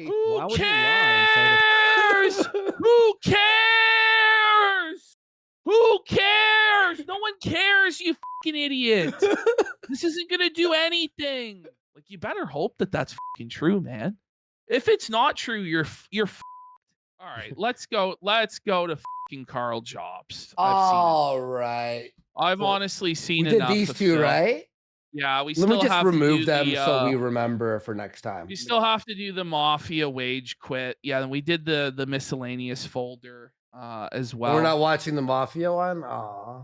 Who Why would he lie and say cares? Who cares? Who cares? No one cares, you fucking idiot. This isn't gonna do anything. Like, you better hope that that's fucking true, man. If it's not true, you're all right. Let's go. Let's go to fucking Karl Jobst. All right. I've Cool. honestly seen We did enough these of two, Phil. right? Yeah, we Let me still just have to remove do them the. so we remember for next time. We still have to do the mafia wage quit. Yeah, and we did the miscellaneous folder as well. We're not watching the Mafia one? Aw.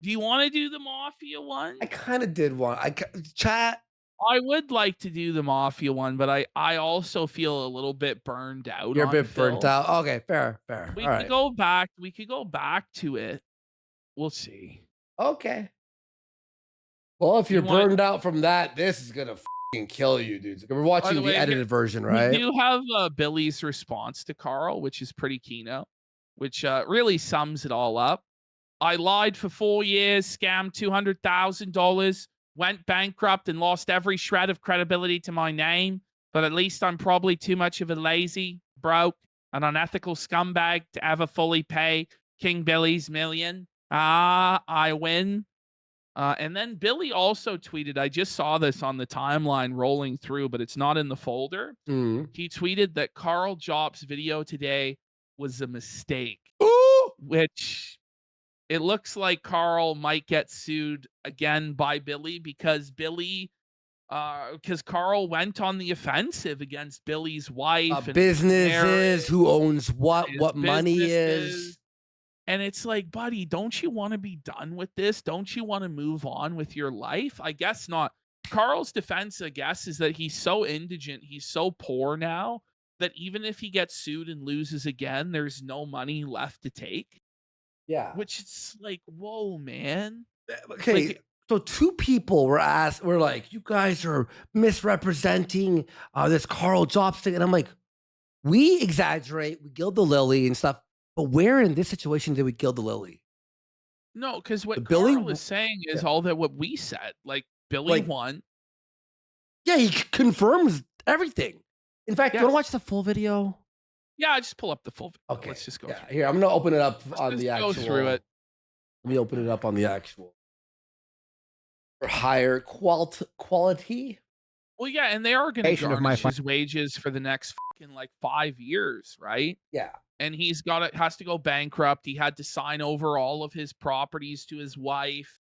Do you want to do the mafia one? I kind of did one. Chat. I would like to do the mafia one, but I also feel a little bit burned out. You're a on bit burnt Phil. out. Okay, fair. We All could right. go back. We could go back to it. We'll see. Okay. Well, if you're You wanna- burned out from that, this is gonna fucking kill you, dudes. We're watching the way, edited version, right? We do have Billy's response to Karl, which is pretty keynote, which really sums it all up. I lied for 4 years, scammed $200,000, went bankrupt, and lost every shred of credibility to my name. But at least I'm probably too much of a lazy, broke, and unethical scumbag to ever fully pay King Billy's million. I win. And then Billy also tweeted, I just saw this on the timeline rolling through, but it's not in the folder. He tweeted that Karl Jobst's video today was a mistake, which it looks like Karl might get sued again by Billy because Karl went on the offensive against Billy's wife. And businesses, who owns what money is. And it's like, buddy, don't you want to be done with this? Don't you want to move on with your life? I guess not. Karl's defense, I guess, is that he's so indigent, he's so poor now that even if he gets sued and loses again, there's no money left to take. Yeah. Which is like, whoa, man. Okay. Like, so two people were like, you guys are misrepresenting this Karl Jobst thing. And I'm like, we exaggerate, we gild the lily and stuff. But where in this situation did we gild the lily? No, because what Billy Karl is saying is all that what we said. Like, Billy won. Yeah, he confirms everything. In fact, you want to watch the full video? Yeah, just pull up the full video. Okay. Let's just go. Yeah, here, I'm going to open it up on the actual. actual. Go through it. Let me open it up on the actual. For higher quality. Well, yeah, and they are going to garnish his wages for the next fucking like 5 years, right? Yeah. And has to go bankrupt. He had to sign over all of his properties to his wife.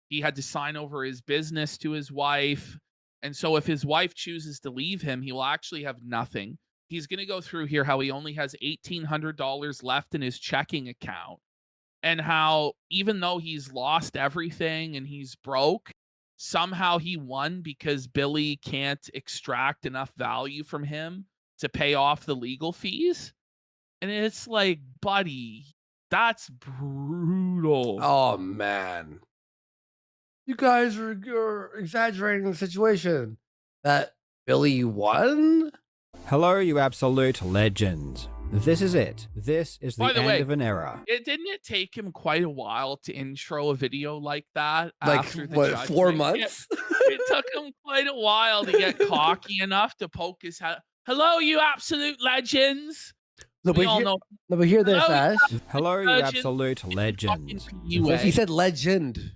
He had to sign over his business to his wife. And so if his wife chooses to leave him, he will actually have nothing. He's going to go through here how he only has $1,800 left in his checking account. And how even though he's lost everything and he's broke, somehow he won because Billy can't extract enough value from him to pay off the legal fees. And it's like, buddy, that's brutal. Oh, man. You guys are exaggerating the situation. That Billy won? Hello, you absolute legends. This is it. This is the end of an era. Didn't it take him quite a while to intro a video like that? Like, after the what, judgment? 4 months? It took him quite a while to get cocky enough to poke his head. Hello, you absolute legends. No, but hear this, Ash. Hello, you absolute legends. He said legend.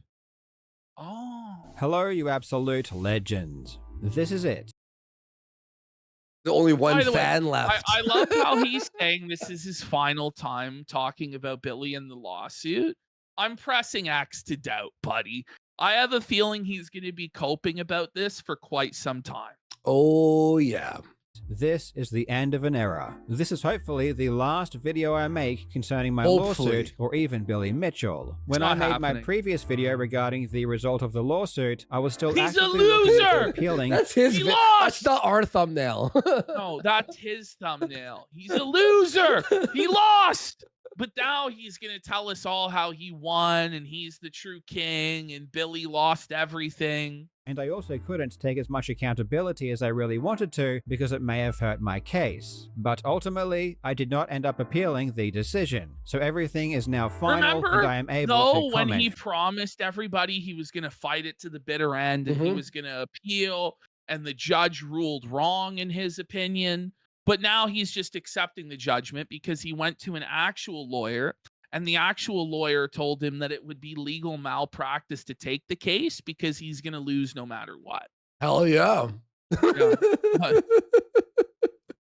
Oh. Hello, you absolute legends. This is it. The only one fan left. I love how he's saying this is his final time talking about Billy and the lawsuit. I'm pressing X to doubt, buddy. I have a feeling he's going to be coping about this for quite some time. Oh, yeah. This is the end of an era. This is hopefully the last video I make concerning my lawsuit or even Billy Mitchell. When I made my previous video regarding the result of the lawsuit, I was still actively looking into appealing. That's his That's not our thumbnail. No, that's his thumbnail. He's a loser. He lost. But now he's going to tell us all how he won and he's the true king and Billy lost everything. And I also couldn't take as much accountability as I really wanted to because it may have hurt my case. But ultimately, I did not end up appealing the decision. So everything is now final and I am able to comment. When he promised everybody he was going to fight it to the bitter end and he was going to appeal and the judge ruled wrong in his opinion. But now he's just accepting the judgment because he went to an actual lawyer, and the actual lawyer told him that it would be legal malpractice to take the case because he's going to lose no matter what. Hell yeah. Yeah.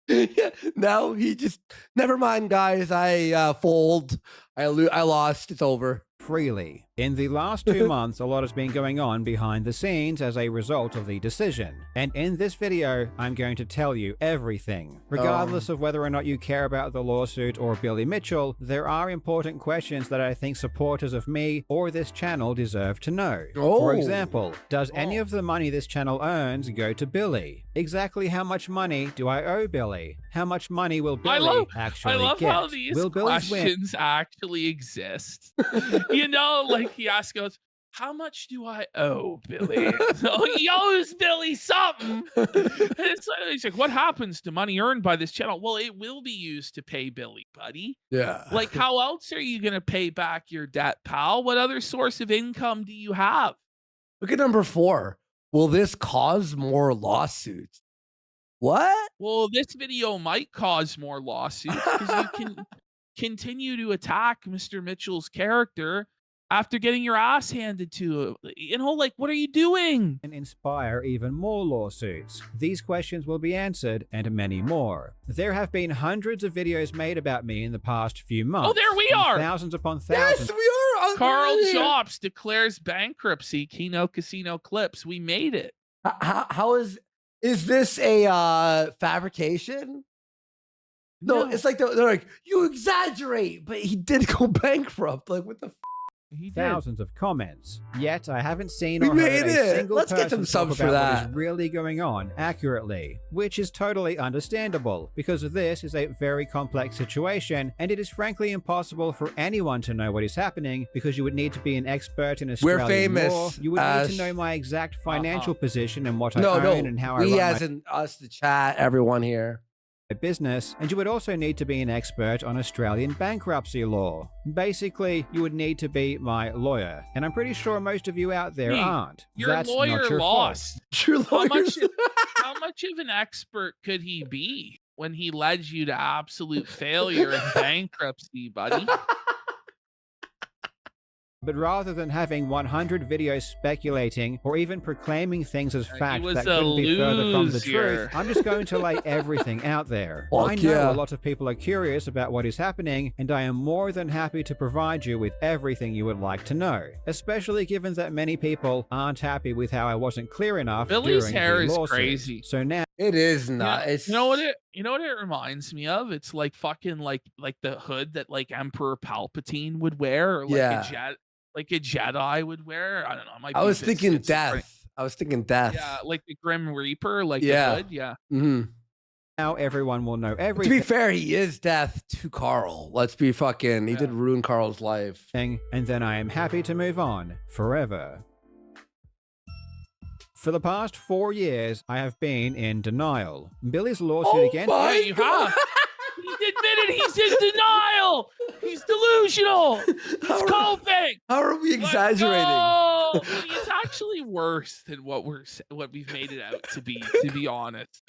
Yeah, now he just, never mind, guys. I fold. I lost. It's over. Freely. In the last 2 months, a lot has been going on behind the scenes as a result of the decision. And in this video, I'm going to tell you everything. Regardless of whether or not you care about the lawsuit or Billy Mitchell, there are important questions that I think supporters of me or this channel deserve to know. For example, does any of the money this channel earns go to Billy? Exactly how much money do I owe Billy? How much money will Billy actually get? I love how these questions actually exist. You know, like he goes, how much do I owe Billy? So he owes Billy something. And he's like, what happens to money earned by this channel? Well, it will be used to pay Billy, buddy. Yeah. Like, how else are you going to pay back your debt, pal? What other source of income do you have? Look at number 4. Will this cause more lawsuits? What? Well, this video might cause more lawsuits because you can continue to attack Mr. Mitchell's character after getting your ass handed to him. You know, like, what are you doing? And inspire even more lawsuits. These questions will be answered, and many more. There have been hundreds of videos made about me in the past few months. Oh, there we are! Thousands upon thousands. Yes, we are! Karl Jobst declares bankruptcy. Kino Casino clips. We made it. How is this a fabrication? No, it's like they're like, you exaggerate, but he did go bankrupt. Like, what the Thousands of comments. Yet I haven't seen or heard a single Let's get person some talk subs for about what that. is really going on accurately, which is totally understandable because this is a very complex situation, and it is frankly impossible for anyone to know what is happening because you would need to be an expert in Australian famous law. You would need to know my exact financial position and what I No, own and how I run we as in us, the chat, everyone here. business, and you would also need to be an expert on Australian bankruptcy law. Basically, you would need to be my lawyer, and I'm pretty sure most of you out there aren't. Your That's lawyer not your lost. Your lawyer. How much of an expert could he be when he led you to absolute failure and bankruptcy, buddy? But rather than having 100 videos speculating or even proclaiming things as fact that couldn't be further from the truth, I'm just going to lay everything out there. I know a lot of people are curious about what is happening, and I am more than happy to provide you with everything you would like to know, especially given that many people aren't happy with how I wasn't clear enough Billy's during hair the is lawsuit. crazy. So now It is not. You know what it reminds me of? It's like fucking like the hood that like Emperor Palpatine would wear, or like a Jedi would wear. I don't know. I was thinking death. I was thinking death. Yeah, like the Grim Reaper, like the hood. Yeah. Mm-hmm. Now everyone will know everything. To be fair, he is death to Karl. Let's be fucking. He did ruin Karl's life. And then I am happy to move on forever. For the past 4 years, I have been in denial. Billy's lawsuit against you have. He's admitted he's in denial. He's delusional. He's coping. How are we exaggerating? No, it's actually worse than what we've made it out to be. To be honest,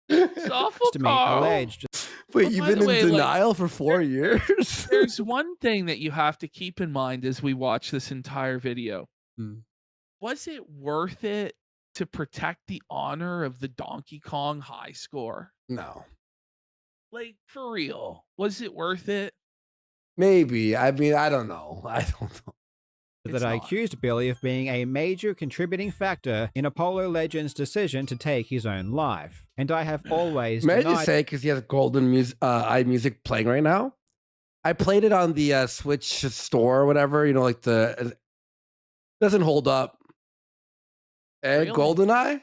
it's awful, to me Karl. alleged. Wait, you've been in denial for 4 years? There's one thing that you have to keep in mind as we watch this entire video. Was it worth it to protect the honor of the Donkey Kong high score? No. Like, for real, was it worth it? Maybe. I mean, I don't know. I don't know. That I accused Billy of being a major contributing factor in Apollo Legends' decision to take his own life. And I have always May I denied... just say, because he has golden iMusic playing right now, I played it on the Switch store or whatever, you know, like the... doesn't hold up. And Really? GoldenEye?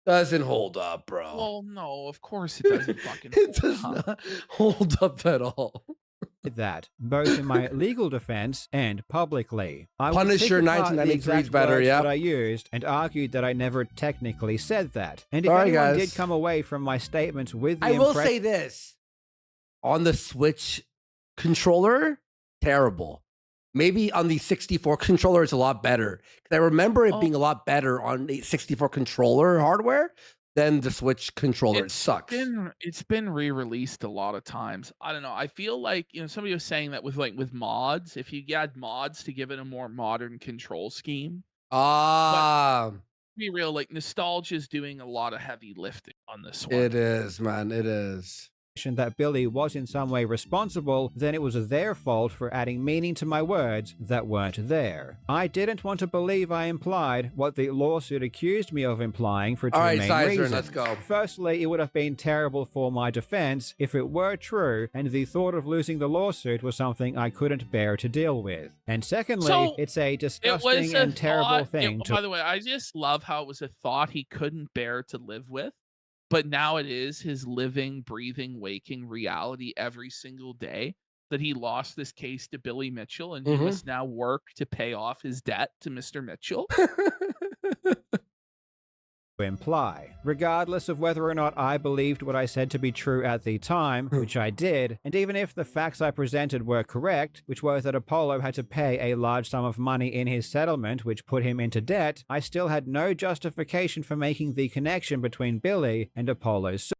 Doesn't hold up, bro. Well, no, of course it doesn't fucking It hold does up. not hold up at all. that, both in my legal defense and publicly. I would Punisher pick apart the 1993 is exact better, words yeah. that I used and argued that I never technically said that. And if Sorry, anyone guys. did come away from my statements with the I will say this. On the Switch controller, terrible. maybe on the 64 controller it's a lot better. 'Cause I remember it being a lot better on the 64 controller hardware than the Switch controller. It sucks. It's been re-released a lot of times. I don't know. I feel like, somebody was saying that with mods, if you add mods to give it a more modern control scheme. But be real, like nostalgia is doing a lot of heavy lifting on this one. It is, man. It is. That Billy was in some way responsible, then it was their fault for adding meaning to my words that weren't there. I didn't want to believe I implied what the lawsuit accused me of implying for two main reasons. Let's go. Firstly, it would have been terrible for my defense if it were true, and the thought of losing the lawsuit was something I couldn't bear to deal with. And secondly, it's a disgusting and terrible thing to— By the way, I just love how it was a thought he couldn't bear to live with. But now it is his living, breathing, waking reality every single day that he lost this case to Billy Mitchell, and he must now work to pay off his debt to Mr. Mitchell. Imply, regardless of whether or not I believed what I said to be true at the time, which I did, and even if the facts I presented were correct, which was that Apollo had to pay a large sum of money in his settlement, which put him into debt, I still had no justification for making the connection between Billy and Apollo's suicide.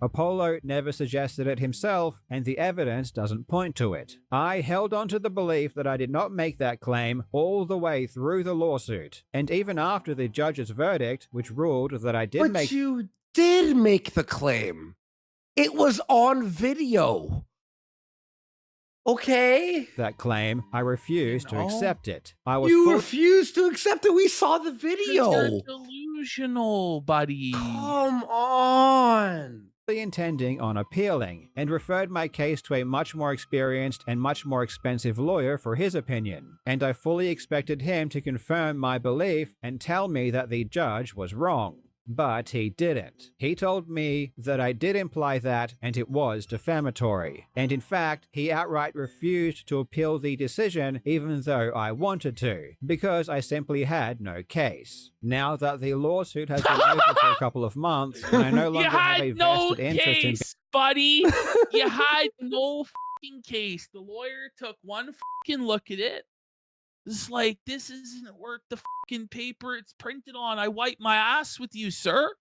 Apollo never suggested it himself, and the evidence doesn't point to it. I held on to the belief that I did not make that claim all the way through the lawsuit, and even after the judge's verdict, which ruled that I did But you did make the claim. It was on video. Okay. That claim, I refused to accept it. You refused to accept it? We saw the video. You're delusional, buddy. Come on. Intending on appealing, and referred my case to a much more experienced and much more expensive lawyer for his opinion, and I fully expected him to confirm my belief and tell me that the judge was wrong. But he didn't. He told me that I did imply that, and it was defamatory. And in fact, he outright refused to appeal the decision even though I wanted to, because I simply had no case. Now that the lawsuit has been over for a couple of months, and I no longer have a vested interest in— buddy. You had no fucking case. The lawyer took one fucking look at it. It's like, this isn't worth the fucking paper it's printed on. I wiped my ass with you, sir.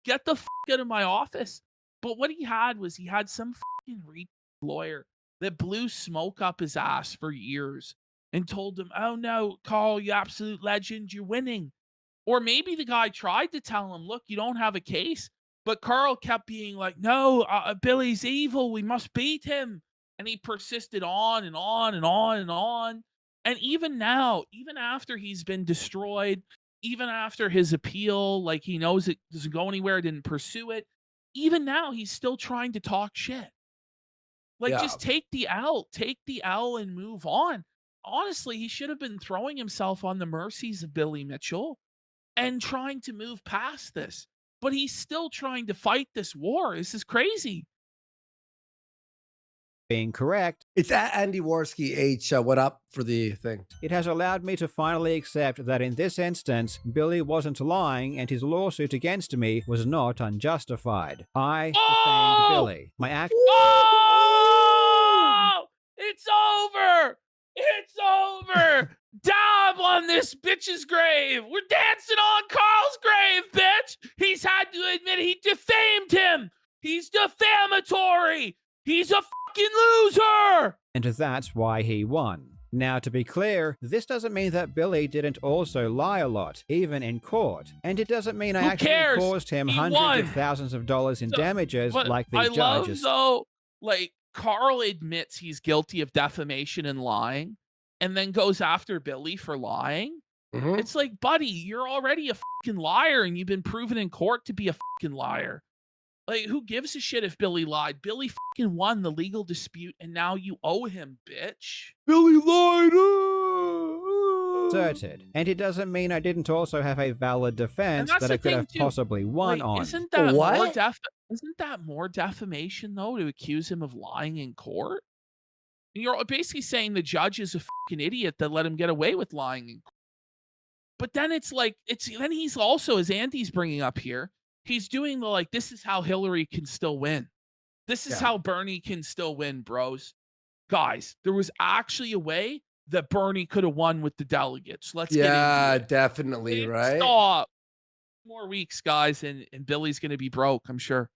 Get the fuck out of my office. But what he had was some fucking lawyer that blew smoke up his ass for years and told him, oh no, Karl, you absolute legend, you're winning. Or maybe the guy tried to tell him, look, you don't have a case. But Karl kept being like, no, Billy's evil. We must beat him. And he persisted on and on and on and on. And even now, even after he's been destroyed, even after his appeal, like he knows it doesn't go anywhere, didn't pursue it, even now he's still trying to talk shit. Like, just take the L and move on. Honestly, he should have been throwing himself on the mercies of Billy Mitchell and trying to move past this. But he's still trying to fight this war. This is crazy. Being correct. It's at Andy Warski H. What up for the thing? It has allowed me to finally accept that in this instance, Billy wasn't lying and his lawsuit against me was not unjustified. I defamed Billy. My act— Oh! It's over! It's over! Dab on this bitch's grave! We're dancing on Karl's grave, bitch! He's had to admit he defamed him! He's defamatory! He's a fucking loser! And that's why he won. Now, to be clear, this doesn't mean that Billy didn't also lie a lot, even in court. And it doesn't mean I actually caused him hundreds of thousands of dollars in damages like the judges. Though, like, Karl admits he's guilty of defamation and lying, and then goes after Billy for lying. It's like, buddy, you're already a fucking liar, and you've been proven in court to be a fucking liar. Like, who gives a shit if Billy lied? Billy fucking won the legal dispute, and now you owe him, bitch. Billy lied. Asserted. And it doesn't mean I didn't also have a valid defense that I could have possibly won on. Isn't that more defamation, though, to accuse him of lying in court? You're basically saying the judge is a fucking idiot that let him get away with lying in court. But then it's like, then he's also, as Andy's bringing up here, he's doing the, like, this is how Hillary can still win. This is how Bernie can still win, bros. Guys, there was actually a way that Bernie could have won with the delegates. Let's get Yeah, into it. definitely, right? Stop. More weeks, guys, and Billy's going to be broke, I'm sure.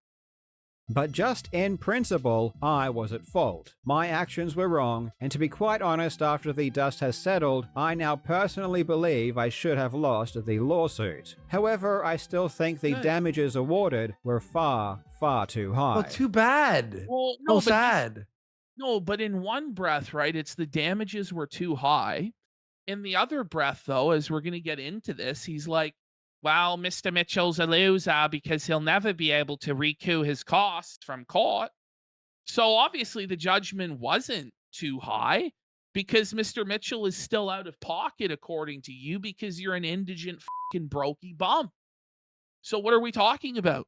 But just in principle, I was at fault. My actions were wrong, and to be quite honest, after the dust has settled, I now personally believe I should have lost the lawsuit. However, I still think the damages awarded were far, far too high. Well, too bad. Well, no, So sad. No, but in one breath, right, it's the damages were too high. In the other breath, though, as we're going to get into this, he's like, well, Mr. Mitchell's a loser because he'll never be able to recoup his costs from court. So obviously the judgment wasn't too high because Mr. Mitchell is still out of pocket, according to you, because you're an indigent fucking brokey bum. So what are we talking about?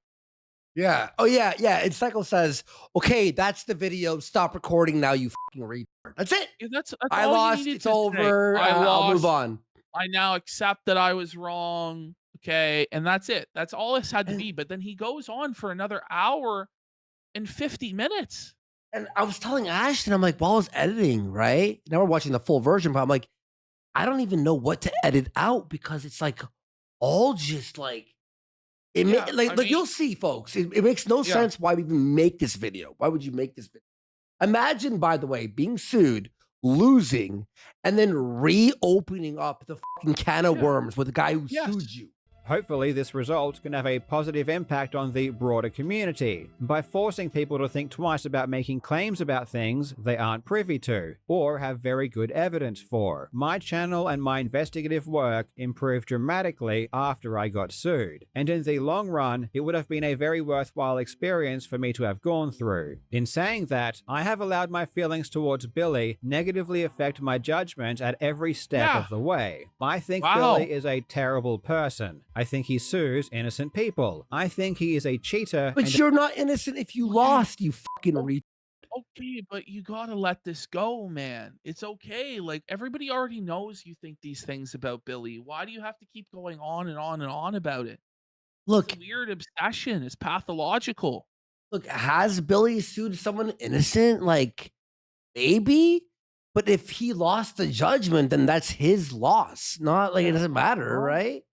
Yeah. Oh, yeah. Yeah. And Cycle says, okay, that's the video. Stop recording now, you fucking retard. That's it. Yeah, that's I all you lost. needed It's to say. over. I'll move on. I now accept that I was wrong. Okay. And that's it. That's all this had to be. But then he goes on for another hour and 50 minutes. And I was telling Ashton, I'm like, while I was editing, right? Now we're watching the full version, but I'm like, I don't even know what to edit out because it's like all just like, you'll see, folks. It makes no sense why we even make this video. Why would you make this video? Imagine, by the way, being sued, losing, and then reopening up the fucking can of worms with the guy who sued you. Hopefully, this result can have a positive impact on the broader community by forcing people to think twice about making claims about things they aren't privy to or have very good evidence for. My channel and my investigative work improved dramatically after I got sued, and in the long run, it would have been a very worthwhile experience for me to have gone through. In saying that, I have allowed my feelings towards Billy negatively affect my judgment at every step of the way. I think Billy is a terrible person. I think he sues innocent people. I think he is a cheater. But you're not innocent if you lost, you fucking retard. Okay, but you gotta let this go, man. It's okay. Like, everybody already knows you think these things about Billy. Why do you have to keep going on and on and on about it? Look, it's a weird obsession. It's pathological. Look, has Billy sued someone innocent? Like, maybe. But if he lost the judgment, then that's his loss. Not like it doesn't matter, right?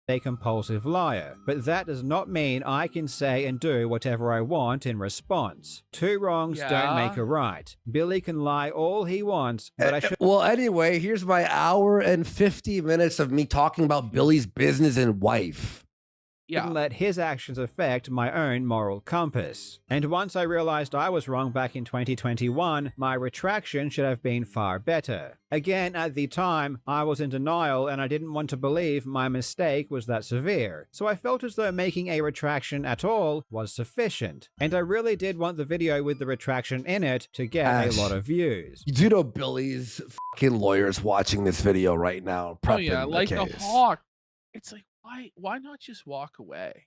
A compulsive liar, but that does not mean I can say and do whatever I want in response. Two wrongs don't make a right. Billy can lie all he wants, but I should— Well, anyway, here's my hour and 50 minutes of me talking about Billy's business and wife. Didn't let his actions affect my own moral compass. And once I realized I was wrong back in 2021, my retraction should have been far better. Again, at the time, I was in denial and I didn't want to believe my mistake was that severe. So I felt as though making a retraction at all was sufficient. And I really did want the video with the retraction in it to get a lot of views. You do know Billy's fucking lawyers watching this video right now. Oh yeah, like a hawk. It's like, why not just walk away?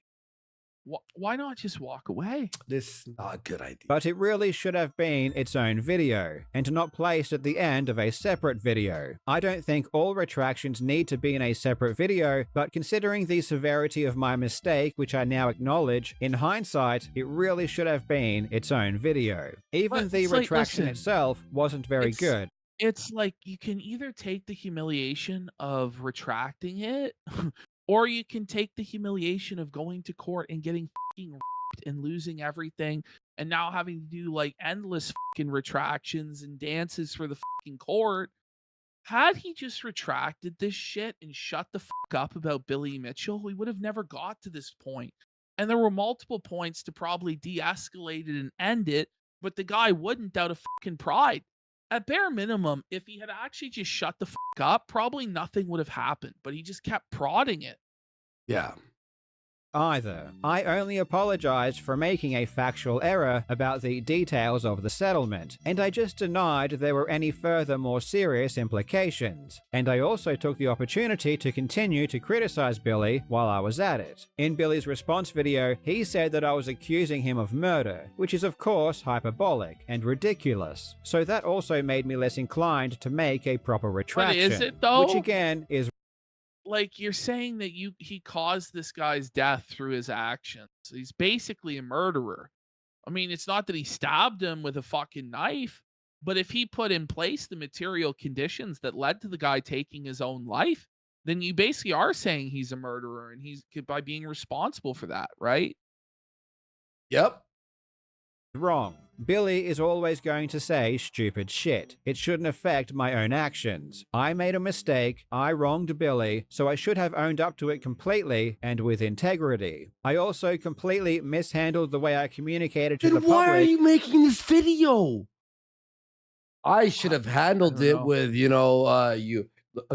Why not just walk away? This is not a good idea. But it really should have been its own video, and not placed at the end of a separate video. I don't think all retractions need to be in a separate video, but considering the severity of my mistake, which I now acknowledge, in hindsight, it really should have been its own video. Even the retraction itself wasn't very good. It's like you can either take the humiliation of retracting it, or you can take the humiliation of going to court and getting fucking raped and losing everything and now having to do like endless fucking retractions and dances for the fucking court. Had he just retracted this shit and shut the fuck up about Billy Mitchell, we would have never got to this point. And there were multiple points to probably de-escalate it and end it, but the guy wouldn't out of fucking pride. At bare minimum, if he had actually just shut the fuck up, probably nothing would have happened, but he just kept prodding it. Yeah. Either. I only apologized for making a factual error about the details of the settlement, and I just denied there were any further more serious implications. And I also took the opportunity to continue to criticize Billy while I was at it. In Billy's response video, he said that I was accusing him of murder, which is of course hyperbolic and ridiculous. So that also made me less inclined to make a proper retraction. But is it though? Which again is— like, you're saying that he caused this guy's death through his actions. He's basically a murderer. I mean, it's not that he stabbed him with a fucking knife. But if he put in place the material conditions that led to the guy taking his own life, then you basically are saying he's a murderer and he's by being responsible for that, right? Yep. Wrong. Billy is always going to say stupid shit. It shouldn't affect my own actions. I made a mistake, I wronged Billy, so I should have owned up to it completely and with integrity. I also completely mishandled the way I communicated to the public. Why are you making this video? I should have handled it with,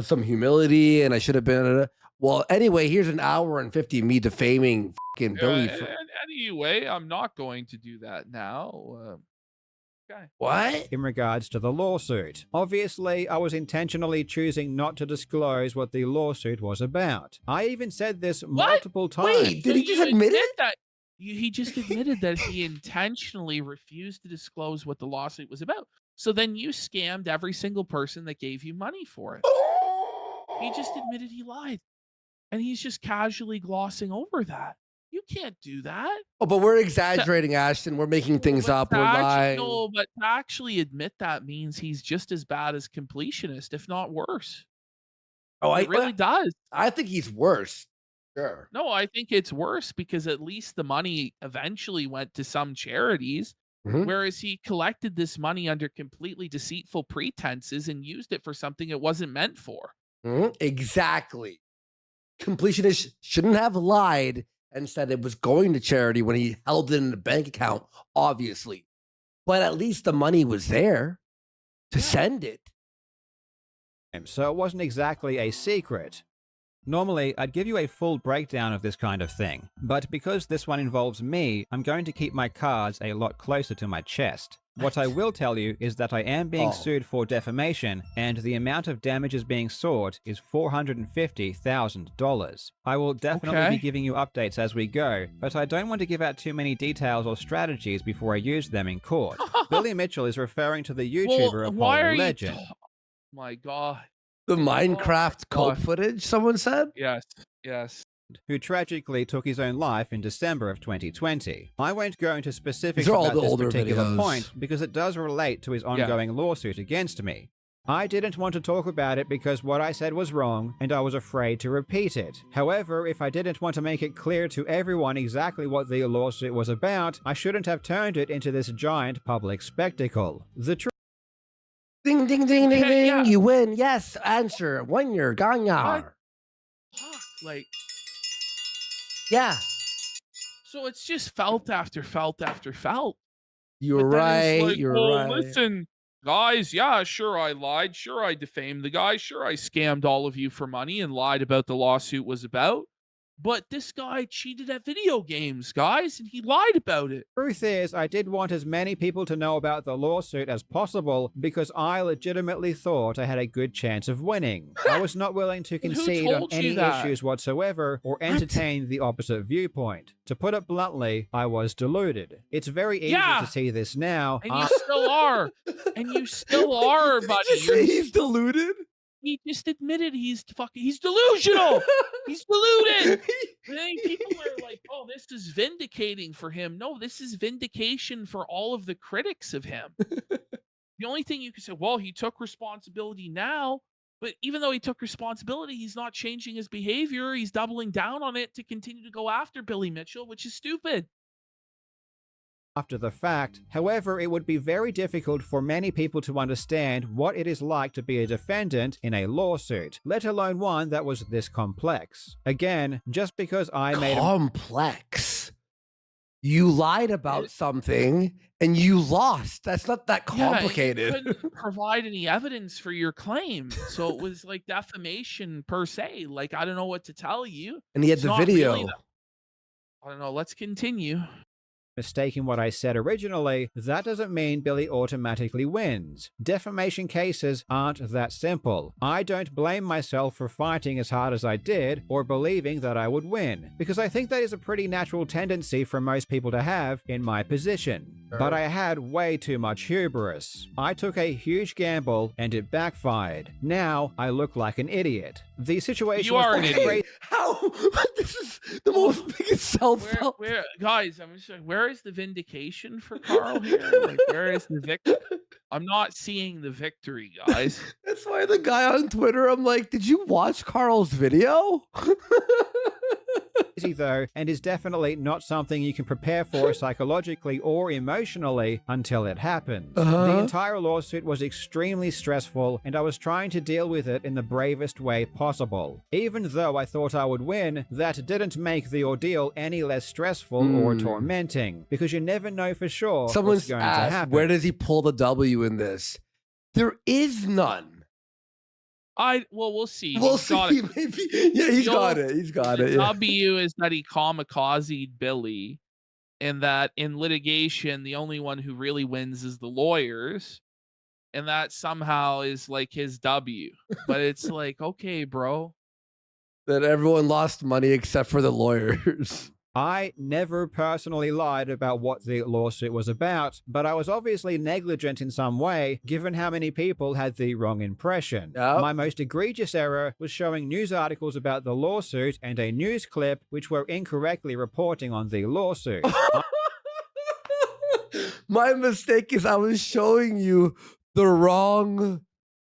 some humility, and I should have been. Well, anyway, here's an hour and 50 me defaming fucking Billy. Anyway, I'm not going to do that now. Okay. What? In regards to the lawsuit, obviously, I was intentionally choosing not to disclose what the lawsuit was about. I even said this multiple times. Wait, did he just admit it? That he just admitted that he intentionally refused to disclose what the lawsuit was about. So then you scammed every single person that gave you money for it. He just admitted he lied. And he's just casually glossing over that. You can't do that. Oh, but we're exaggerating, Ashton. We're making things up. We're lying. No, but to actually admit that means he's just as bad as completionist, if not worse. Oh, it really does. I think he's worse. Sure. No, I think it's worse because at least the money eventually went to some charities, whereas he collected this money under completely deceitful pretenses and used it for something it wasn't meant for. Exactly. Completionist shouldn't have lied and said it was going to charity when he held it in a bank account, obviously. But at least the money was there to send it. So it wasn't exactly a secret. Normally, I'd give you a full breakdown of this kind of thing, but because this one involves me, I'm going to keep my cards a lot closer to my chest. What I will tell you is that I am being sued for defamation, and the amount of damages being sought is $450,000. I will definitely be giving you updates as we go, but I don't want to give out too many details or strategies before I use them in court. Billy Mitchell is referring to the YouTuber Apollo Legend. My God. The Minecraft cult footage, someone said? Yes, yes. Who tragically took his own life in December of 2020. I won't go into specifics about this particular point because it does relate to his ongoing lawsuit against me. I didn't want to talk about it because what I said was wrong and I was afraid to repeat it. However, if I didn't want to make it clear to everyone exactly what the lawsuit was about, I shouldn't have turned it into this giant public spectacle. The truth. Ding, ding, ding, ding, ding. Yeah. You win. Yes. Answer. 1 year. Ganyar. Like. Yeah. So it's just felt after felt after felt. You're right. Like, you're right. Listen, guys. Yeah, sure I lied. Sure I defamed the guy. Sure I scammed all of you for money and lied about the lawsuit was about. But this guy cheated at video games, guys, and he lied about it. Truth is, I did want as many people to know about the lawsuit as possible because I legitimately thought I had a good chance of winning. I was not willing to concede on any issues whatsoever or entertain the opposite viewpoint. To put it bluntly, I was deluded. It's very easy to see this now. And you still are. And you still are, buddy. Did you say he's deluded? He just admitted he's delusional. He's deluded. And then people are like, oh, this is vindicating for him. No, this is vindication for all of the critics of him. The only thing you can say, well, he took responsibility now. But even though he took responsibility, he's not changing his behavior. He's doubling down on it to continue to go after Billy Mitchell, which is stupid. After the fact. However, it would be very difficult for many people to understand what it is like to be a defendant in a lawsuit, let alone one that was this complex. Again, just because I made complex. You lied about something and you lost. That's not that complicated. You couldn't provide any evidence for your claim. So it was like defamation per se. Like, I don't know what to tell you. And he had the video. Really I don't know. Let's continue. Mistaking what I said originally, that doesn't mean Billy automatically wins. Defamation cases aren't that simple. I don't blame myself for fighting as hard as I did or believing that I would win, because I think that is a pretty natural tendency for most people to have in my position. But I had way too much hubris. I took a huge gamble and it backfired. Now I look like an idiot. The situation you are an idiot. How? This is the most biggest self-help. Guys, I'm just like, where is the vindication for Karl here? Like, where is the victory? I'm not seeing the victory, guys. That's why the guy on Twitter, I'm like, did you watch Karl's video? Easy though, and is definitely not something you can prepare for psychologically or emotionally until it happens. The entire lawsuit was extremely stressful, and I was trying to deal with it in the bravest way possible. Even though I thought I would win, that didn't make the ordeal any less stressful or tormenting, because you never know for sure what's going to happen. Where does he pull the W in this? There is none. We'll see. We'll see. Maybe. Yeah, he's got it. He's got it. The W is that he kamikazed Billy, and that in litigation, the only one who really wins is the lawyers, and that somehow is like his W. But it's like, okay, bro. That everyone lost money except for the lawyers. I never personally lied about what the lawsuit was about, but I was obviously negligent in some way, given how many people had the wrong impression. Yep. My most egregious error was showing news articles about the lawsuit and a news clip which were incorrectly reporting on the lawsuit. My mistake is I was showing you the wrong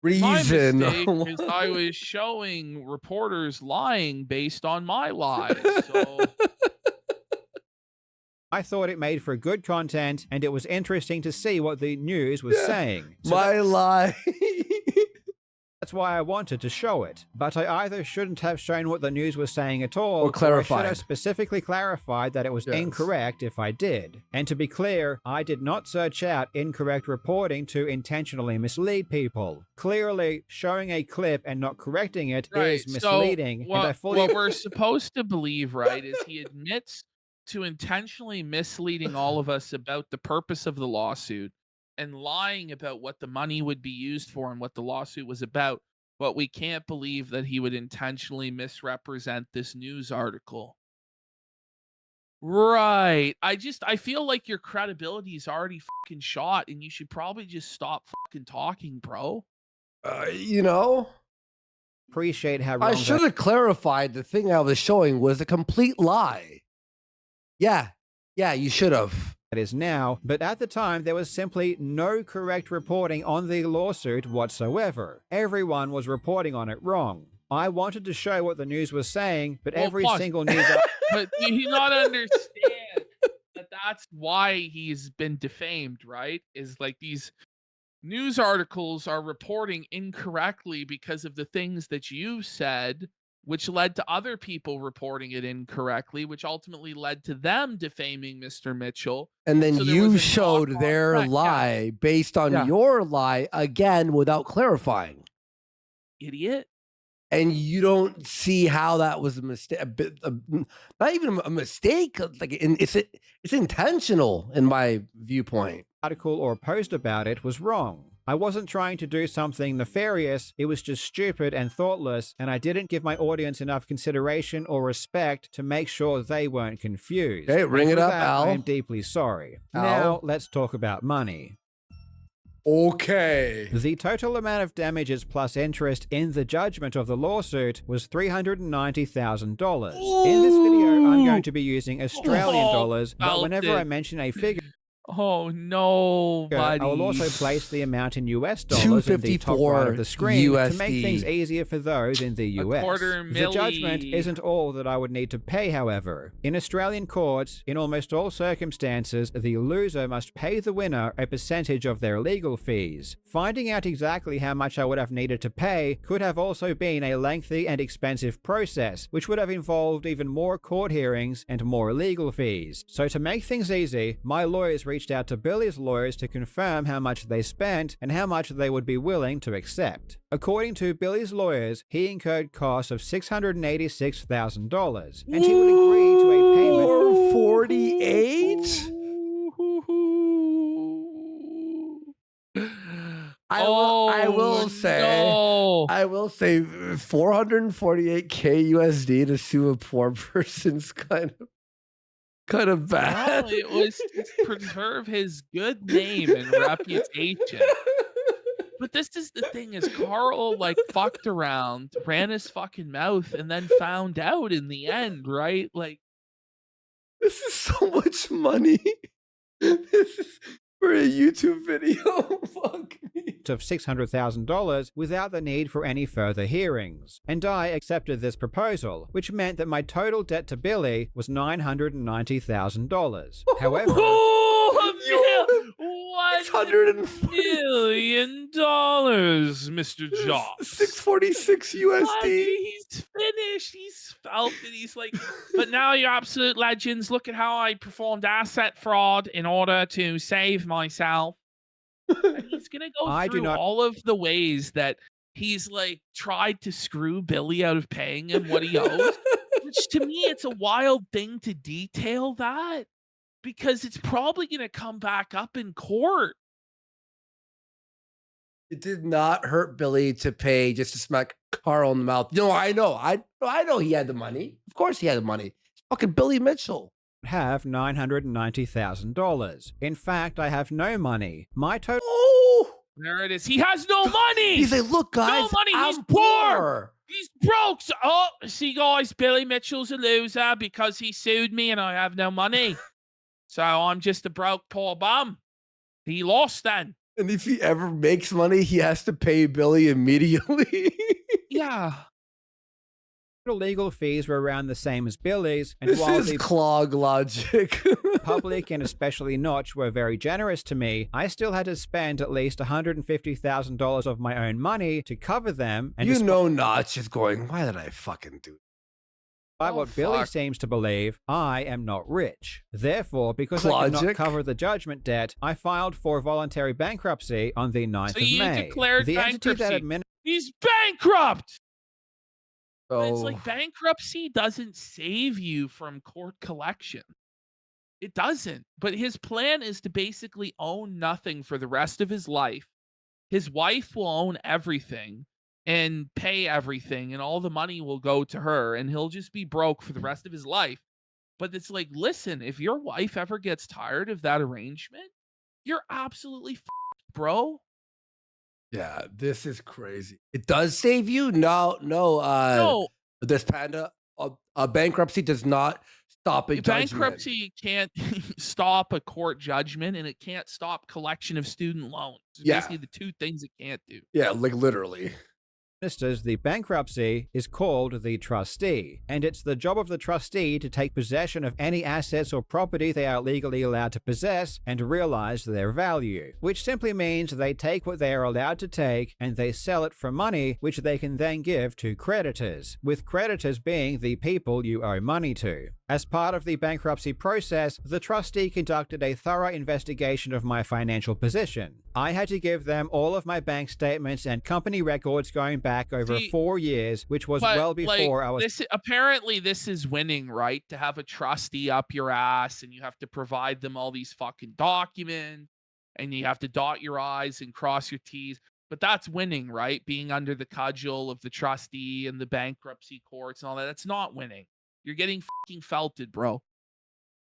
reason. My mistake is I was showing reporters lying based on my lies. So I thought it made for good content, and it was interesting to see what the news was saying. So lie. That's why I wanted to show it. But I either shouldn't have shown what the news was saying at all, or clarified. I should have specifically clarified that it was incorrect if I did. And to be clear, I did not search out incorrect reporting to intentionally mislead people. Clearly, showing a clip and not correcting it is misleading. So what we're supposed to believe, right, is he admits to intentionally misleading all of us about the purpose of the lawsuit and lying about what the money would be used for and what the lawsuit was about. But we can't believe that he would intentionally misrepresent this news article. Right. I feel like your credibility is already fucking shot, and you should probably just stop fucking talking, bro. Appreciate how I should have clarified the thing I was showing was a complete lie. Yeah, you should have. It is now, but at the time there was simply no correct reporting on the lawsuit whatsoever. Everyone was reporting on it wrong. I wanted to show what the news was saying, but every single news... But do you not understand that that's why he's been defamed, right? Is like these news articles are reporting incorrectly because of the things that you said, which led to other people reporting it incorrectly, which ultimately led to them defaming Mr. Mitchell. And then you showed their lie based on your lie again without clarifying. Idiot. And you don't see how that was a mistake. Not even a mistake. Like it's intentional in my viewpoint. Article or post about it was wrong. I wasn't trying to do something nefarious, it was just stupid and thoughtless, and I didn't give my audience enough consideration or respect to make sure they weren't confused. Hey, ring it up, Al. I am deeply sorry. Al. Now, let's talk about money. Okay. The total amount of damages plus interest in the judgment of the lawsuit was $390,000. In this video, I'm going to be using Australian dollars, but whenever I mention a figure, oh no, buddy. I will also place the amount in US dollars in the top right of the screen to make things easier for those in the US. The judgment isn't all that I would need to pay, however. In Australian courts, in almost all circumstances, the loser must pay the winner a percentage of their legal fees. Finding out exactly how much I would have needed to pay could have also been a lengthy and expensive process, which would have involved even more court hearings and more legal fees. So to make things easy, my lawyers reached out to Billy's lawyers to confirm how much they spent and how much they would be willing to accept. According to Billy's lawyers, he incurred costs of $686,000, and he would agree to a payment for 48. I will say 448K USD to sue a poor person's kind of bad. Well, it was to preserve his good name and reputation. But this is the thing: is Karl like fucked around, ran his fucking mouth, and then found out in the end, right? Like, this is so much money. This is For a YouTube video. Fuck me. Of $600,000 without the need for any further hearings, and I accepted this proposal, which meant that my total debt to Billy was $990,000. However, $1 million, Mr. Jobst. 646 USD. He's finished. He's felt it. He's like, but now you're absolute legends. Look at how I performed asset fraud in order to save myself. And he's gonna go through all of the ways that he's like tried to screw Billy out of paying him what he owes. Which to me, it's a wild thing to detail that, because it's probably gonna come back up in court. It did not hurt Billy to pay just to smack Karl in the mouth. No, I know. I know he had the money. Of course he had the money. It's fucking Billy Mitchell. Have $990,000. In fact, I have no money. My total. Oh, there it is. He has no money. He's like, look, guys, no money. I'm He's poor. He's broke. So, oh, see, guys, Billy Mitchell's a loser because he sued me and I have no money. So I'm just a broke poor bum. He lost then. And if he ever makes money, he has to pay Billy immediately. Yeah. Legal fees were around the same as Billy's, and this while is the clog logic. public and especially Notch were very generous to me, I still had to spend at least $150,000 of my own money to cover them. And you know Notch is going, why did I fucking do that? By what Billy seems to believe, I am not rich. Therefore, because I could not cover the judgment debt, I filed for voluntary bankruptcy on the 9th of May. Declared the bankruptcy. He's bankrupt! But it's like bankruptcy doesn't save you from court collection. It doesn't. But his plan is to basically own nothing for the rest of his life. His wife will own everything and pay everything, and all the money will go to her, and he'll just be broke for the rest of his life. But it's like, listen, if your wife ever gets tired of that arrangement, you're absolutely f***ed, bro. Yeah, this is crazy. It does save you? No. This Panda, a bankruptcy does not stop a judgment. Bankruptcy can't stop a court judgment, and it can't stop collection of student loans. It's basically the two things it can't do. Yeah, like literally. The bankruptcy is called the trustee, and it's the job of the trustee to take possession of any assets or property they are legally allowed to possess and realize their value, which simply means they take what they are allowed to take and they sell it for money, which they can then give to creditors, with creditors being the people you owe money to. As part of the bankruptcy process, the trustee conducted a thorough investigation of my financial position. I had to give them all of my bank statements and company records going back over 4 years, which was well before I was... Apparently, this is winning, right? To have a trustee up your ass, and you have to provide them all these fucking documents, and you have to dot your I's and cross your T's. But that's winning, right? Being under the cudgel of the trustee and the bankruptcy courts and all that. That's not winning. You're getting fucking felted, bro.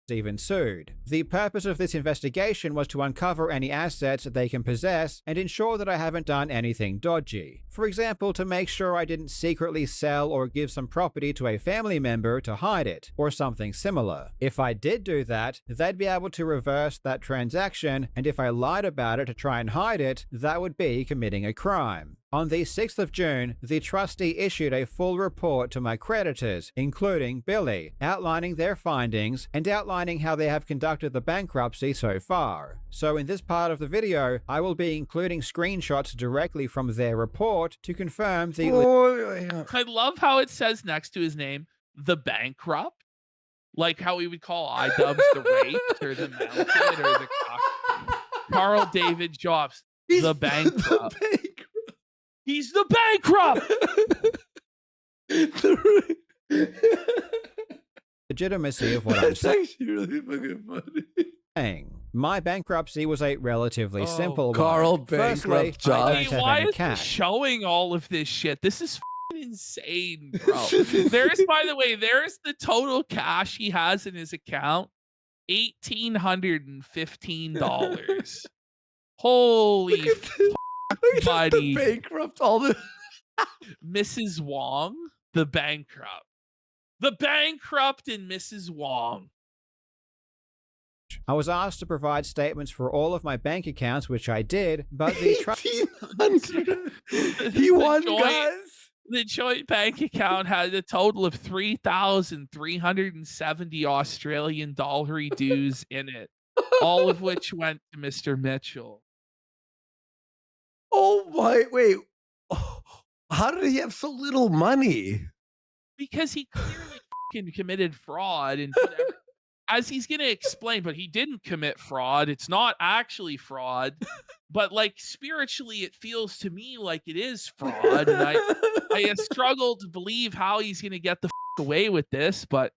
Even sued. The purpose of this investigation was to uncover any assets that they can possess and ensure that I haven't done anything dodgy. For example, to make sure I didn't secretly sell or give some property to a family member to hide it, or something similar. If I did do that, they'd be able to reverse that transaction, and if I lied about it to try and hide it, that would be committing a crime. On the 6th of June, the trustee issued a full report to my creditors, including Billy, outlining their findings and outlining how they have conducted the bankruptcy so far. So in this part of the video, I will be including screenshots directly from their report to confirm the... I love how it says next to his name, the bankrupt. Like how we would call iDubbbz the raped or the mounted or the Karl David Jobst, the bankrupt. He's the bankrupt! Legitimacy of what I'm saying. That's actually really fucking funny. My bankruptcy was a relatively simple Karl one. bankrupt Firstly, why is he showing all of this shit? This is insane, bro. There's, by the way, there's the total cash he has in his account. $1,815. Holy buddy. Bankrupt all the Mrs. Wong, the bankrupt. The bankrupt and Mrs. Wong. I was asked to provide statements for all of my bank accounts, which I did, but the 1,800. He won, guys. The joint bank account had a total of 3,370 Australian dollary dues in it, all of which went to Mr. Mitchell. Oh my! Wait, how did he have so little money? Because he clearly committed fraud and put as he's going to explain, but he didn't commit fraud. It's not actually fraud, but like spiritually, it feels to me like it is fraud. And I struggle to believe how he's going to get the away with this, but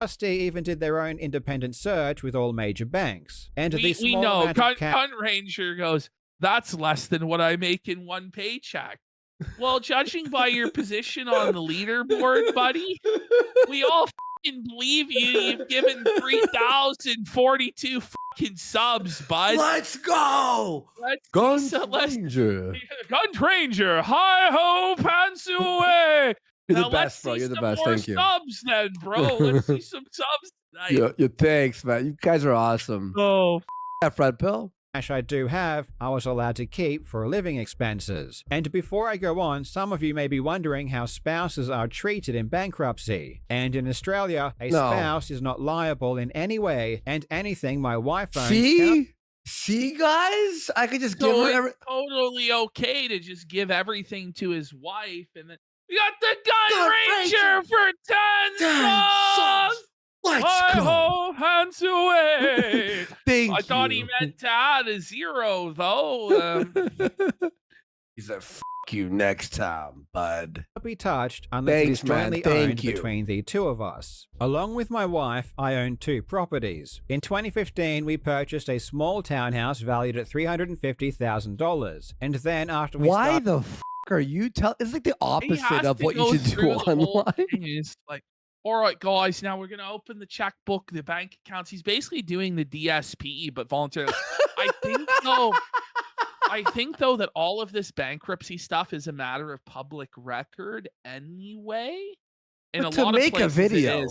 Trustee even did their own independent search with all major banks. And we know. Gun Ranger goes, that's less than what I make in one paycheck. Well, judging by your position on the leaderboard, buddy, we all believe you. You've given 3,042 fucking subs, bud. Let's go. Gun Ranger. Gun Ranger. Hi ho, pants away. You're the best, bro. You're the best. Thank you. Subs, then, bro. Let's see some subs tonight. Yeah, thanks, man. You guys are awesome. Oh, that Fred Pill. Cash I do have, I was allowed to keep for living expenses. And before I go on, some of you may be wondering how spouses are treated in bankruptcy. And in Australia, a spouse is not liable in any way, and anything my wife owns. See, guys? I could just give her totally okay to just give everything to his wife, and then we got the Gun Ranger for 10 subs. Let's go. Hands away. Thank you. I thought he meant to add a 0, though. He said, "F you next time, bud." Not be touched unless it's jointly owned between the two of us. Along with my wife, I own 2 properties. In 2015, we purchased a small townhouse valued at $350,000, and then after we Why the f are you telling? It's like the opposite of what you should do online. It's like, all right, guys, now we're going to open the checkbook, the bank accounts. He's basically doing the DSP, but voluntarily. I think, though, that all of this bankruptcy stuff is a matter of public record anyway. And but to make a video.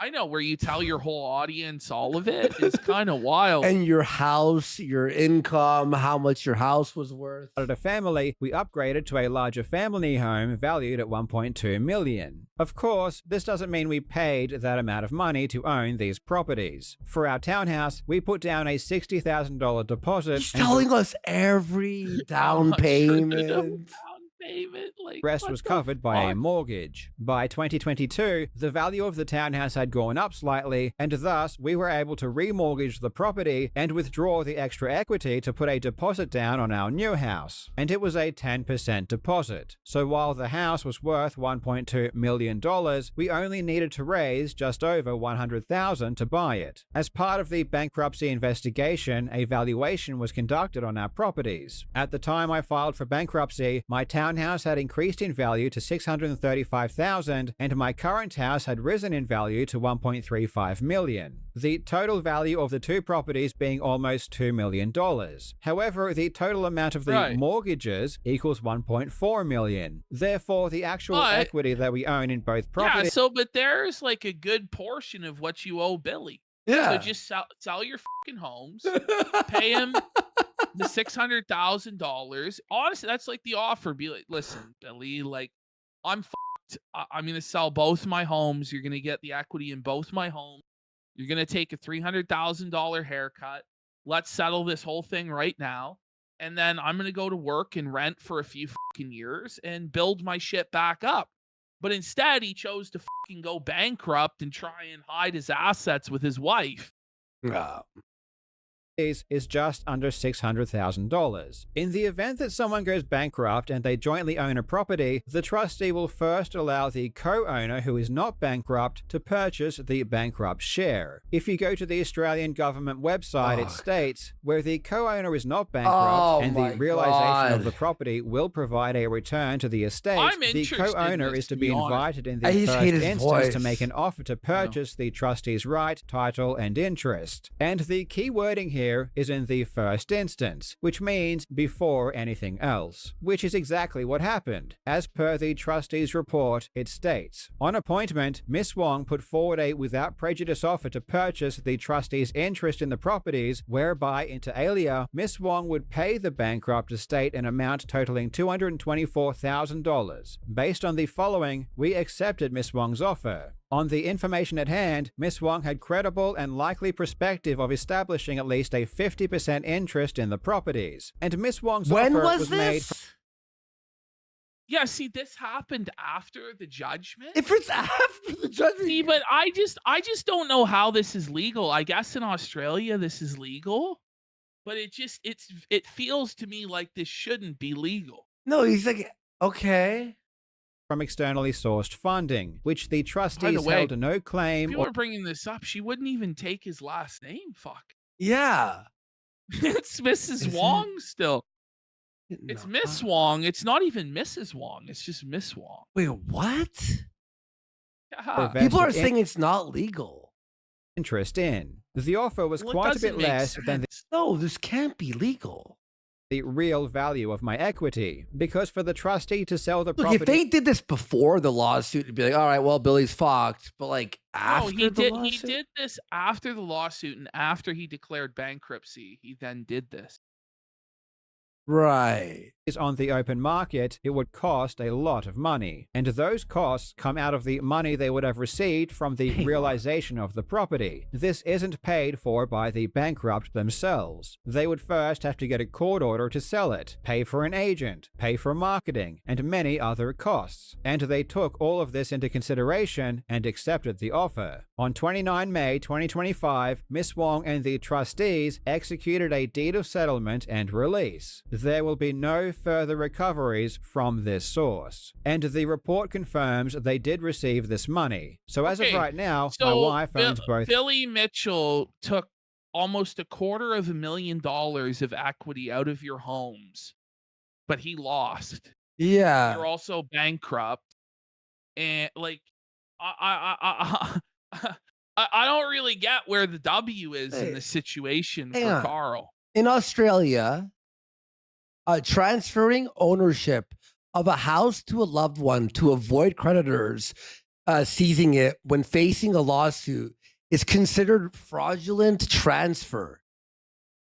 I know, where you tell your whole audience all of it is kind of wild. And your house, your income, how much your house was worth. At a family, we upgraded to a larger family home valued at $1.2 million. Of course, this doesn't mean we paid that amount of money to own these properties. For our townhouse, we put down a $60,000 deposit. He's telling us every down payment. The rest was covered by a mortgage. By 2022, the value of the townhouse had gone up slightly, and thus we were able to remortgage the property and withdraw the extra equity to put a deposit down on our new house. And it was a 10% deposit. So while the house was worth $1.2 million, we only needed to raise just over $100,000 to buy it. As part of the bankruptcy investigation, a valuation was conducted on our properties. At the time I filed for bankruptcy, my townhouse had increased in value to $635,000, and my current house had risen in value to $1.35 million. The total value of the 2 properties being almost $2 million. However, the total amount of the mortgages equals $1.4 million. Therefore, the actual equity that we own in both properties. Yeah, but there's like a good portion of what you owe Billy. Yeah. So just sell your fucking homes, pay him the $600,000. Honestly, that's like the offer. Be like, listen, Billy, like, I'm fucked. I'm going to sell both my homes. You're going to get the equity in both my homes. You're going to take a $300,000 haircut. Let's settle this whole thing right now. And then I'm going to go to work and rent for a few fucking years and build my shit back up. But instead, he chose to fucking go bankrupt and try and hide his assets with his wife. is just under $600,000. In the event that someone goes bankrupt and they jointly own a property, the trustee will first allow the co-owner who is not bankrupt to purchase the bankrupt share. If you go to the Australian government website, it states where the co-owner is not bankrupt and the realization of the property will provide a return to the estate, the co-owner is to be invited in the first instance to make an offer to purchase the trustee's right, title, and interest. And the key wording here here is in the first instance, which means before anything else, which is exactly what happened. As per the trustee's report, it states, on appointment, Miss Wong put forward a without prejudice offer to purchase the trustee's interest in the properties, whereby inter alia, Miss Wong would pay the bankrupt estate an amount totaling $224,000. Based on the following, we accepted Miss Wong's offer. On the information at hand, Miss Wong had credible and likely perspective of establishing at least a 50% interest in the properties. And Miss Wong's when offer was made. this? Yeah, see, this happened after the judgment. If it's after the judgment, See, but I just don't know how this is legal. I guess in Australia this is legal, but it feels to me like this shouldn't be legal. no, he's like, okay. From externally sourced funding, which the trustees way, held no claim. People are bringing this up. She wouldn't even take his last name. Fuck. Yeah. It's Mrs. Is Wong still. It's No. Miss Wong. It's not even Mrs. Wong. It's just Miss Wong. Wait, what? Yeah. People are saying it's not legal. Interest in. The offer was Well, it quite a doesn't bit make less than sense. No, this can't be legal. the real value of my equity, because for the trustee to sell the Look, property. if they did this before the lawsuit, it'd be like, all right, well, Billy's fucked. But like after he the did. lawsuit, He did this after the lawsuit and after he declared bankruptcy. He then did this. right? is on the open market, it would cost a lot of money. And those costs come out of the money they would have received from the realization of the property. This isn't paid for by the bankrupt themselves. They would first have to get a court order to sell it, pay for an agent, pay for marketing, and many other costs. And they took all of this into consideration and accepted the offer. On 29 May 2025, Miss Wong and the trustees executed a deed of settlement and release. There will be no further recoveries from this source. And the report confirms they did receive this money. So as of right now, my wife owns both. Billy Mitchell took almost $250,000 of equity out of your homes, but he lost. Yeah. You're also bankrupt. And like, I don't really get where the W is in the situation for Karl. In Australia, transferring ownership of a house to a loved one to avoid creditors seizing it when facing a lawsuit is considered fraudulent transfer,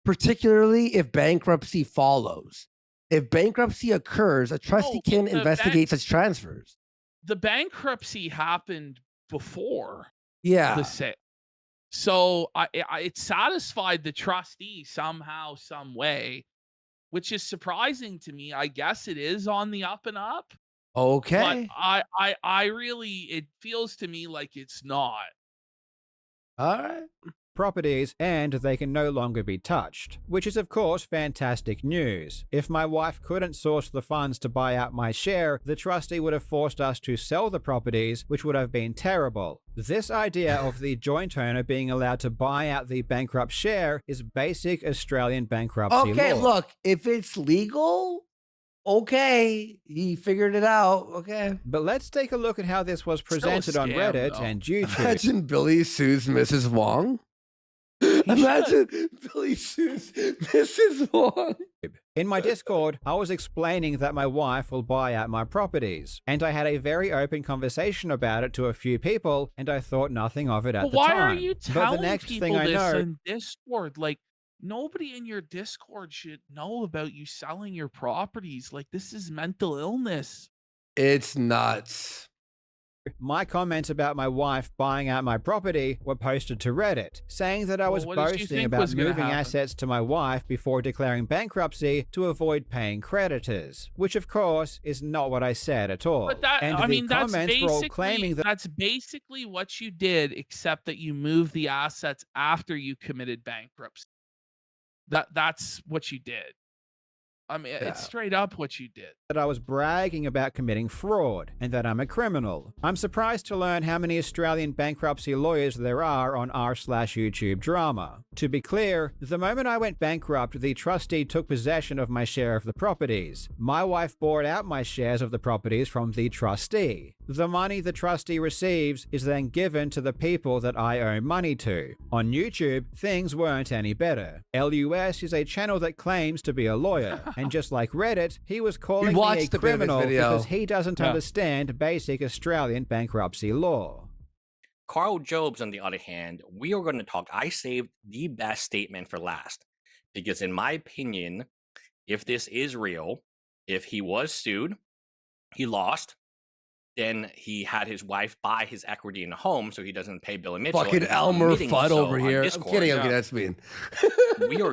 particularly if bankruptcy follows. If bankruptcy occurs, a trustee can investigate such transfers. The bankruptcy happened before Yeah. the sale. So it satisfied the trustee somehow, some way, which is surprising to me. I guess it is on the up and up. Okay. But I really, it feels to me like it's not. All right. Properties, and they can no longer be touched, which is of course fantastic news. If my wife couldn't source the funds to buy out my share, the trustee would have forced us to sell the properties, which would have been terrible. This idea of the joint owner being allowed to buy out the bankrupt share is basic Australian bankruptcy Okay, law. look, if it's legal, okay, he figured it out. Okay. But let's take a look at how this was Still a presented on scam, Reddit though. and YouTube. Imagine Billy sues Mrs. Wong. Imagine Billy sues Mrs. Wong. In my Discord, I was explaining that my wife will buy out my properties, and I had a very open conversation about it to a few people, and I thought nothing of it at But the why time. are you But the telling next people thing I this know, in Discord? Like, nobody in your Discord should know about you selling your properties. Like, this is mental illness. It's nuts. my comments about my wife buying out my property were posted to Reddit, saying that I was what did you boasting think about was gonna moving happen? assets to my wife before declaring bankruptcy to avoid paying creditors, which of course is not what I said at all. But that, and I the mean, that's comments were all basically, claiming that that's basically what you did, except that you moved the assets after you committed bankruptcy. That's what you did. I mean, it's straight up what you did. I was bragging about committing fraud and that I'm a criminal. I'm surprised to learn how many Australian bankruptcy lawyers there are on r/YouTube drama. To be clear, the moment I went bankrupt, the trustee took possession of my share of the properties. My wife bought out my shares of the properties from the trustee. The money the trustee receives is then given to the people that I owe money to. On YouTube, things weren't any better. LUS is a channel that claims to be a lawyer, and just like Reddit, he was calling me a criminal because he doesn't understand basic Australian bankruptcy law. Karl Jobst, on the other hand, we are going to talk. I saved the best statement for last because, in my opinion, if this is real, if he was sued, he lost, then he had his wife buy his equity in the home so he doesn't pay Billy Mitchell. Fucking Elmer Fudd over here. I'm kidding. That's mean. We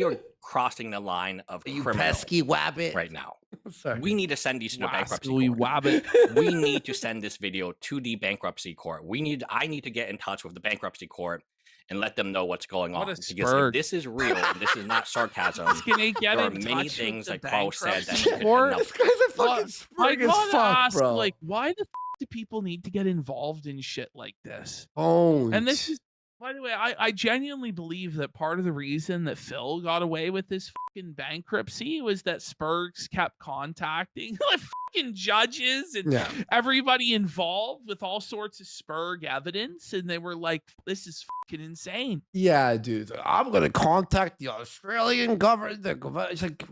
are crossing the line of criminal pesky wabbit right now. Sorry. We need to send these to the bankruptcy court. Wabbit. We need to send this video to the bankruptcy court. I need to get in touch with the bankruptcy court and let them know what's going on. Because if this is real, and this is not sarcasm. There are many things like Karl said that he could end up. This guy's a fucking sprig as fuck, bro. Like, why the do people need to get involved in shit like this? Oh, and this is, by the way, I genuinely believe that part of the reason that Phil got away with this fucking bankruptcy was that Spurgs kept contacting like fucking judges and everybody involved with all sorts of Spurg evidence, and they were like, "This is fucking insane." Yeah, dude, I'm gonna contact the Australian government. It's like,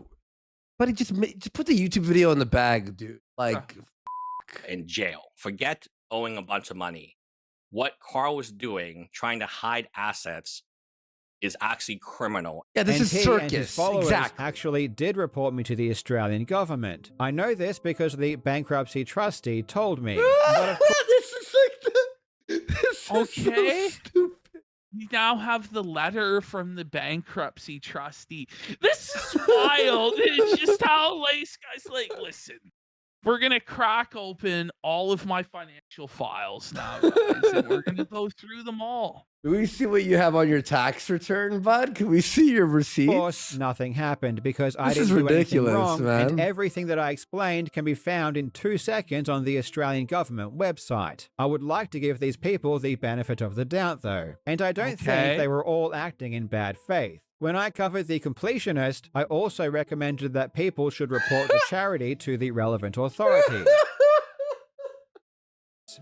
but just put the YouTube video in the bag, dude. Like, in jail. Forget owing a bunch of money. What Karl was doing, trying to hide assets, is actually criminal. Yeah, this is circus. And his followers actually did report me to the Australian government. I know this because the bankruptcy trustee told me. But of course, this is like this okay. Is so stupid. You now have the letter from the bankruptcy trustee. This is wild. It's just how Lace guys like, listen. We're going to crack open all of my financial files now, guys, and we're going to go through them all. Can we see what you have on your tax return, bud? Can we see your receipts? Of course, nothing happened because I didn't do anything wrong, man. And everything that I explained can be found in 2 seconds on the Australian government website. I would like to give these people the benefit of the doubt, though, and I don't think they were all acting in bad faith. When I covered The Completionist, I also recommended that people should report the charity to the relevant authorities.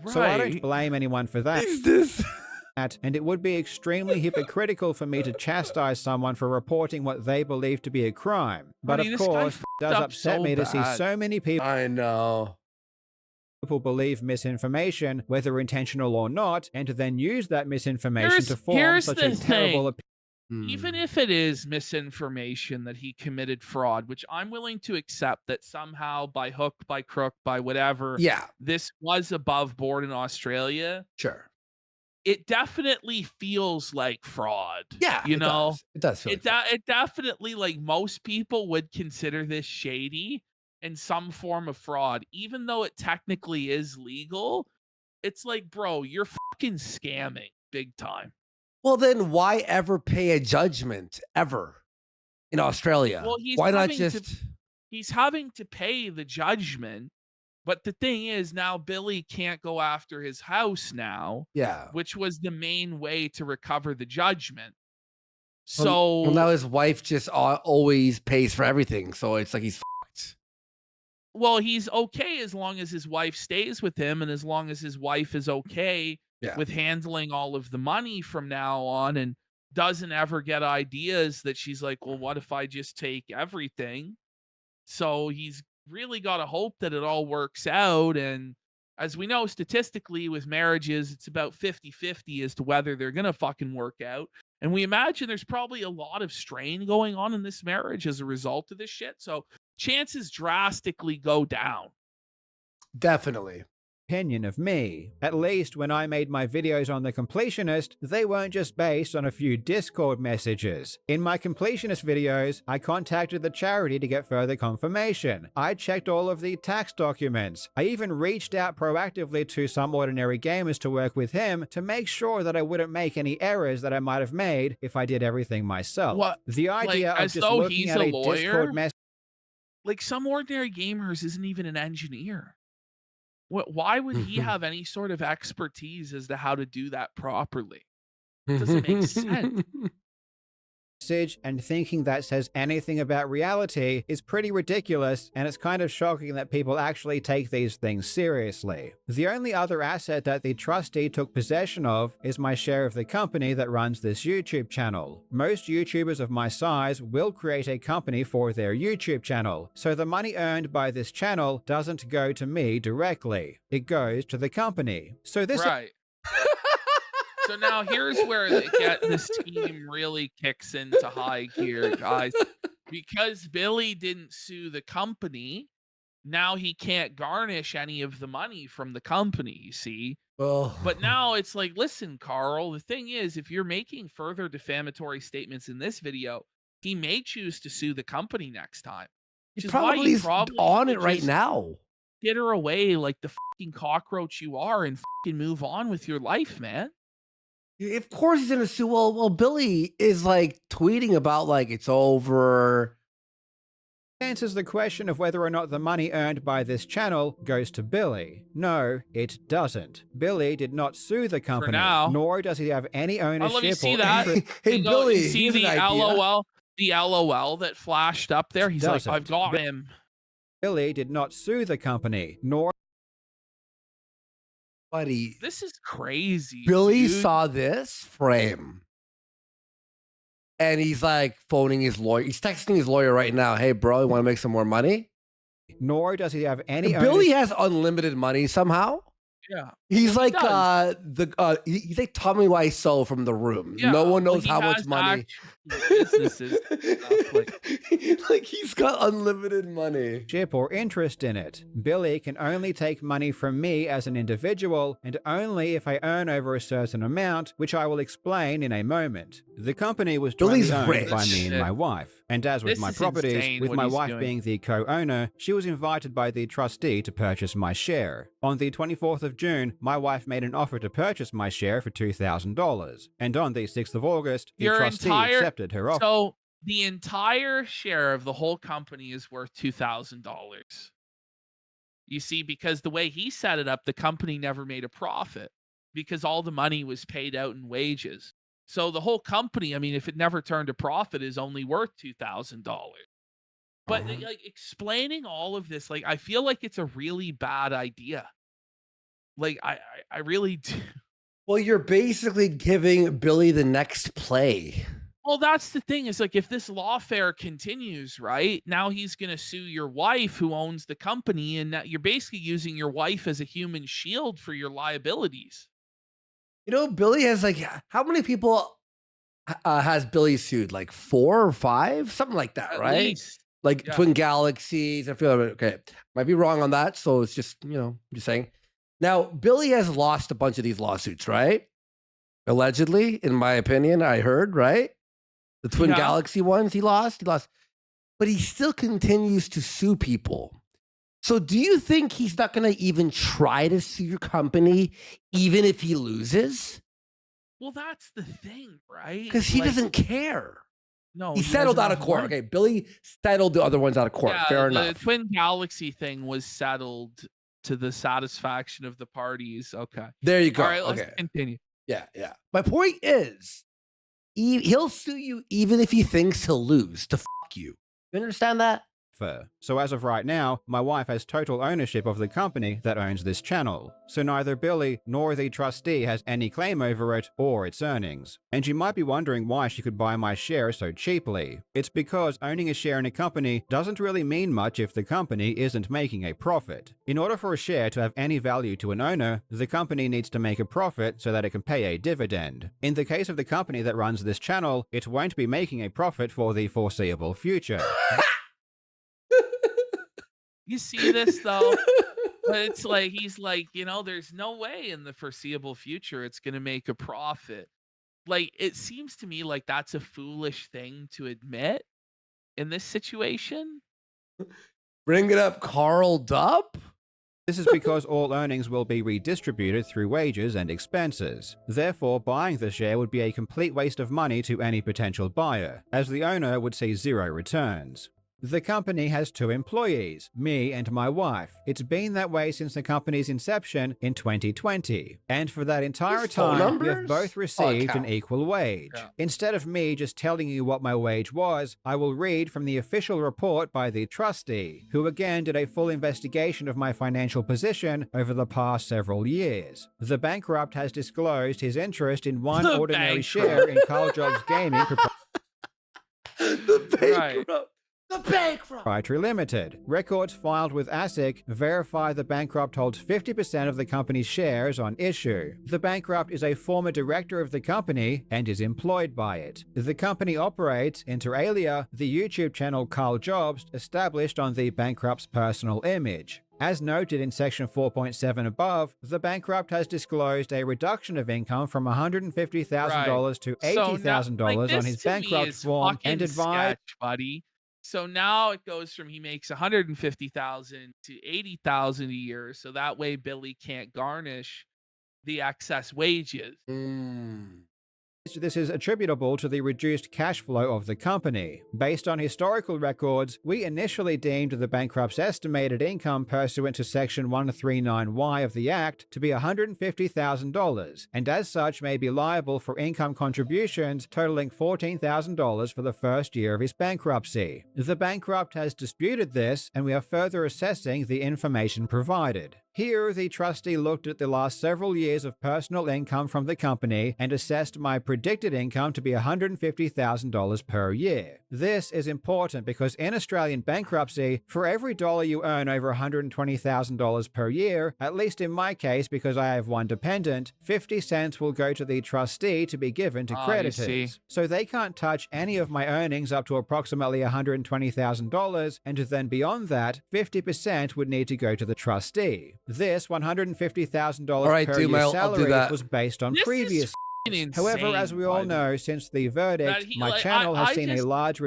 So I don't blame anyone for that. And it would be extremely hypocritical for me to chastise someone for reporting what they believe to be a crime. But of course, it does upset me to see so many people. I know. People believe misinformation, whether intentional or not, and to then use that misinformation to form such a terrible opinion. Even if it is misinformation that he committed fraud, which I'm willing to accept that somehow by hook, by crook, by whatever, this was above board in Australia. Sure. It definitely feels like fraud. Yeah, you know, it does feel like it definitely, like, most people would consider this shady and some form of fraud, even though it technically is legal. It's like, bro, you're fucking scamming big time. Well, then why ever pay a judgment ever in Australia? Well, why not just... He's having to pay the judgment, but the thing is now Billy can't go after his house now, which was the main way to recover the judgment. So well, now his wife just always pays for everything, so it's like he's fucked. Well, he's okay as long as his wife stays with him, and as long as his wife is okay with handling all of the money from now on and doesn't ever get ideas that she's like, well, what if I just take everything? So he's really got to hope that it all works out. And as we know, statistically with marriages, it's about 50-50 as to whether they're going to fucking work out. And we imagine there's probably a lot of strain going on in this marriage as a result of this shit. So chances drastically go down. Definitely. Opinion of me. At least when I made my videos on The Completionist, they weren't just based on a few Discord messages. In my Completionist videos, I contacted the charity to get further confirmation. I checked all of the tax documents. I even reached out proactively to some ordinary gamers to work with him to make sure that I wouldn't make any errors that I might have made if I did everything myself. What? The idea like, of just looking at a lawyer? Discord message. Like, some ordinary gamers isn't even an engineer. Why would he have any sort of expertise as to how to do that properly? It doesn't make sense. message, and thinking that says anything about reality is pretty ridiculous, and it's kind of shocking that people actually take these things seriously. The only other asset that the trustee took possession of is my share of the company that runs this YouTube channel. Most YouTubers of my size will create a company for their YouTube channel, so the money earned by this channel doesn't go to me directly. It goes to the company. So this right. So now here's where this team really kicks into high gear, guys. Because Billy didn't sue the company, now he can't garnish any of the money from the company, you see? Oh. But now it's like, listen, Karl, the thing is, if you're making further defamatory statements in this video, he may choose to sue the company next time. He's probably on it right now. Get her away like the fucking cockroach you are and fucking move on with your life, man. Of course he's gonna sue. Well, Billy is like tweeting about like it's over. Answers the question of whether or not the money earned by this channel goes to Billy. No, it doesn't. Billy did not sue the company, nor does he have any ownership. Let me see that. Hey, Billy, you see the LOL, the LOL that flashed up there. He's like, I've got him. Billy did not sue the company, nor. Buddy, this is crazy. Billy saw this frame. And he's like phoning his lawyer. He's texting his lawyer right now. Hey, bro, you want to make some more money? Nor does he have any. Billy has unlimited money somehow. Yeah, he's like he's like Tommy Wiseau from The Room. Yeah, no one knows how much money. Businesses, like he's got unlimited money. Or interest in it. Billy can only take money from me as an individual, and only if I earn over a certain amount, which I will explain in a moment. The company was jointly owned by me and my wife, and as with my properties, with my wife being the co-owner, she was invited by the trustee to purchase my share. On the 24th of June, my wife made an offer to purchase my share for $2,000, and on the 6th of August, the trustee accepted her offer. So the entire share of the whole company is worth $2,000. You see, because the way he set it up, the company never made a profit because all the money was paid out in wages. So the whole company, I mean, if it never turned a profit, is only worth $2,000. But like explaining all of this, like I feel like it's a really bad idea. Like I really do. Well, you're basically giving Billy the next play. Well, that's the thing is like if this lawfare continues, right? Now he's going to sue your wife who owns the company, and you're basically using your wife as a human shield for your liabilities. You know, Billy has like, how many people has Billy sued? Like 4 or 5? Something like that, right? At least. Like Twin Galaxies. I feel okay. Might be wrong on that. So it's just, you know, I'm just saying. Now, Billy has lost a bunch of these lawsuits, right? Allegedly, in my opinion, I heard, right? The Twin Galaxy ones he lost. But he still continues to sue people. So do you think he's not going to even try to sue your company, even if he loses? Well, that's the thing, right? Because he doesn't care. No, he settled out of court. Okay, Billy settled the other ones out of court. Yeah, fair enough. The Twin Galaxy thing was settled to the satisfaction of the parties. Okay. There you go. All right, let's continue. Yeah. My point is, he'll sue you even if he thinks he'll lose to fuck you. You understand that? So as of right now, my wife has total ownership of the company that owns this channel, so neither Billy nor the trustee has any claim over it or its earnings. And you might be wondering why she could buy my share so cheaply. It's because owning a share in a company doesn't really mean much if the company isn't making a profit. In order for a share to have any value to an owner, the company needs to make a profit so that it can pay a dividend. In the case of the company that runs this channel, it won't be making a profit for the foreseeable future. You see this though? But it's like, he's like, you know, there's no way in the foreseeable future it's going to make a profit. Like, it seems to me like that's a foolish thing to admit in this situation. Bring it up, Karl Dupp. This is because all earnings will be redistributed through wages and expenses. Therefore, buying the share would be a complete waste of money to any potential buyer, as the owner would see zero returns. The company has 2 employees, me and my wife. It's been that way since the company's inception in 2020. And for that entire time, we have both received an equal wage. Yeah. Instead of me just telling you what my wage was, I will read from the official report by the trustee, who again did a full investigation of my financial position over the past several years. The bankrupt has disclosed his interest in one ordinary share in Karl Jobst Gaming The bankrupt. Right. The bankrupt. Proprietary Limited. Records filed with ASIC verify the bankrupt holds 50% of the company's shares on issue. The bankrupt is a former director of the company and is employed by it. The company operates, inter alia, the YouTube channel Karl Jobst, established on the bankrupt's personal image. As noted in section 4.7 above, the bankrupt has disclosed a reduction of income from $150,000 to $80,000 on his bankrupt form and advised, buddy. So now it goes from he makes $150,000 to $80,000 a year, so that way Billy can't garnish the excess wages. This is attributable to the reduced cash flow of the company. Based on historical records, we initially deemed the bankrupt's estimated income pursuant to Section 139Y of the Act to be $150,000, and as such may be liable for income contributions totaling $14,000 for the first year of his bankruptcy. The bankrupt has disputed this, and we are further assessing the information provided. Here, the trustee looked at the last several years of personal income from the company and assessed my predicted income to be $150,000 per year. This is important because in Australian bankruptcy, for every dollar you earn over $120,000 per year, at least in my case because I have one dependent, 50 cents will go to the trustee to be given to creditors. So they can't touch any of my earnings up to approximately $120,000, and then beyond that, 50% would need to go to the trustee. This $150,000 per year salary was based on previous. However, as we all know, since the verdict, my channel has seen a large.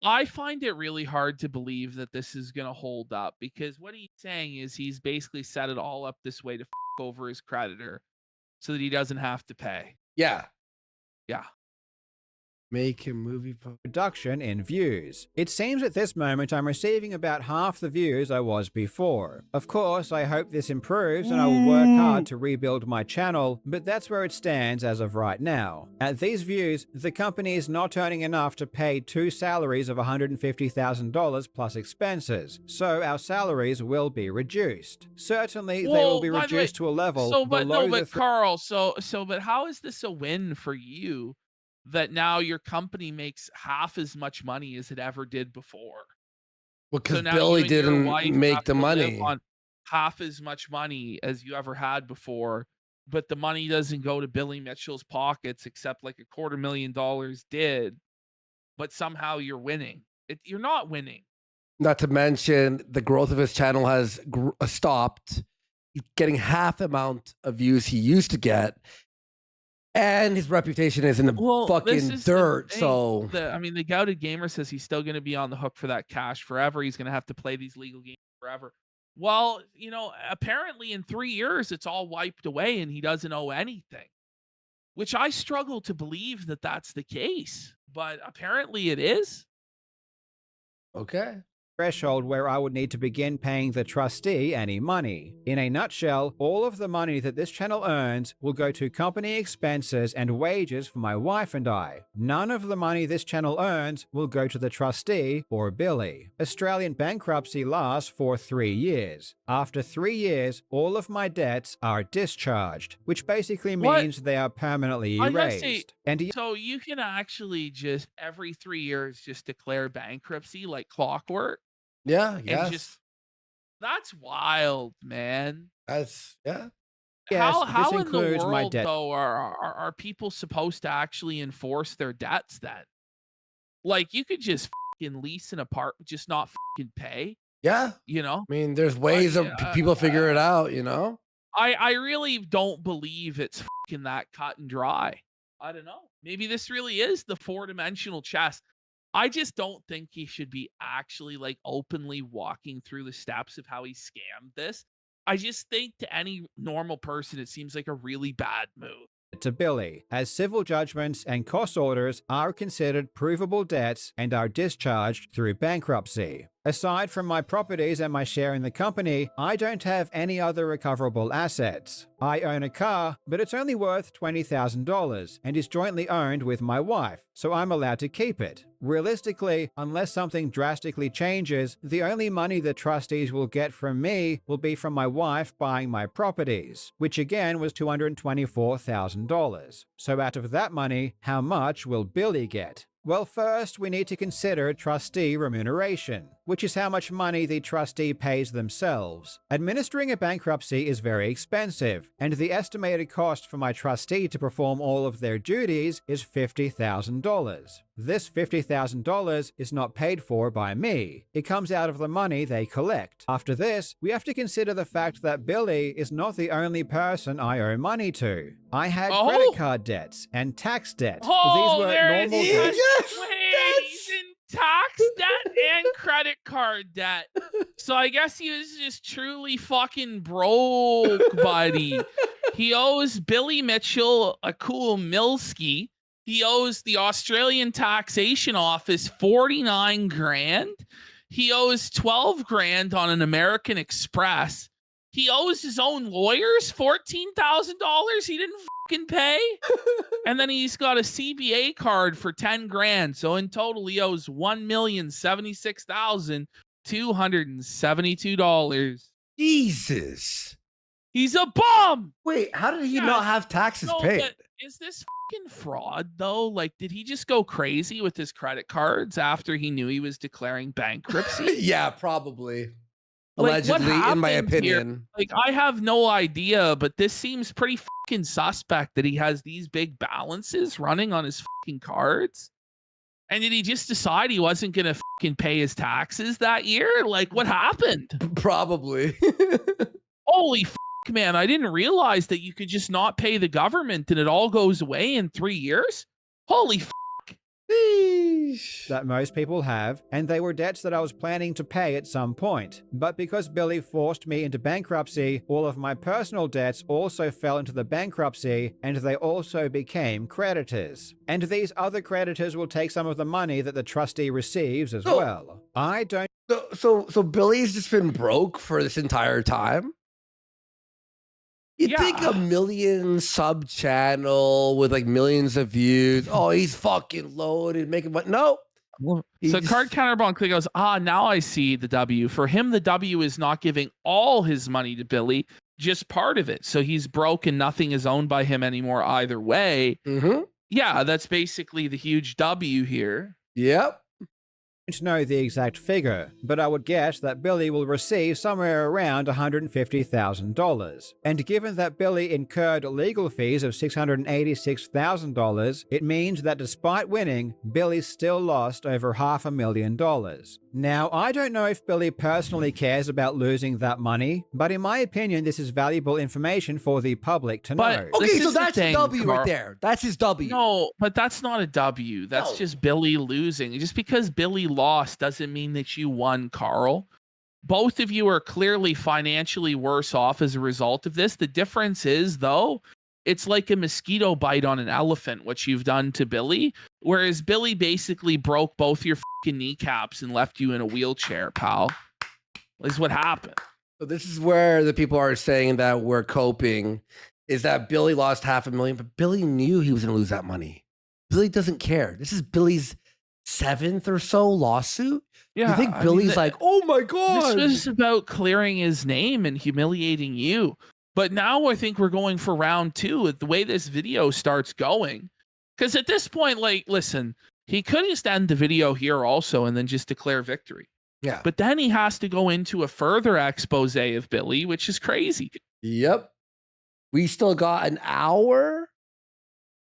I find it really hard to believe that this is going to hold up, because what he's saying is he's basically set it all up this way to over his creditor so that he doesn't have to pay. Yeah. Yeah. Make a movie reduction in views. It seems at this moment I'm receiving about half the views I was before. Of course, I hope this improves and I will work hard to rebuild my channel, but that's where it stands as of right now. At these views, the company is not earning enough to pay 2 salaries of $150,000 plus expenses, so our salaries will be reduced. Certainly, they will be reduced to a level below the Karl, but how is this a win for you? That now your company makes half as much money as it ever did before. Well, because Billy didn't make the money. On half as much money as you ever had before, but the money doesn't go to Billy Mitchell's pockets except like $250,000 did. But somehow you're winning. You're not winning. Not to mention the growth of his channel has stopped. He's getting half the amount of views he used to get. And his reputation is in the fucking dirt. The Gouted Gamer says he's still going to be on the hook for that cash forever. He's going to have to play these legal games forever. Well, apparently in 3 years, it's all wiped away and he doesn't owe anything, which I struggle to believe that that's the case, but apparently it is. Okay. Threshold where I would need to begin paying the trustee any money. In a nutshell, all of the money that this channel earns will go to company expenses and wages for my wife and I. None of the money this channel earns will go to the trustee or Billy. Australian bankruptcy lasts for 3 years. After 3 years, all of my debts are discharged, which basically means they are permanently erased. So you can actually just every 3 years just declare bankruptcy like clockwork. Yeah, yes. That's wild, man. That's Yes, how this includes in the world, my debt. though, are people supposed to actually enforce their debts then? Like, you could just fucking lease an apartment, just not fucking pay. Yeah. I mean, there's ways of people figure it out, I really don't believe it's fucking that cut and dry. I don't know. Maybe this really is the 4-dimensional chess. I just don't think he should be actually like openly walking through the steps of how he scammed this. I just think to any normal person, it seems like a really bad move. to Billy, as civil judgments and cost orders are considered provable debts and are discharged through bankruptcy. Aside from my properties and my share in the company, I don't have any other recoverable assets. I own a car, but it's only worth $20,000 and is jointly owned with my wife, so I'm allowed to keep it. Realistically, unless something drastically changes, the only money the trustees will get from me will be from my wife buying my properties, which again was $224,000. So out of that money, how much will Billy get? Well, first, we need to consider trustee remuneration, which is how much money the trustee pays themselves. Administering a bankruptcy is very expensive, and the estimated cost for my trustee to perform all of their duties is $50,000. This $50,000 is not paid for by me. It comes out of the money they collect. After this, we have to consider the fact that Billy is not the only person I owe money to. I had credit card debts and tax debt. These were normal debts. Wait, he's in tax debt and credit card debt. So I guess he was just truly fucking broke, buddy. He owes Billy Mitchell a cool Milski. He owes the Australian Taxation Office 49 grand. He owes 12 grand on an American Express. He owes his own lawyers $14,000 he didn't fucking pay. And then he's got a CBA card for 10 grand. So in total, he owes $1,076,272. Jesus. He's a bum. Wait, how did he not have taxes paid? Is this fucking fraud, though? Like, did he just go crazy with his credit cards after he knew he was declaring bankruptcy? Yeah, probably. Like, allegedly, in my opinion. Here? Like, I have no idea, but this seems pretty fucking suspect that he has these big balances running on his fucking cards. And did he just decide he wasn't going to fucking pay his taxes that year? Like, what happened? Probably. Holy fuck, man. I didn't realize that you could just not pay the government and it all goes away in 3 years. Holy fuck. That most people have, and they were debts that I was planning to pay at some point. But because Billy forced me into bankruptcy, all of my personal debts also fell into the bankruptcy, and they also became creditors. And these other creditors will take some of the money that the trustee receives as well. I don't... So Billy's just been broke for this entire time? You'd think a million sub channel with like millions of views. Oh, he's fucking loaded, making money. No. So Card Counterbalance goes, now I see the W. For him, the W is not giving all his money to Billy, just part of it. So he's broke and nothing is owned by him anymore either way. Mm-hmm. Yeah, that's basically the huge W here. Yep. I don't know the exact figure, but I would guess that Billy will receive somewhere around $150,000. And given that Billy incurred legal fees of $686,000, it means that despite winning, Billy still lost over $500,000. Now, I don't know if Billy personally cares about losing that money, but in my opinion, this is valuable information for the public to know. Okay, so that's a W right there. That's his W. No, but that's not a W. That's just Billy losing. Just because Billy lost doesn't mean that you won, Karl. Both of you are clearly financially worse off as a result of this. The difference is, though, it's like a mosquito bite on an elephant, what you've done to Billy, whereas Billy basically broke both your fucking kneecaps and left you in a wheelchair, pal. Is what happened. So this is where the people are saying that we're coping, is that Billy lost $500,000, but Billy knew he was going to lose that money. Billy doesn't care. This is Billy's 7th or so lawsuit. Yeah, you think Billy's like, oh my God. This was about clearing his name and humiliating you. But now I think we're going for round 2 with the way this video starts going. Because at this point, like, listen, he could just end the video here also and then just declare victory. Yeah. But then he has to go into a further expose of Billy, which is crazy. Yep. We still got an hour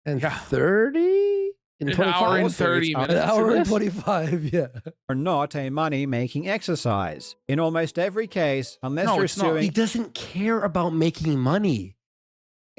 and 30? An hour and 30 minutes. An hour and 25, yeah. Are not a money-making exercise. In almost every case, unless you're suing... He doesn't care about making money.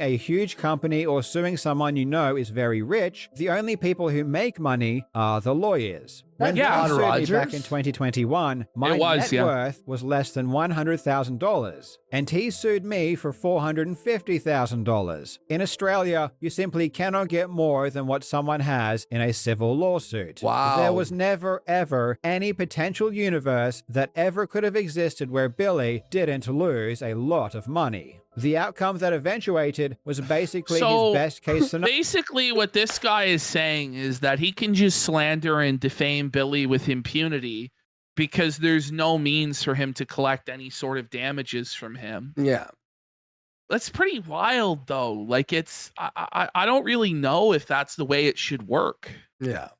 a huge company or suing someone you know is very rich, the only people who make money are the lawyers. When Yeah, Billy sued me back in 2021, my net worth was less than $100,000, and he sued me for $450,000. In Australia, you simply cannot get more than what someone has in a civil lawsuit. Wow. There was never, ever any potential universe that ever could have existed where Billy didn't lose a lot of money. The outcome that eventuated was basically his best case scenario. Basically, what this guy is saying is that he can just slander and defame Billy with impunity because there's no means for him to collect any sort of damages from him. Yeah. That's pretty wild, though. Like, it's, I don't really know if that's the way it should work. Yeah.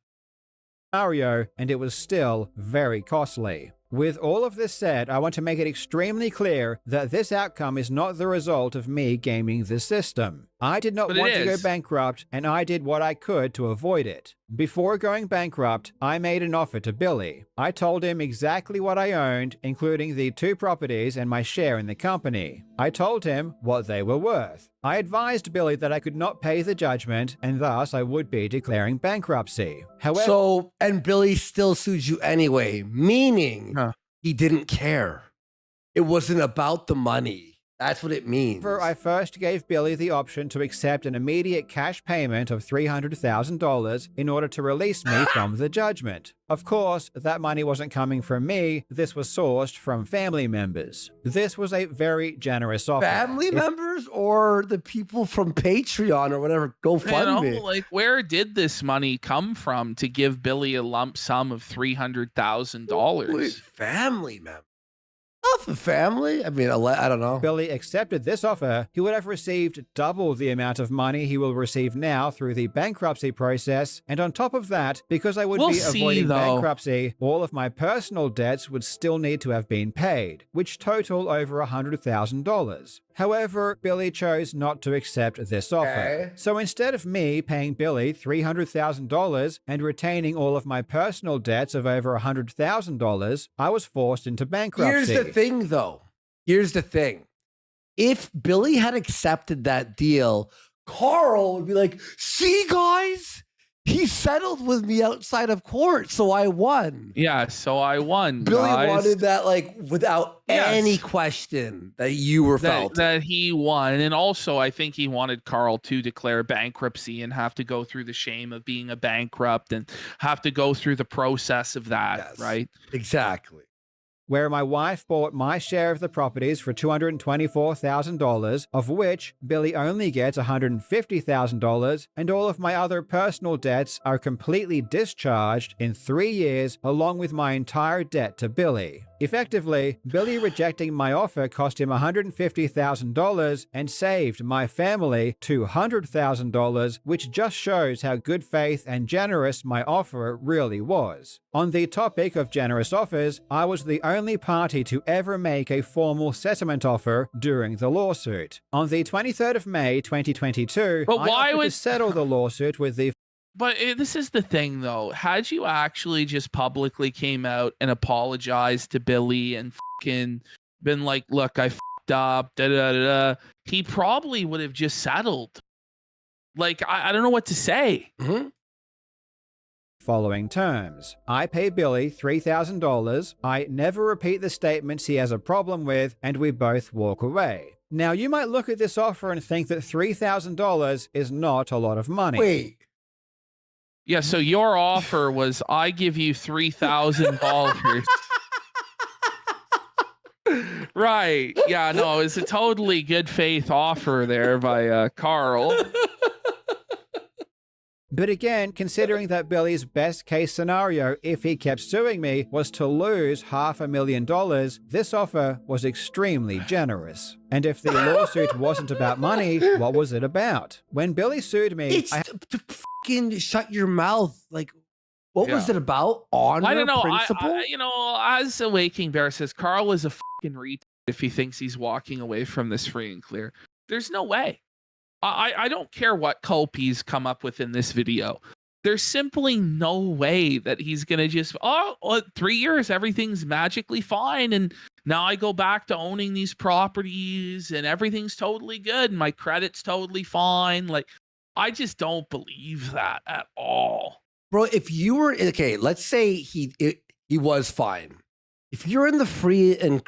And it was still very costly. With all of this said, I want to make it extremely clear that this outcome is not the result of me gaming the system. I did not want to go bankrupt, and I did what I could to avoid it. Before going bankrupt, I made an offer to Billy. I told him exactly what I owned, including the 2 properties and my share in the company. I told him what they were worth. I advised Billy that I could not pay the judgment, and thus I would be declaring bankruptcy. However, and Billy still sued you anyway, meaning he didn't care. It wasn't about the money. That's what it means. I first gave Billy the option to accept an immediate cash payment of $300,000 in order to release me from the judgment. Of course, that money wasn't coming from me. This was sourced from family members. This was a very generous offer. Family members or the people from Patreon or whatever, GoFundMe? Like, where did this money come from to give Billy a lump sum of $300,000? Family members. Not the family. I mean, I don't know. Billy accepted this offer. He would have received double the amount of money he will receive now through the bankruptcy process. And on top of that, because I would be avoiding bankruptcy, all of my personal debts would still need to have been paid, which total over $100,000. However, Billy chose not to accept this offer. So instead of me paying Billy $300,000 and retaining all of my personal debts of over $100,000, I was forced into bankruptcy. Here's the thing, though. Here's the thing. If Billy had accepted that deal, Karl would be like, see, guys? He settled with me outside of court, so I won. Yeah, so I won. Billy wanted that, like, without any question that you were felt. That he won. And also, I think he wanted Karl to declare bankruptcy and have to go through the shame of being a bankrupt and have to go through the process of that, right? Exactly. Where my wife bought my share of the properties for $224,000, of which Billy only gets $150,000, and all of my other personal debts are completely discharged in 3 years, along with my entire debt to Billy. Effectively, Billy rejecting my offer cost him $150,000 and saved my family $200,000, which just shows how good faith and generous my offer really was. On the topic of generous offers, I was the only party to ever make a formal settlement offer during the lawsuit. On the 23rd of May 2022, I offered to settle the lawsuit with the But this is the thing, though. Had you actually just publicly came out and apologized to Billy and fucking been like, look, I fucked up, he probably would have just settled. Like, I don't know what to say. Following terms. I pay Billy $3,000. I never repeat the statements he has a problem with, and we both walk away. Now, you might look at this offer and think that $3,000 is not a lot of money. Wait. Yeah, so your offer was, I give you $3,000. Right. Yeah, no, it's a totally good faith offer there by Karl. But again, considering that Billy's best case scenario, if he kept suing me, was to lose $500,000, this offer was extremely generous. And if the lawsuit wasn't about money, what was it about? When Billy sued me, it's to fucking shut your mouth. Like, what was it about? Honor, I don't know. principle? You know, as a Waking Bear says, Karl is a fucking retard if he thinks he's walking away from this free and clear. There's no way. I don't care what culpies come up with in this video. There's simply no way that he's going to just, 3 years, everything's magically fine. And Now I go back to owning these properties and everything's totally good and my credit's totally fine. Like, I just don't believe that at all. Bro, if you were okay, let's say he was fine. If you're in the free and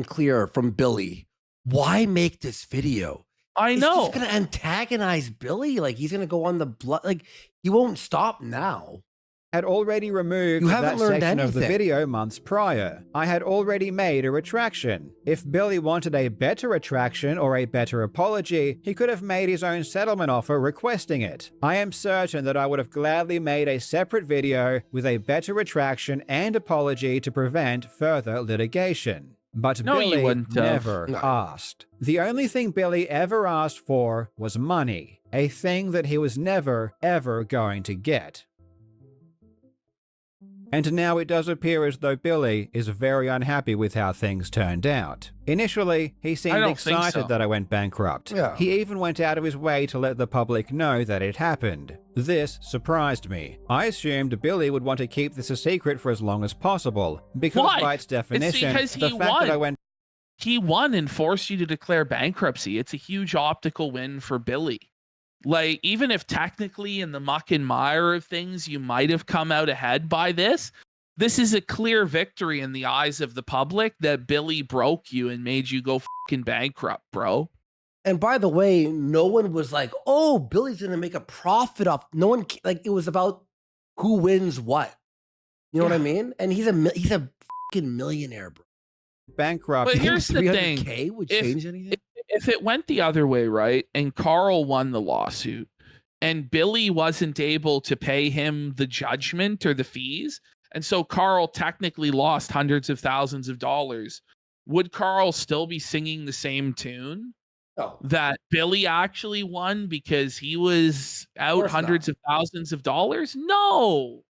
clear from Billy, why make this video? I know. It's just gonna antagonize Billy. Like, he's gonna go on the blood. Like, he won't stop now. Had already removed that section of the video months prior. I had already made a retraction. If Billy wanted a better retraction or a better apology, he could have made his own settlement offer requesting it. I am certain that I would have gladly made a separate video with a better retraction and apology to prevent further litigation. But Billy never asked. The only thing Billy ever asked for was money, a thing that he was never, ever going to get. And now it does appear as though Billy is very unhappy with how things turned out. Initially, he seemed excited that I went bankrupt. Yeah. He even went out of his way to let the public know that it happened. This surprised me. I assumed Billy would want to keep this a secret for as long as possible, because by its definition, the fact that I went... He won and forced you to declare bankruptcy. It's a huge optical win for Billy. Like, even if technically in the muck and mire of things, you might have come out ahead by this is a clear victory in the eyes of the public that Billy broke you and made you go fucking bankrupt, bro. And by the way, no one was like, oh, Billy's going to make a profit off. No one, like, it was about who wins what. You know what I mean? And he's a fucking millionaire, bro. Bankrupt. But here's the thing. $300K would change anything? If it went the other way, right, and Karl won the lawsuit and Billy wasn't able to pay him the judgment or the fees, and so Karl technically lost hundreds of thousands of dollars, would Karl still be singing the same tune that Billy actually won because he was out hundreds of thousands of dollars? No.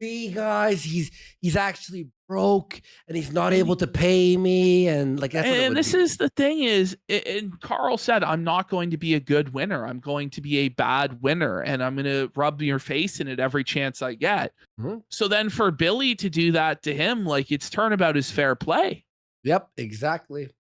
See, guys, he's actually broke and he's not able to pay me, and like that's and this is the thing is, and Karl said, I'm not going to be a good winner, I'm going to be a bad winner, and I'm going to rub your face in it every chance I get. So then for Billy to do that to him, like, it's turnabout is fair play. Yep, exactly.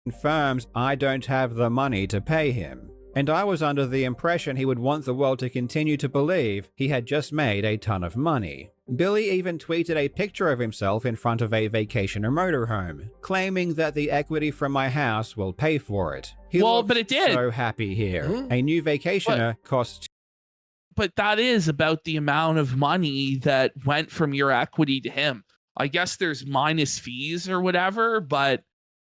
Confirms I don't have the money to pay him. And I was under the impression he would want the world to continue to believe he had just made a ton of money. Billy even tweeted a picture of himself in front of a vacationer motorhome, claiming that the equity from my house will pay for it. But it did. So happy here. A new vacationer costs... But that is about the amount of money that went from your equity to him. I guess there's minus fees or whatever, but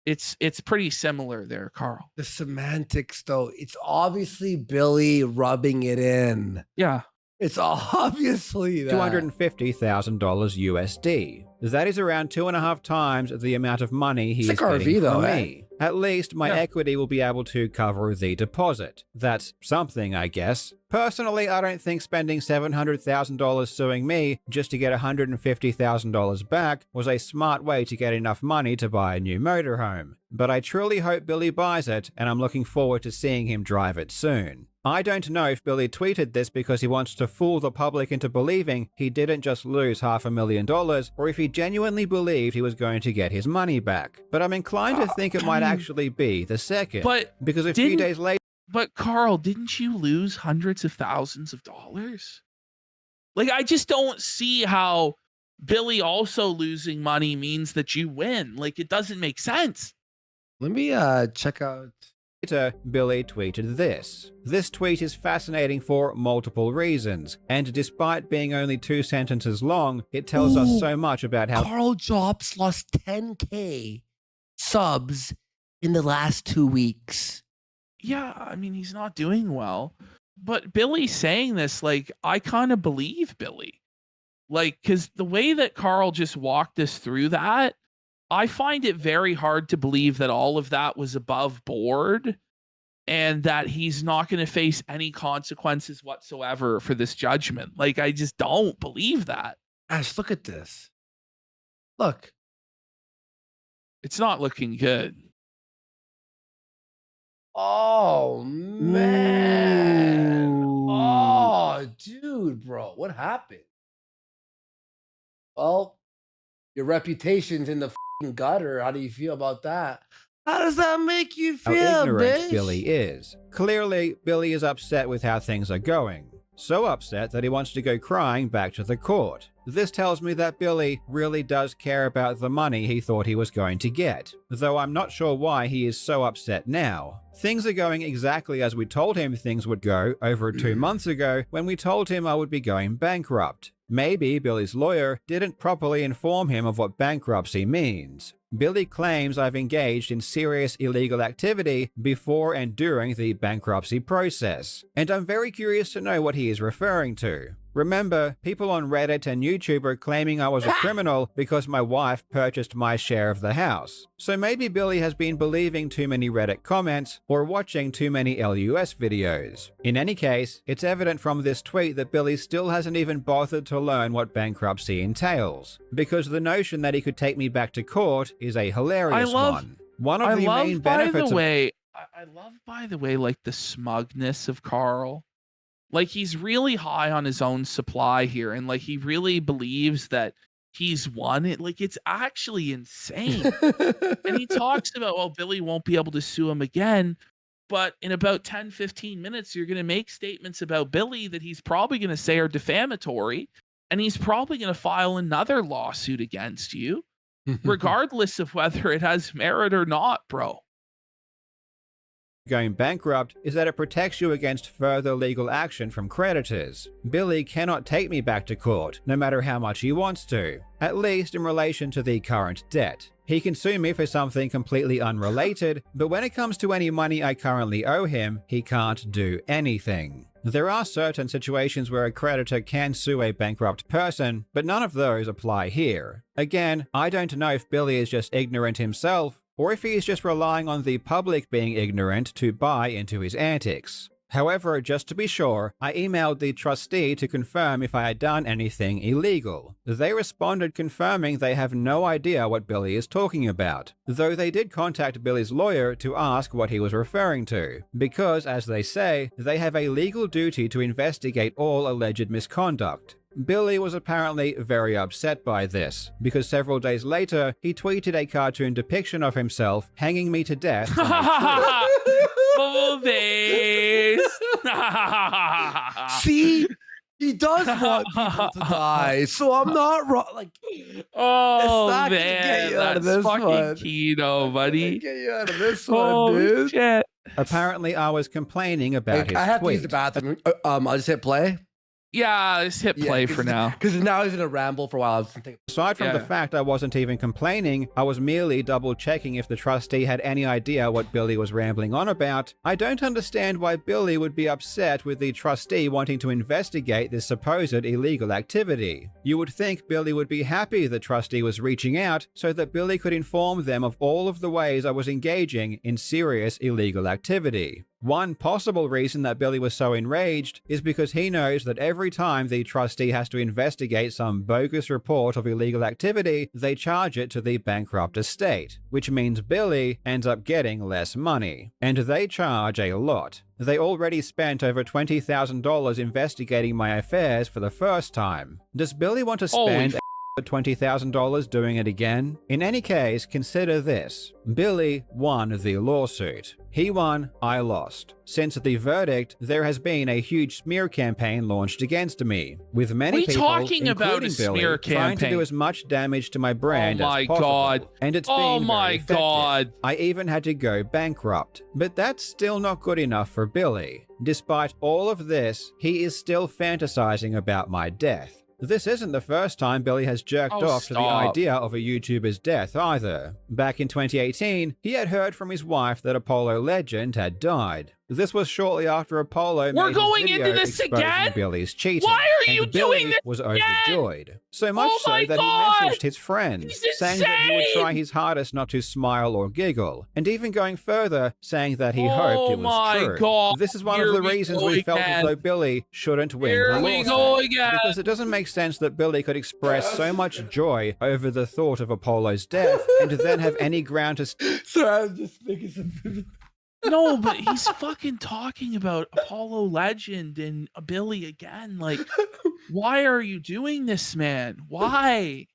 it's pretty similar there, Karl. The semantics, though, it's obviously Billy rubbing it in. Yeah. It's obviously that. $250,000 USD. That is around 2.5 times the amount of money he is getting from me. At least my equity will be able to cover the deposit. That's something, I guess. Personally, I don't think spending $700,000 suing me just to get $150,000 back was a smart way to get enough money to buy a new motorhome. But I truly hope Billy buys it, and I'm looking forward to seeing him drive it soon. I don't know if Billy tweeted this because he wants to fool the public into believing he didn't just lose $500,000, or if he genuinely believed he was going to get his money back. But I'm inclined to think it might actually be the second. Because a few days later... But Karl, didn't you lose hundreds of thousands of dollars? Like, I just don't see how Billy also losing money means that you win. Like, it doesn't make sense. Let me check out... Later, Billy tweeted this. This tweet is fascinating for multiple reasons, and despite being only 2 sentences long, it tells us so much about how Karl Jobst lost 10K subs in the last 2 weeks. Yeah, I mean, he's not doing well. But Billy saying this, like, I kind of believe Billy. Like, because the way that Karl just walked us through that, I find it very hard to believe that all of that was above board and that he's not going to face any consequences whatsoever for this judgment. Like, I just don't believe that. Ash, look at this. Look. It's not looking good. Oh, man. Ooh. Oh, dude, bro. What happened? Well, your reputation's in the fucking gutter. How do you feel about that? How does that make you How feel, ignorant bitch? Billy is. Clearly, Billy is upset with how things are going. So upset that he wants to go crying back to the court. This tells me that Billy really does care about the money he thought he was going to get, though I'm not sure why he is so upset now. Things are going exactly as we told him things would go over 2 months ago when we told him I would be going bankrupt. Maybe Billy's lawyer didn't properly inform him of what bankruptcy means. Billy claims I've engaged in serious illegal activity before and during the bankruptcy process, and I'm very curious to know what he is referring to. Remember, people on Reddit and YouTube are claiming I was a criminal because my wife purchased my share of the house. So maybe Billy has been believing too many Reddit comments or watching too many LUS videos. In any case, it's evident from this tweet that Billy still hasn't even bothered to learn what bankruptcy entails, because the notion that he could take me back to court is a hilarious one. One of the main benefits I love, by the way, like the smugness of Karl. Like, he's really high on his own supply here, and like he really believes that he's won it. Like, it's actually insane. And he talks about, well, Billy won't be able to sue him again, but in about 10-15 minutes you're going to make statements about Billy that he's probably going to say are defamatory, and he's probably going to file another lawsuit against you regardless of whether it has merit or not, bro. Going bankrupt is that it protects you against further legal action from creditors. Billy cannot take me back to court, no matter how much he wants to, at least in relation to the current debt. He can sue me for something completely unrelated, but when it comes to any money I currently owe him, he can't do anything. There are certain situations where a creditor can sue a bankrupt person, but none of those apply here. Again, I don't know if Billy is just ignorant himself, or if he is just relying on the public being ignorant to buy into his antics. However, just to be sure, I emailed the trustee to confirm if I had done anything illegal. They responded confirming they have no idea what Billy is talking about, though they did contact Billy's lawyer to ask what he was referring to, because, as they say, they have a legal duty to investigate all alleged misconduct. Billy was apparently very upset by this, because several days later, he tweeted a cartoon depiction of himself hanging me to death. See? He does want people to die, so I'm not wrong. Like, oh it's not man, get you out of that's this fucking one. keto, buddy. Get you out of this Holy one, dude. shit. Apparently, I was complaining about his I have tweet. to use the bathroom. I'll just hit play. Yeah, let's hit play for now. Because now he's gonna ramble for a while. Aside from the fact I wasn't even complaining, I was merely double checking if the trustee had any idea what Billy was rambling on about. I don't understand why Billy would be upset with the trustee wanting to investigate this supposed illegal activity. You would think Billy would be happy the trustee was reaching out so that Billy could inform them of all of the ways I was engaging in serious illegal activity. One possible reason that Billy was so enraged is because he knows that every time the trustee has to investigate some bogus report of illegal activity, they charge it to the bankrupt estate, which means Billy ends up getting less money. And they charge a lot. They already spent over $20,000 investigating my affairs for the first time. Does Billy want to spend $20,000 doing it again? In any case, consider this. Billy won the lawsuit. He won, I lost. Since the verdict, there has been a huge smear campaign launched against me, with many people, including Billy, trying to do as much damage to my brand as possible. And it's been very effective. I even had to go bankrupt. But that's still not good enough for Billy. Despite all of this, he is still fantasizing about my death. This isn't the first time Billy has jerked off to the idea of a YouTuber's death either. Back in 2018, he had heard from his wife that Apollo Legend had died. This was shortly after Apollo made his video exposing Billy's cheating. Why are you doing this? Was overjoyed. So much so that he messaged his friends, saying that he would try his hardest not to smile or giggle, and even going further, saying that he hoped it was true. This is one of the reasons we felt as though Billy shouldn't win the lawsuit. Because it doesn't make sense that Billy could express so much joy over the thought of Apollo's death, and to then have any ground to... Sorry, I was just thinking something. No, but he's fucking talking about Apollo Legend and Billy again. Like, why are you doing this, man? Why?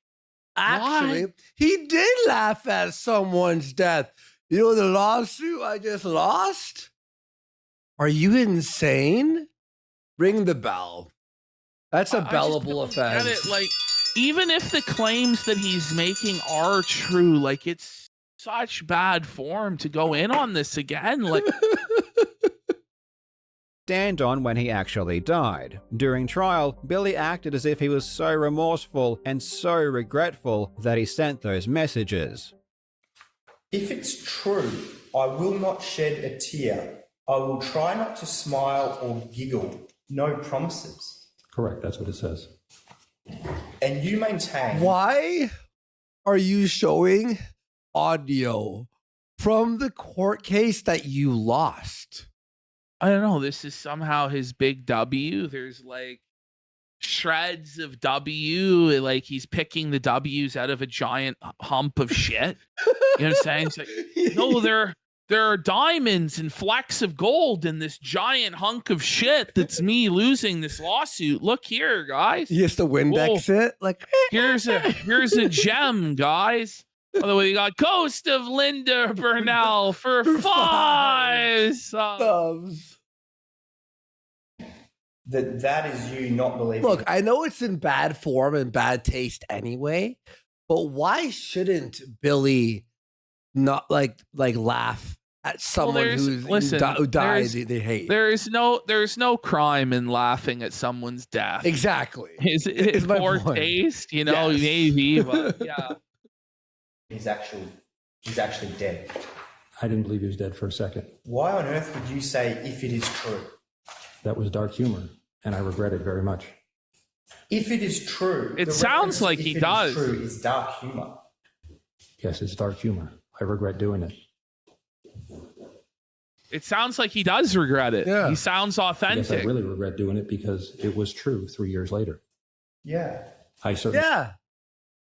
Actually, What? he did laugh at someone's death. You know the lawsuit I just lost? Are you insane? Ring the bell. That's a I just bellable don't offense. get it. Like, even if the claims that he's making are true, like, it's such bad form to go in on this again. Like, stand on when he actually died. During trial, Billy acted as if he was so remorseful and so regretful that he sent those messages. If it's true, I will not shed a tear. I will try not to smile or giggle. No promises. Correct, that's what it says. And you maintain... Why are you showing audio from the court case that you lost? I don't know. This is somehow his big W. There's like shreds of W. Like he's picking the W's out of a giant hump of shit. You know what I'm saying? It's like, no, there are diamonds and flecks of gold in this giant hunk of shit that's me losing this lawsuit. Look here, guys. He has to Windex it. Like Here's a gem, guys. By the way, you got Ghost of Linda Burnell for 5 subs. That is you not believing. Look, I know it's in bad form and bad taste anyway, but why shouldn't Billy not like laugh at someone who dies they hate? There's no crime in laughing at someone's death. Exactly. His poor taste, you know, Yes. maybe, but yeah. He's actually dead. I didn't believe he was dead for a second. Why on earth would you say if it is true? That was dark humor, and I regret it very much. If it is true, It the sounds reference like if he it is does. True is dark humor. Yes, it's dark humor. I regret doing it. It sounds like he does regret it. Yeah. He sounds Yes, I authentic. really regret doing it because it was true 3 years later. Yeah. I certainly... Yeah.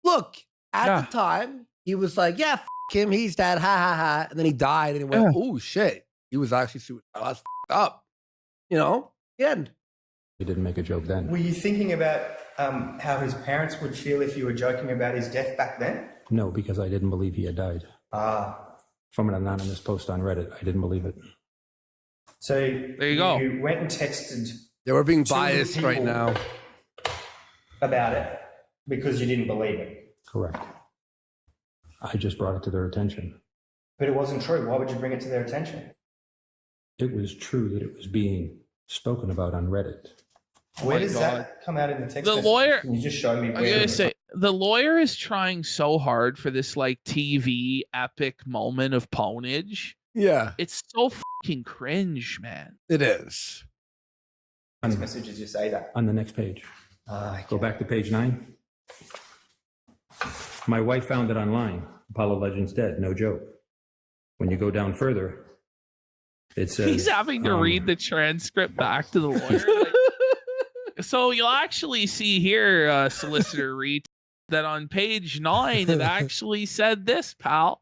Look, at Yeah. the time, he was like, yeah, him, he's dead, ha ha ha. And then he died and he went, oh shit. He was actually suicidal. That's up. You know? The end. He didn't make a joke then. Were you thinking about how his parents would feel if you were joking about his death back then? No, because I didn't believe he had died. From an anonymous post on Reddit, I didn't believe it. So there you go. You went and texted They were being two biased right people now. about it because you didn't believe it. Correct. I just brought it to their attention. But it wasn't true. Why would you bring it to their attention? It was true that it was being spoken about on Reddit. Where my does God. that come out in the text? The message? lawyer- Can you just show me I'm where? gonna say the lawyer is trying so hard for this like TV epic moment of ponage. Yeah, It's so fucking cringe, man. it is. text messages you say that. On the next page. Okay. Go back to page 9. My wife found it online. Apollo Legends dead, no joke. When you go down further, it says... He's having to read the transcript back to the lawyer. Like, so you'll actually see here, Solicitor Reed, that on page 9 it actually said this, pal.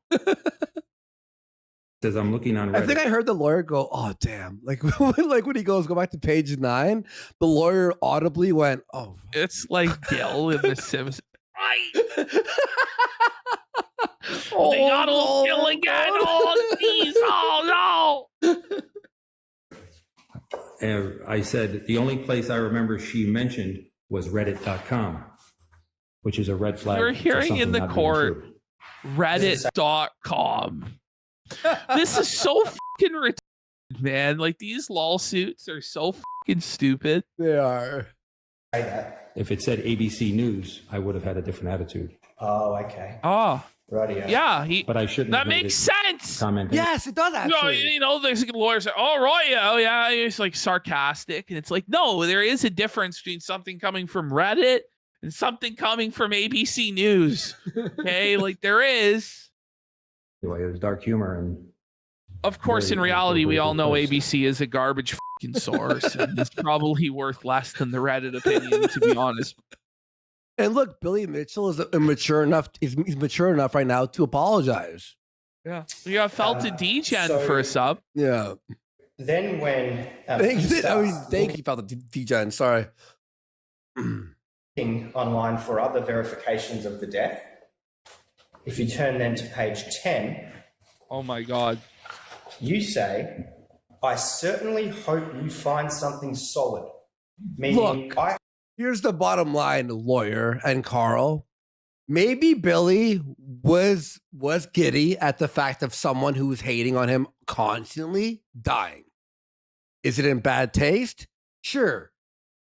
Says I'm looking on Reddit. I think I heard the lawyer go, oh, damn. Like, like when he goes, go back to page 9, the lawyer audibly went, oh. It's like Gil in The Sims. Right. Oh, They got old no, Gil again. no. Oh, geez. Oh, no. And I said the only place I remember she mentioned was reddit.com, which is a red flag. You're for hearing in something the not being court. true. Reddit.com. This is so fucking retarded, man. Like, these lawsuits are so fucking stupid. They are. Say that. If it said ABC News, I would have had a different attitude. Oh, okay. Oh, Rightio. yeah. But I shouldn't. That have made makes it sense. Commenting. Yes, it does No, actually. you know, there's lawyers that, oh, right, yeah, oh, yeah, it's like sarcastic. And it's like, no, there is a difference between something coming from Reddit and something coming from ABC News. Okay, like there is. Anyway, it was dark humor, and Of course, Very in reality, we all know place. ABC is a garbage fucking source. And it's probably worth less than the Reddit opinion, to be honest. And look, Billy Mitchell is immature enough. He's mature enough right now to apologize. Yeah. We got Felta D-Gen so- for a sub. Yeah. Then when Thank he you. starts Thank you, Father D-Gen. Sorry. looking online for other verifications of the death, If you turn then to page 10, Oh my God. you say, I certainly hope you find something solid. Meaning, Look, here's the bottom line, lawyer and Karl. Maybe Billy was giddy at the fact of someone who was hating on him constantly dying. Is it in bad taste? Sure.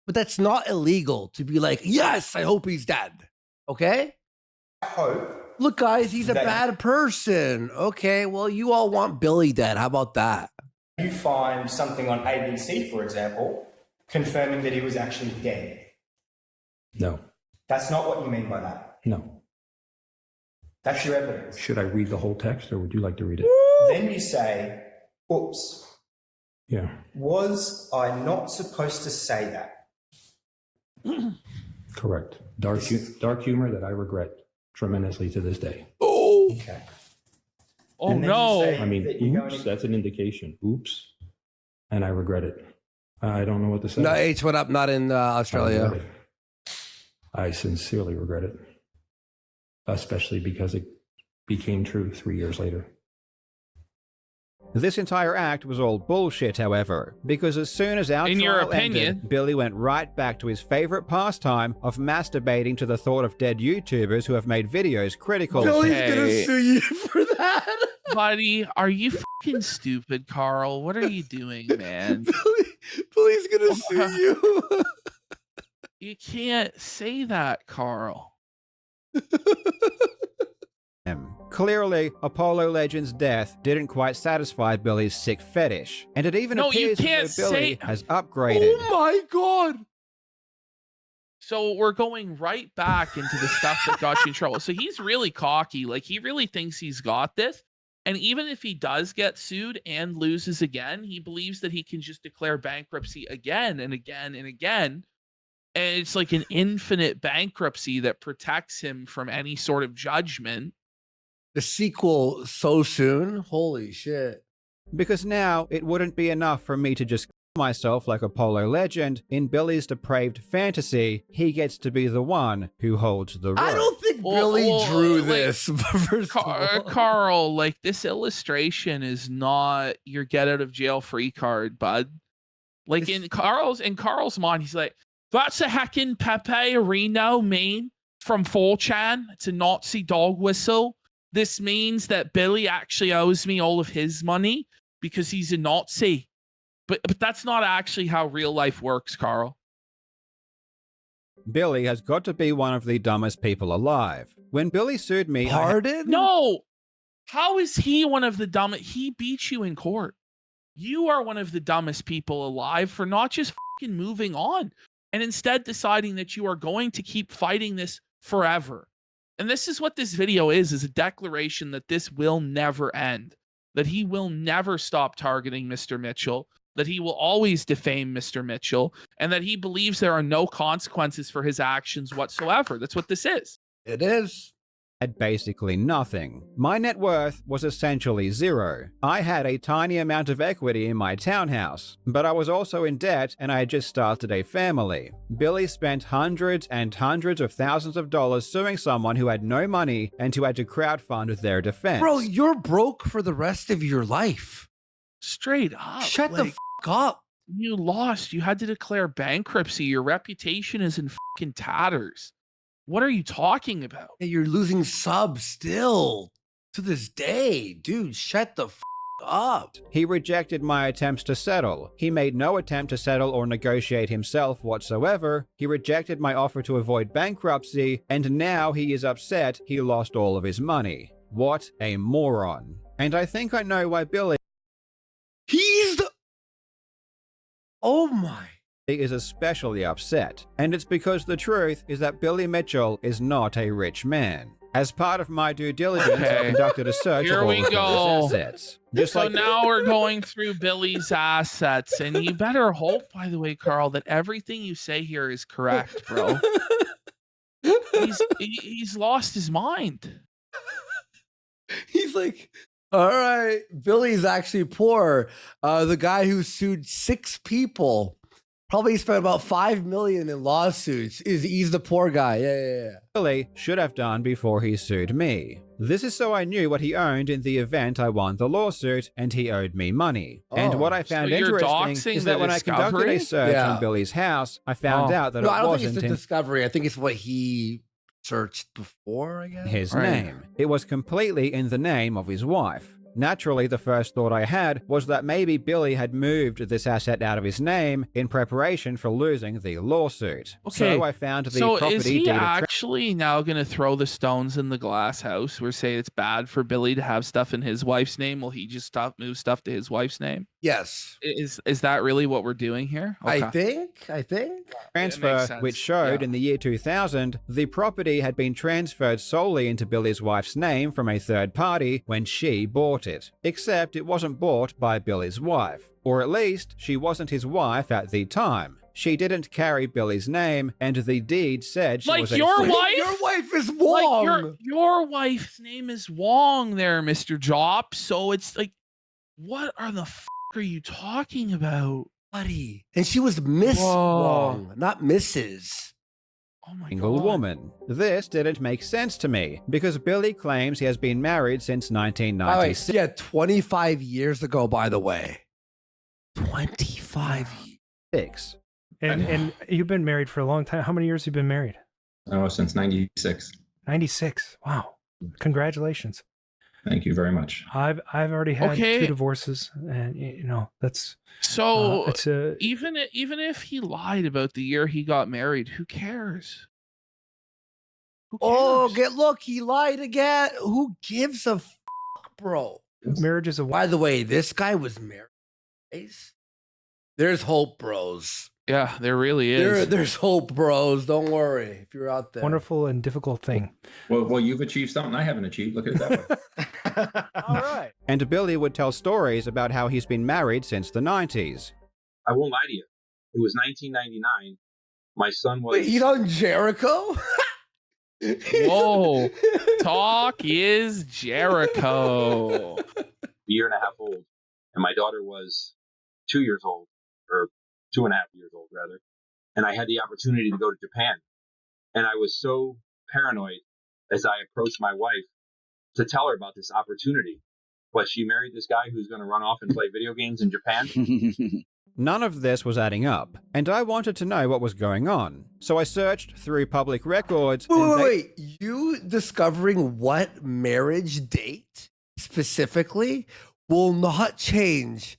But that's not illegal to be like, yes, I hope he's dead. Okay? I hope. Look, guys, he's a bad person. Okay, well, you all want Billy dead. How about that? You find something on ABC, for example, confirming that he was actually dead. No. That's not what you mean by that. No. That's your evidence. Should I read the whole text or would you like to read it? Then you say, oops. Yeah. Was I not supposed to say that? Correct. Dark humor that I regret tremendously to this day. Oh, Okay. Oh And then you no. say I mean, that you're oops, going that's an indication. Oops. And I regret it. I don't know what to say. no, H went up, not in I Australia. regret it. I sincerely regret it. Especially because it became true 3 years later. This entire act was all bullshit, however, because as soon as our In your trial opinion. ended, Billy went right back to his favorite pastime of masturbating to the thought of dead YouTubers who have made videos critical. Billy's Okay. gonna sue you for that. Buddy, are you fucking stupid, Karl? What are you doing, man? Billy's gonna sue you. You can't say that, Karl. Clearly, Apollo Legend's death didn't quite satisfy Billy's sick fetish, and it even No, you appears can't as though Billy say- has upgraded. Oh my god. So we're going right back into the stuff that got you in trouble. So he's really cocky. Like, he really thinks he's got this. And even if he does get sued and loses again, he believes that he can just declare bankruptcy again and again and again. And it's like an infinite bankruptcy that protects him from any sort of judgment. The sequel so soon? Holy shit. Because now it wouldn't be enough for me to just kill myself like Apollo Legend. In Billy's depraved fantasy, he gets to be the one who holds the rope. I don't think Well, Billy well, drew like, this. First of all. Karl, like, this illustration is not your get out of jail free card, bud. Like, This- in Karl's mind, he's like, that's a heckin' Pepe Reno meme from 4chan. It's a Nazi dog whistle. This means that Billy actually owes me all of his money because he's a Nazi. But that's not actually how real life works, Karl. Billy has got to be one of the dumbest people alive. When Billy sued me, Pardon? No. How is he one of the dumbest? He beat you in court. You are one of the dumbest people alive for not just fucking moving on and instead deciding that you are going to keep fighting this forever. And this is what this video is a declaration that this will never end, that he will never stop targeting Mr. Mitchell, that he will always defame Mr. Mitchell, and that he believes there are no consequences for his actions whatsoever. That's what this is. It is. had basically nothing. My net worth was essentially zero. I had a tiny amount of equity in my townhouse, but I was also in debt and I had just started a family. Billy spent hundreds and hundreds of thousands of dollars suing someone who had no money and who had to crowdfund their defense. Bro, you're broke for the rest of your life. Straight up. Shut the like, f up. You lost. You had to declare bankruptcy. Your reputation is in fucking tatters. What are you talking about? Yeah, you're losing subs still to this day. Dude, shut the f up. He rejected my attempts to settle. He made no attempt to settle or negotiate himself whatsoever. He rejected my offer to avoid bankruptcy, and now he is upset he lost all of his money. What a moron. And I think I know why Billy He's the... Oh my. is especially upset. And it's because the truth is that Billy Mitchell is not a rich man. As part of my due diligence, I Okay. conducted a search Here of all we of go. Billy's assets. Just So like now we're going through Billy's assets, and you better hope, by the way, Karl, that everything you say here is correct, bro. He's lost his mind. He's like, all right, Billy's actually poor. The guy who sued 6 people Probably spent about $5 million in lawsuits. He's the poor guy. Yeah. Billy should have done before he sued me. This is so I knew what he owned in the event I won the lawsuit, and he owed me money. And what I found interesting is that when I conducted a search on Billy's house, I found out that I don't think it's the discovery. I think it's what he searched before, I guess. His name. It was completely in the name of his wife. Naturally, the first thought I had was that maybe Billy had moved this asset out of his name in preparation for losing the lawsuit. Okay. So I found the so property is he deed actually now going to throw the stones in the glass house? We're saying it's bad for Billy to have stuff in his wife's name. Will he just move stuff to his wife's name? Yes. Is that really what we're doing here? Okay. I think. Transfer, which showed in the year 2000, the property had been transferred solely into Billy's wife's name from a third party when she bought it. Except it wasn't bought by Billy's wife. Or at least, she wasn't his wife at the time. She didn't carry Billy's name, and the deed said she was your wife? Your wife is Wong. Like your wife's name is Wong there, Mr. Jobst. So it's like, what are the are you talking about? Buddy. And she was Miss Wong, not Mrs. Oh my single God. woman. This didn't make sense to me, because Billy claims he has been married since 1996. Yeah, 25 years ago, by the way. 25 years. And you've been married for a long time. How many years have you been married? Oh, since 96. 96. Wow. Congratulations. Thank you very much. I've already had 2 divorces, and that's so. Even if he lied about the year he got married, who cares? Oh, look, he lied again. Who gives a fuck, bro? Marriage is a. By the way, this guy was married. There's hope, bros. Yeah, there really is. There's hope, bros. Don't worry if you're out there. Wonderful and difficult thing. Well, you've achieved something I haven't achieved. Look at it that way. All right. And Billy would tell stories about how he's been married since the 90s. I won't lie to you. It was 1999. My son was... Wait, he's on Jericho? Whoa. Talk is Jericho. A year and a half old. And my daughter was 2 years old. Or 2.5 years old, rather. And I had the opportunity to go to Japan. And I was so paranoid as I approached my wife to tell her about this opportunity. But she married this guy who's going to run off and play video games in Japan. None of this was adding up, and I wanted to know what was going on. So I searched through public records. Wait. You discovering what marriage date specifically will not change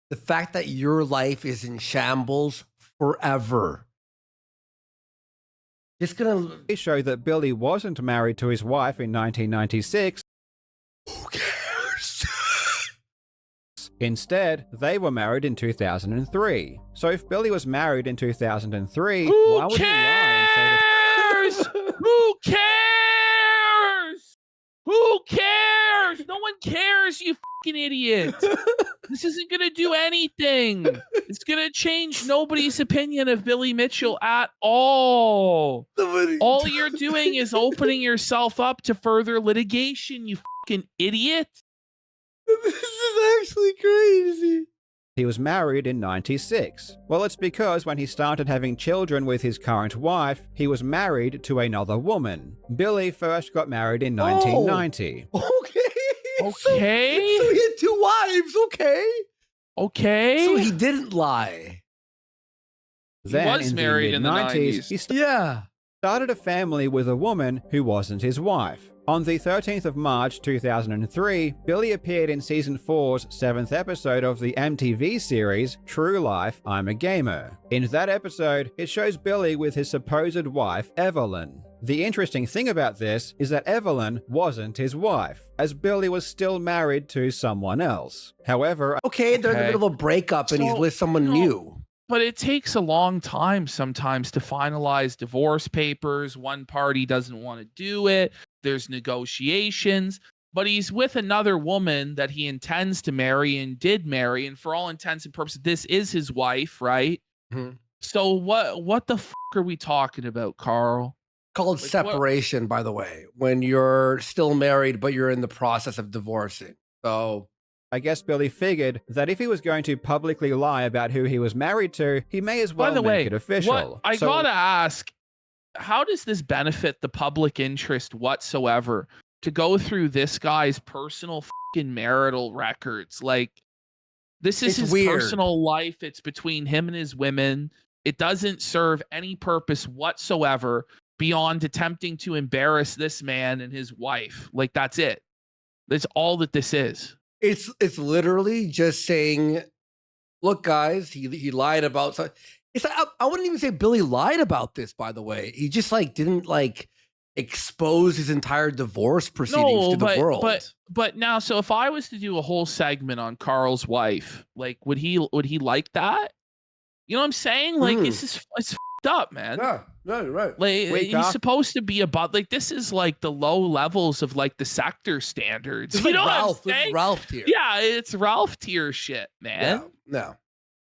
the fact that your life is in shambles forever. It's gonna show that Billy wasn't married to his wife in 1996. Who cares? Instead, they were married in 2003. So if Billy was married in 2003, why would he lie and say that? Who cares? Who cares? No one cares, you fucking idiot. This isn't going to do anything. It's going to change nobody's opinion of Billy Mitchell at all. All you're doing is opening yourself up to further litigation, you fucking idiot. This is actually crazy. He was married in 96. Well, it's because when he started having children with his current wife, he was married to another woman. Billy first got married in 1990. Okay. Okay. So he had 2 wives. Okay. So he didn't lie. Then, was married in the 90s. He started a family with a woman who wasn't his wife. On the 13th of March 2003, Billy appeared in Season 4's 7th episode of the MTV series True Life, I'm a Gamer. In that episode, it shows Billy with his supposed wife, Evelyn. The interesting thing about this is that Evelyn wasn't his wife, as Billy was still married to someone else. However, they're in the middle of a breakup and he's with someone new. But it takes a long time sometimes to finalize divorce papers. One party doesn't want to do it. There's negotiations. But he's with another woman that he intends to marry and did marry. And for all intents and purposes, this is his wife, right? Mm-hmm. So what the f*** are we talking about, Karl? Called separation, by the way, when you're still married, but you're in the process of divorcing. So I guess Billy figured that if he was going to publicly lie about who he was married to, he may as well make it official. I gotta ask, how does this benefit the public interest whatsoever to go through this guy's personal fucking marital records? Like, this is his personal life. It's between him and his women. It doesn't serve any purpose whatsoever beyond attempting to embarrass this man and his wife. Like, that's it. That's all that this is. It's literally just saying, look, guys, he lied about something. It's like, I wouldn't even say Billy lied about this, by the way. He just like didn't like expose his entire divorce proceedings to the world. But now, so if I was to do a whole segment on Karl's wife, like, would he like that? You know what I'm saying? Like, it's fucked up, man. Yeah, no, you're right. Like, he's supposed to be about, like, this is like the low levels of like the sector standards. It's you like know Ralph, what I'm saying? Ralph tier. Yeah, it's Ralph tier shit, man. No.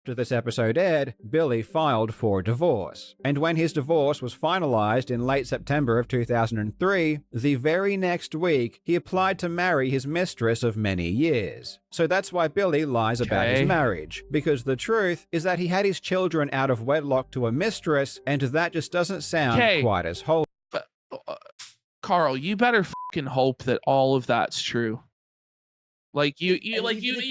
After this episode aired, Billy filed for divorce. And when his divorce was finalized in late September of 2003, the very next week, he applied to marry his mistress of many years. So that's why Billy lies about his marriage, because the truth is that he had his children out of wedlock to a mistress, and that just doesn't sound quite as wholesome. But, Karl, you better fucking hope that all of that's true. Like, you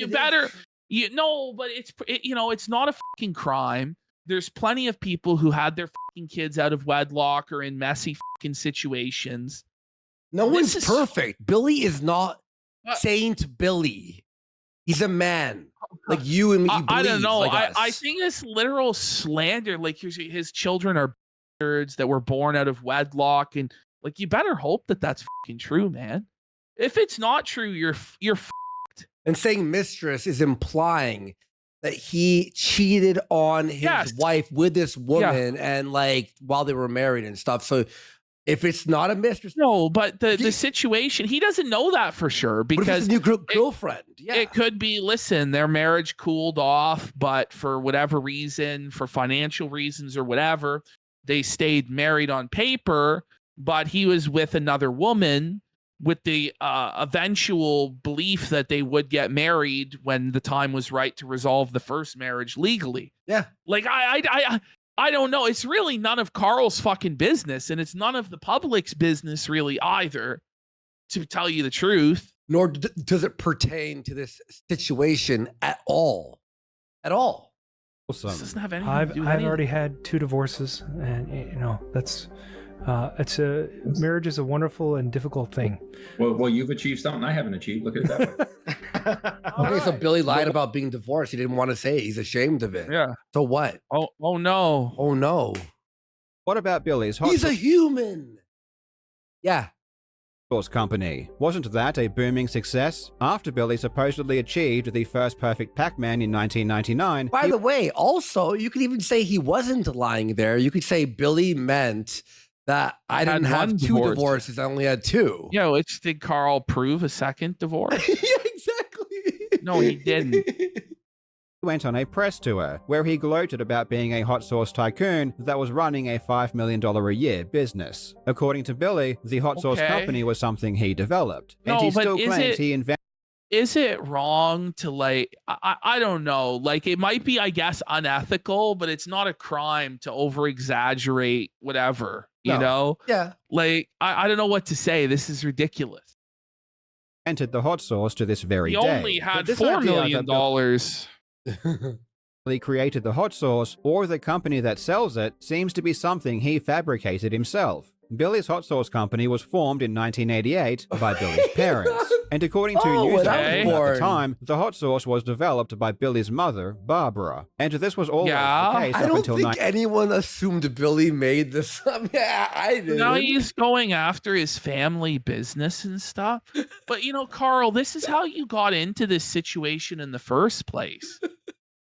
better... but it's not a fucking crime. There's plenty of people who had their fucking kids out of wedlock or in messy fucking situations. No one's perfect. Billy is not Saint Billy. He's a man like you and me. I don't know. Like I think it's literal slander. Like his children are birds that were born out of wedlock, and like you better hope that that's fucking true, man. If it's not true, you're. And saying mistress is implying that he cheated on his wife with this woman and like while they were married and stuff. So if it's not a mistress. No, but the situation, he doesn't know that for sure because it's a new girlfriend. It could be, listen, their marriage cooled off, but for whatever reason, for financial reasons or whatever, they stayed married on paper, but he was with another woman with the eventual belief that they would get married when the time was right to resolve the first marriage legally. Yeah. Like, I don't know. It's really none of Karl's fucking business, and it's none of the public's business really either, to tell you the truth. Nor does it pertain to this situation at all. At all. This doesn't have anything to do with I've already had 2 divorces, and that's... marriage is a wonderful and difficult thing. Well, you've achieved something I haven't achieved. Look at it that way. Okay, so Billy lied about being divorced. He didn't want to say it. He's ashamed of it. Yeah. So what? Oh no. Oh no. What about Billy's He's a human. Yeah. Sauce company? Wasn't that a booming success? After Billy supposedly achieved the first perfect Pac-Man in 1999. By the way, also, you could even say he wasn't lying there. You could say Billy meant that I didn't have 2 divorces. I only had 2. Yeah, which did Karl prove a second divorce? Yeah, exactly. No, he didn't. He went on a press tour where he gloated about being a hot sauce tycoon that was running a $5 million a year business. According to Billy, the hot sauce company was something he developed, and he still claims he invented. Is it wrong to like, I don't know, like it might be, I guess, unethical, but it's not a crime to over exaggerate whatever, you know? Yeah. Like, I don't know what to say. This is ridiculous. Entered the hot sauce to this very day. He only had $4 million. He created the hot sauce, or the company that sells it, seems to be something he fabricated himself. Billy's Hot Sauce Company was formed in 1988 by Billy's parents. And according to news outlets at the time, the hot sauce was developed by Billy's mother, Barbara. And this was always the case I don't think anyone assumed Billy made this up. Yeah, I did. Now he's going after his family business and stuff. But, you know, Karl, this is how you got into this situation in the first place.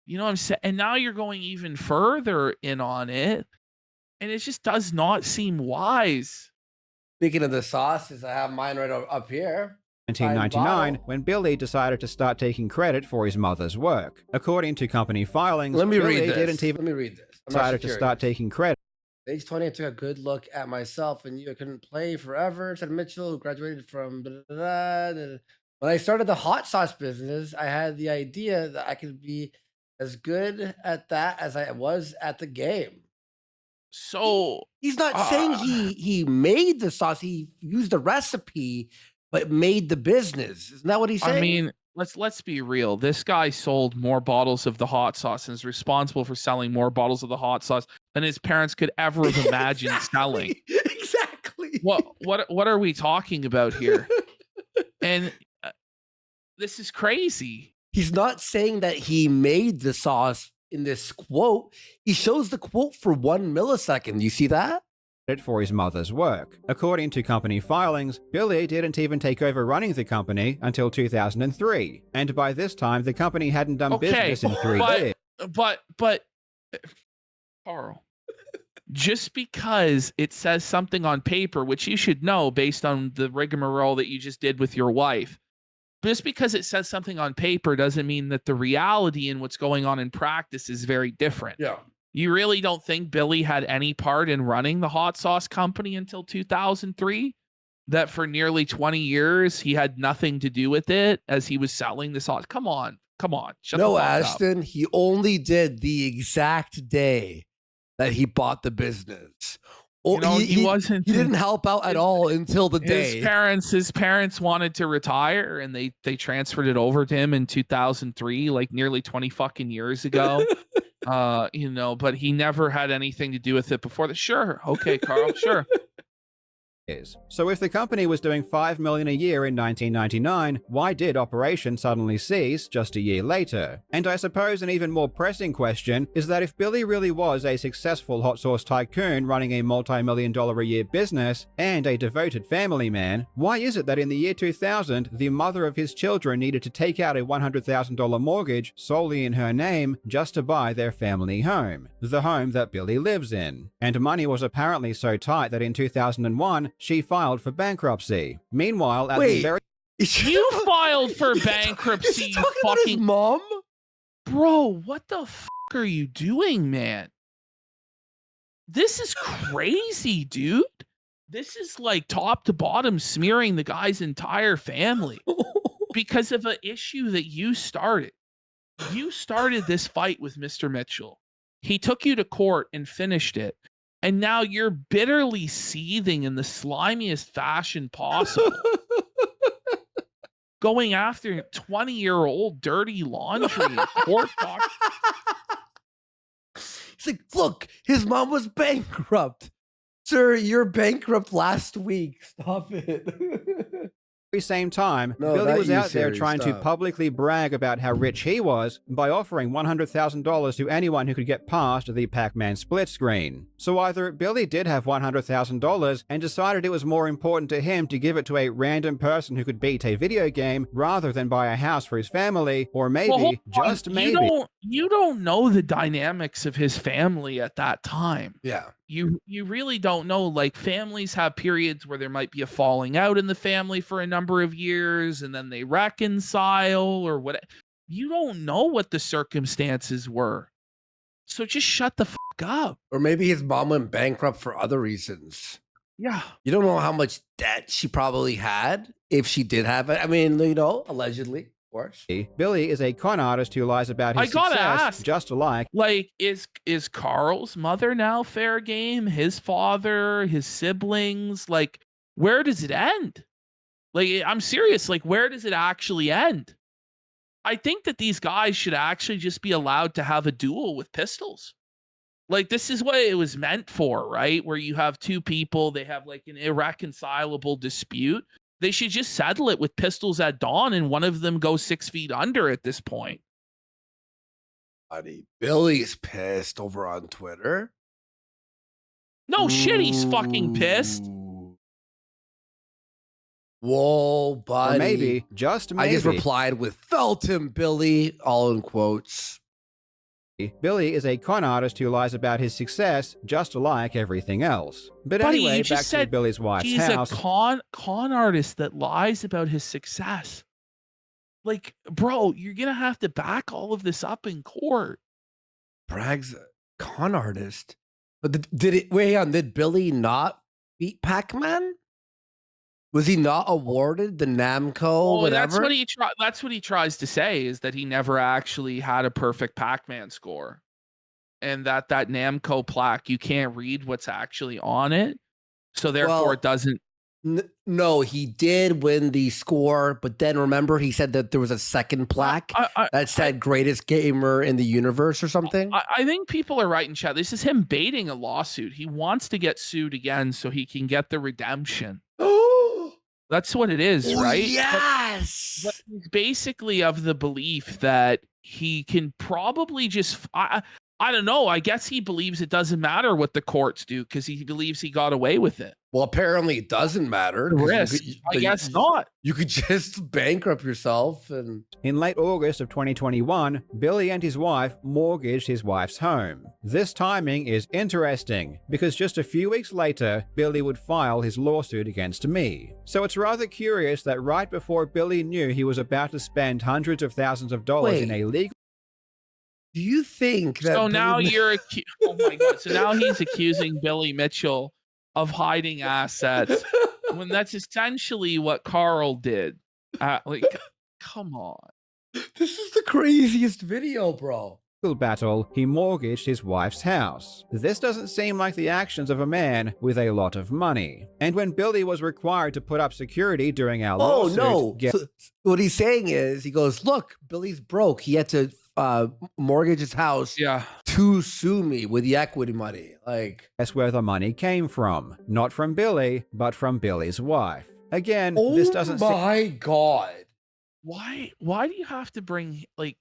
You know what I'm saying? And now you're going even further in on it. And it just does not seem wise. Speaking of the sauces, I have mine right up here. 1999, when Billy decided to start taking credit for his mother's work. According to company filings, Let me Billy read this. didn't even Let me read this. decided to start taking credit. Age 20, I took a good look at myself and you couldn't play forever. Said Mitchell, who graduated from When I started the hot sauce business, I had the idea that I could be as good at that as I was at the game. So, He's not saying he made the sauce. He used the recipe, but made the business. Isn't that what he's saying? I mean, let's be real. This guy sold more bottles of the hot sauce and is responsible for selling more bottles of the hot sauce than his parents could ever have imagined selling. Exactly. What are we talking about here? And this is crazy. He's not saying that he made the sauce in this quote. He shows the quote for 1 millisecond. You see that? For his mother's work. According to company filings, Billy didn't even take over running the company until 2003, and by this time the company hadn't done business in 3 years. But Karl, just because it says something on paper, which you should know based on the rigmarole that you just did with your wife, just because it says something on paper doesn't mean that the reality and what's going on in practice is very different. Yeah. You really don't think Billy had any part in running the hot sauce company until 2003? That for nearly 20 years, he had nothing to do with it as he was selling the sauce? Come on. Shut the fuck Ashton, up. he only did the exact day that he bought the business. He wasn't. He didn't help out at all until the day. His parents wanted to retire, and they transferred it over to him in 2003, like nearly 20 fucking years ago. But he never had anything to do with it before that. Sure. Okay, Karl, sure. So if the company was doing $5 million a year in 1999, why did operations suddenly cease just a year later? And I suppose an even more pressing question is that if Billy really was a successful hot sauce tycoon running a multi-million-dollar a year business and a devoted family man, why is it that in the year 2000, the mother of his children needed to take out a $100,000 mortgage solely in her name just to buy their family home, the home that Billy lives in? And money was apparently so tight that in 2001, she filed for bankruptcy. Meanwhile, at the very you filed for bankruptcy, you talking about his mom? Bro, what the fuck are you doing, man? This is crazy, dude. This is like top to bottom smearing the guy's entire family because of an issue that you started. You started this fight with Mr. Mitchell. He took you to court and finished it. And now you're bitterly seething in the slimiest fashion possible. Going after 20-year-old dirty laundry and court talk. He's like, look, his mom was bankrupt. Sir, you're bankrupt last week. Stop it. Same time, Billy was out there trying to publicly brag about how rich he was by offering $100,000 to anyone who could get past the Pac-Man split screen. So either Billy did have $100,000 and decided it was more important to him to give it to a random person who could beat a video game rather than buy a house for his family, or maybe, just maybe... You don't know the dynamics of his family at that time. Yeah. You really don't know. Like, families have periods where there might be a falling out in the family for a number of years, and then they reconcile or what. You don't know what the circumstances were. So just shut the fuck up. Or maybe his mom went bankrupt for other reasons. Yeah. You don't know how much debt she probably had, if she did have it. I mean, allegedly. Course. Billy is a con artist who lies about his success, just like is Karl's mother now fair game? His father, his siblings, like, where does it end? Like, I'm serious, like, where does it actually end? I think that these guys should actually just be allowed to have a duel with pistols. Like, this is what it was meant for, right? Where you have two people, they have like an irreconcilable dispute. They should just settle it with pistols at dawn, and one of them goes 6 feet under at this point. Buddy, Billy's pissed over on Twitter. No shit, he's fucking pissed. Whoa, buddy. Or maybe, just maybe. I just replied with, felt him, Billy, all in quotes. Billy is a con artist who lies about his success, just like everything else. But Buddy, anyway, back to Billy's wife's house. He's a con artist that lies about his success. Like, bro, you're gonna have to back all of this up in court. Bragg's a con artist, but did Billy not beat Pac-Man? Was he not awarded the Namco? Well, whatever. that's what he tries to say, is that he never actually had a perfect Pac-Man score, and that Namco plaque, you can't read what's actually on it, so therefore it doesn't. No, he did win the score, but then remember he said that there was a second plaque that said greatest gamer in the universe or something. I think people are right in chat. This is him baiting a lawsuit. He wants to get sued again so he can get the redemption. That's what it is, right? Yes. But he's basically of the belief that he can probably just. I don't know. I guess he believes it doesn't matter what the courts do because he believes he got away with it. Well, apparently it doesn't matter. I guess not. You could just bankrupt yourself. And in late August of 2021, Billy and his wife mortgaged his wife's home. This timing is interesting because just a few weeks later, Billy would file his lawsuit against me. So it's rather curious that right before Billy knew he was about to spend hundreds of thousands of dollars in a legal. Do you think that? So now oh my God. So now he's accusing Billy Mitchell of hiding assets when that's essentially what Karl did. Like, come on. This is the craziest video, bro. Battle, he mortgaged his wife's house. This doesn't seem like the actions of a man with a lot of money. And when Billy was required to put up security during our lawsuit... Oh, no. So what he's saying is, he goes, look, Billy's broke. He had to mortgage his house to sue me with the equity money. Like, that's where the money came from. Not from Billy, but from Billy's wife. Again, this doesn't... Oh my God. Why do you have to bring, like...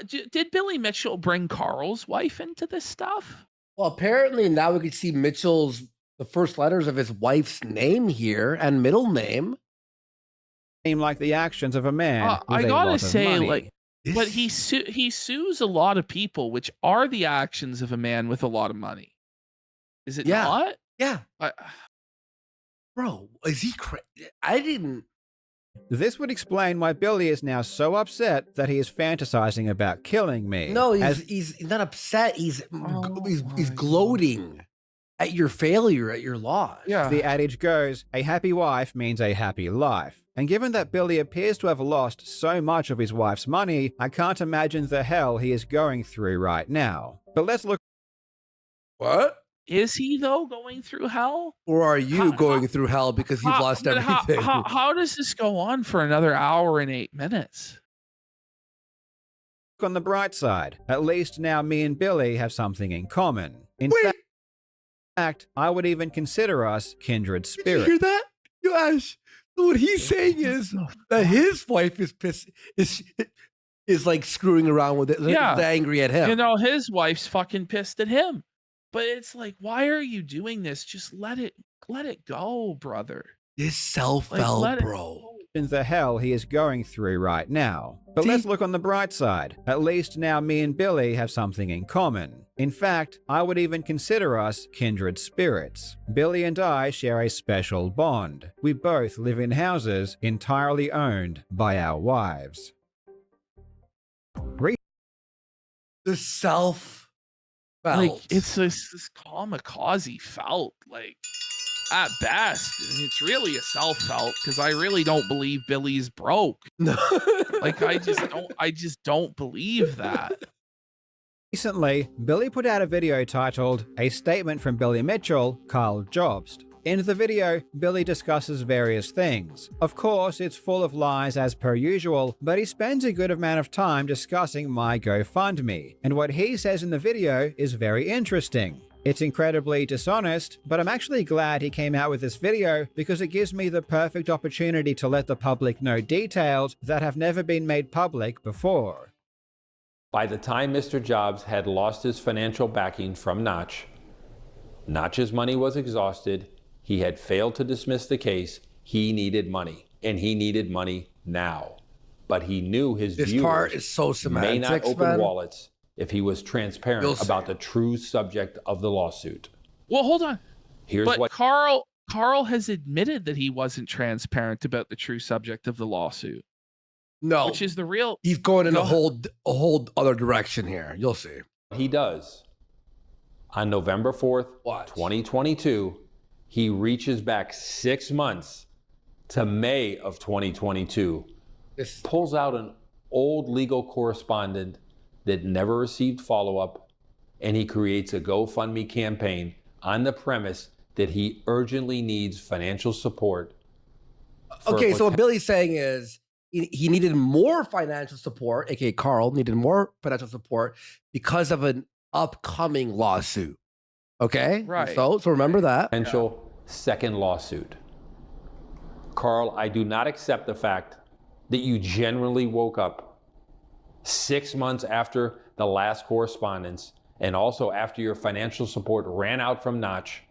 did Billy Mitchell bring Karl's wife into this stuff? Well, apparently now we can see the first letters of his wife's name here and middle name. Seem like the actions of a man with I a gotta lot say, of money. like, but he sues a lot of people, which are the actions of a man with a lot of money. Is it not? Yeah. Bro, is he crazy? I didn't. This would explain why Billy is now so upset that he is fantasizing about killing me. No, he's not upset. He's gloating at your failure, at your loss. Yeah. The adage goes, a happy wife means a happy life. And given that Billy appears to have lost so much of his wife's money, I can't imagine the hell he is going through right now. But let's look. What? Is he, though, going through hell? Or are you going through hell because you've lost everything? How does this go on for another hour and 8 minutes? On the bright side, at least now me and Billy have something in common. In fact, I would even consider us kindred spirits. Did you hear that? Gosh, what he's saying is that his wife is pissed, is like screwing around with it, is angry at him. You know, his wife's fucking pissed at him. But it's like, why are you doing this? Just let it go, brother. This self-help, bro. In the hell he is going through right now. But let's look on the bright side. At least now me and Billy have something in common. In fact, I would even consider us kindred spirits. Billy and I share a special bond. We both live in houses entirely owned by our wives. The self-felt. Like, it's this kamikaze felt, like, at best. It's really a self-felt, because I really don't believe Billy's broke. Like, I just don't believe that. Recently, Billy put out a video titled A Statement from Billy Mitchell, Karl Jobst. In the video, Billy discusses various things. Of course, it's full of lies as per usual, but he spends a good amount of time discussing my GoFundMe, and what he says in the video is very interesting. It's incredibly dishonest, but I'm actually glad he came out with this video because it gives me the perfect opportunity to let the public know details that have never been made public before. By the time Mr. Jobst had lost his financial backing from Notch's money was exhausted. He had failed to dismiss the case. He needed money, and he needed money now. But he knew his viewers may not open wallets if he was transparent about the true subject of the lawsuit. Well, hold on. But Karl has admitted that he wasn't transparent about the true subject of the lawsuit. No, which is the real. He's going in a whole other direction here. You'll see. He does. On November 4th, 2022. He reaches back 6 months to May of 2022, pulls out an old legal correspondent that never received follow-up, and he creates a GoFundMe campaign on the premise that he urgently needs financial support. Okay, so what Billy's saying is he needed more financial support, aka Karl needed more financial support because of an upcoming lawsuit. Okay, right. So remember that potential second lawsuit. Karl, I do not accept the fact that you generally woke up 6 months after the last correspondence and also after your financial support ran out from Notch,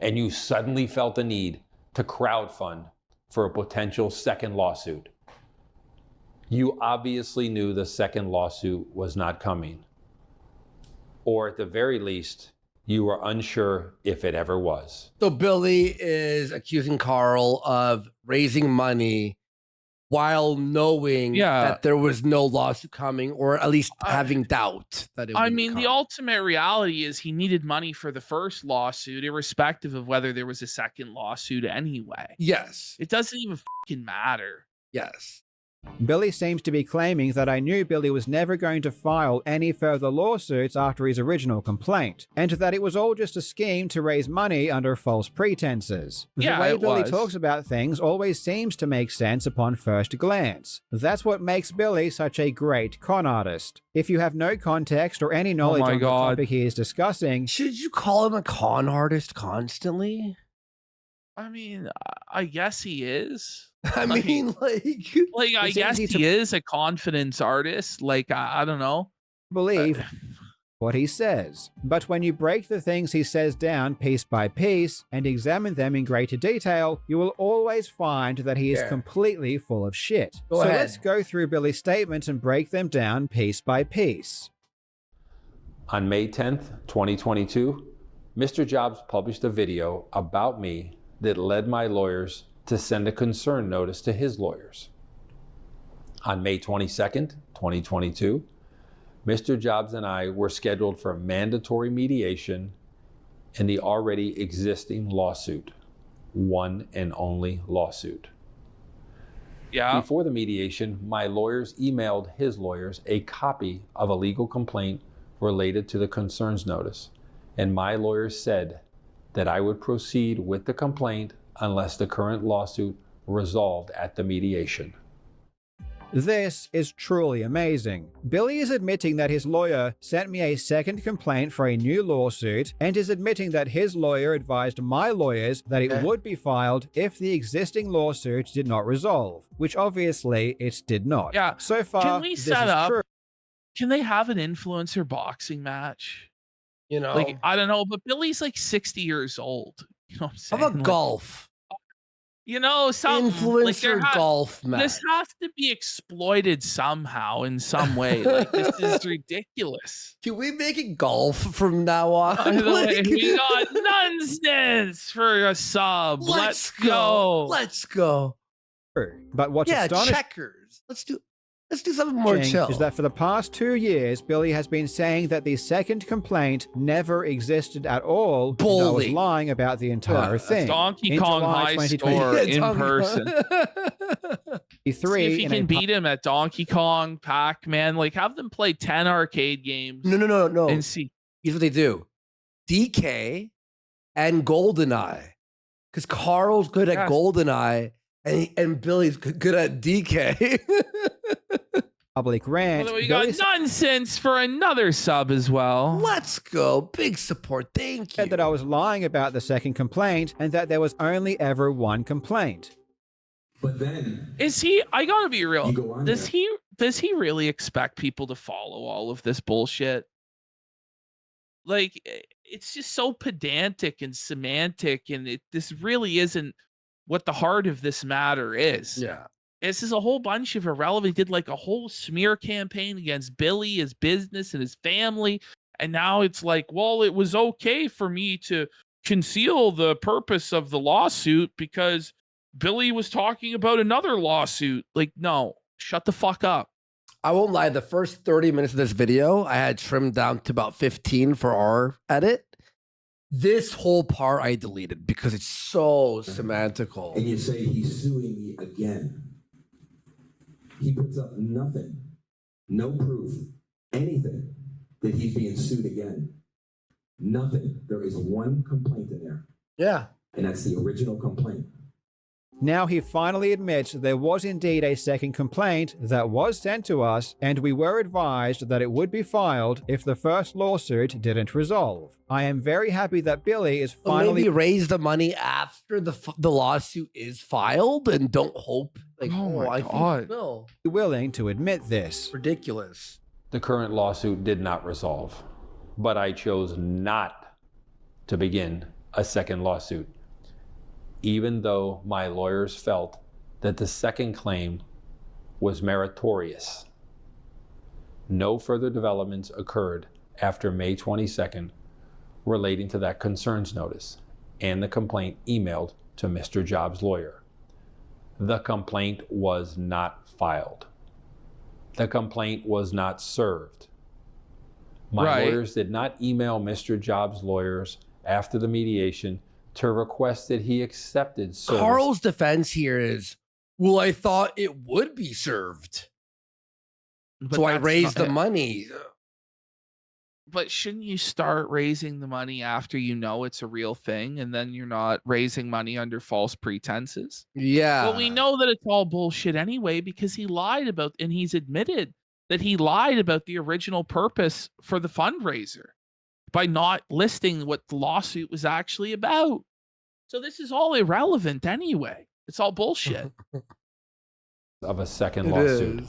and you suddenly felt the need to crowdfund for a potential second lawsuit. You obviously knew the second lawsuit was not coming. Or at the very least, you were unsure if it ever was. So Billy is accusing Karl of raising money while knowing that there was no lawsuit coming, or at least having doubt that it would come. The ultimate reality is he needed money for the first lawsuit, irrespective of whether there was a second lawsuit anyway. Yes. It doesn't even fucking matter. Yes. Billy seems to be claiming that I knew Billy was never going to file any further lawsuits after his original complaint, and that it was all just a scheme to raise money under false pretenses. The way Billy talks about things always seems to make sense upon first glance. That's what makes Billy such a great con artist. If you have no context or any knowledge on the topic he is discussing... Should you call him a con artist constantly? I mean, I guess he is. I mean, I guess he is a confidence artist. Like, I don't know. Believe what he says. But when you break the things he says down piece by piece and examine them in greater detail, you will always find that he is completely full of shit. So let's go through Billy's statements and break them down piece by piece. On May 10th, 2022, Mr. Jobs published a video about me that led my lawyers to send a concern notice to his lawyers. On May 22nd, 2022, Mr. Jobs and I were scheduled for mandatory mediation in the already existing lawsuit, one and only lawsuit. Yeah. Before the mediation, my lawyers emailed his lawyers a copy of a legal complaint related to the concerns notice, and my lawyers said that I would proceed with the complaint unless the current lawsuit resolved at the mediation. This is truly amazing. Billy is admitting that his lawyer sent me a second complaint for a new lawsuit, and is admitting that his lawyer advised my lawyers that it would be filed if the existing lawsuit did not resolve, which obviously it did not. Yeah. So far, can we this set is up? true. Can they have an influencer boxing match? You know, like, I don't know, but Billy's like 60 years old. You know what I'm saying? How about golf? You know, some influencer golf match. This has to be exploited somehow in some way. Like, this is ridiculous. Can we make it golf from now on? By the way, we got nonsense for a sub. Let's go. Let's go. But what's astonishing? Checkers. Let's do something more chill. Is that for the past 2 years, Billy has been saying that the second complaint never existed at all. And I was lying about the entire thing. Donkey Kong High Store in person. See if you can beat him at Donkey Kong, Pac-Man. Like, have them play 10 arcade games. No. And see. Here's what they do. DK and GoldenEye. Because Karl's good at GoldenEye and Billy's good at DK. Public rant. Well, we got nonsense for another sub as well. Let's go. Big support. Thank you. Said that I was lying about the second complaint and that there was only ever one complaint. But then is he? I gotta be real. Does he really expect people to follow all of this bullshit? Like, it's just so pedantic and semantic, and this really isn't what the heart of this matter is. Yeah. This is a whole bunch of irrelevant. He did like a whole smear campaign against Billy, his business, and his family. And now it's like, well, it was okay for me to conceal the purpose of the lawsuit because Billy was talking about another lawsuit. Like, no, shut the fuck up. I won't lie. The first 30 minutes of this video, I had trimmed down to about 15 for our edit. This whole part I deleted because it's so semantical. And you say he's suing me again. He puts up nothing, no proof, anything that he's being sued again. Nothing. There is one complaint in there. Yeah. And that's the original complaint. Now he finally admits there was indeed a second complaint that was sent to us, and we were advised that it would be filed if the first lawsuit didn't resolve. I am very happy that Billy is finally— maybe raise the money after the lawsuit is filed and don't hope. Like, my God. No. willing to admit this. Ridiculous. The current lawsuit did not resolve, but I chose not to begin a second lawsuit, even though my lawyers felt that the second claim was meritorious. No further developments occurred after May 22nd relating to that concerns notice and the complaint emailed to Mr. Jobs' lawyer. The complaint was not filed. The complaint was not served. My lawyers did not email Mr. Jobs' lawyers after the mediation to request that he accepted service. Karl's defense here is, well, I thought it would be served. So I raised the money. But shouldn't you start raising the money after you know it's a real thing, and then you're not raising money under false pretenses? Yeah. Well, we know that it's all bullshit anyway because he lied about, and he's admitted that he lied about the original purpose for the fundraiser by not listing what the lawsuit was actually about. So this is all irrelevant anyway. It's all bullshit. Of a second lawsuit.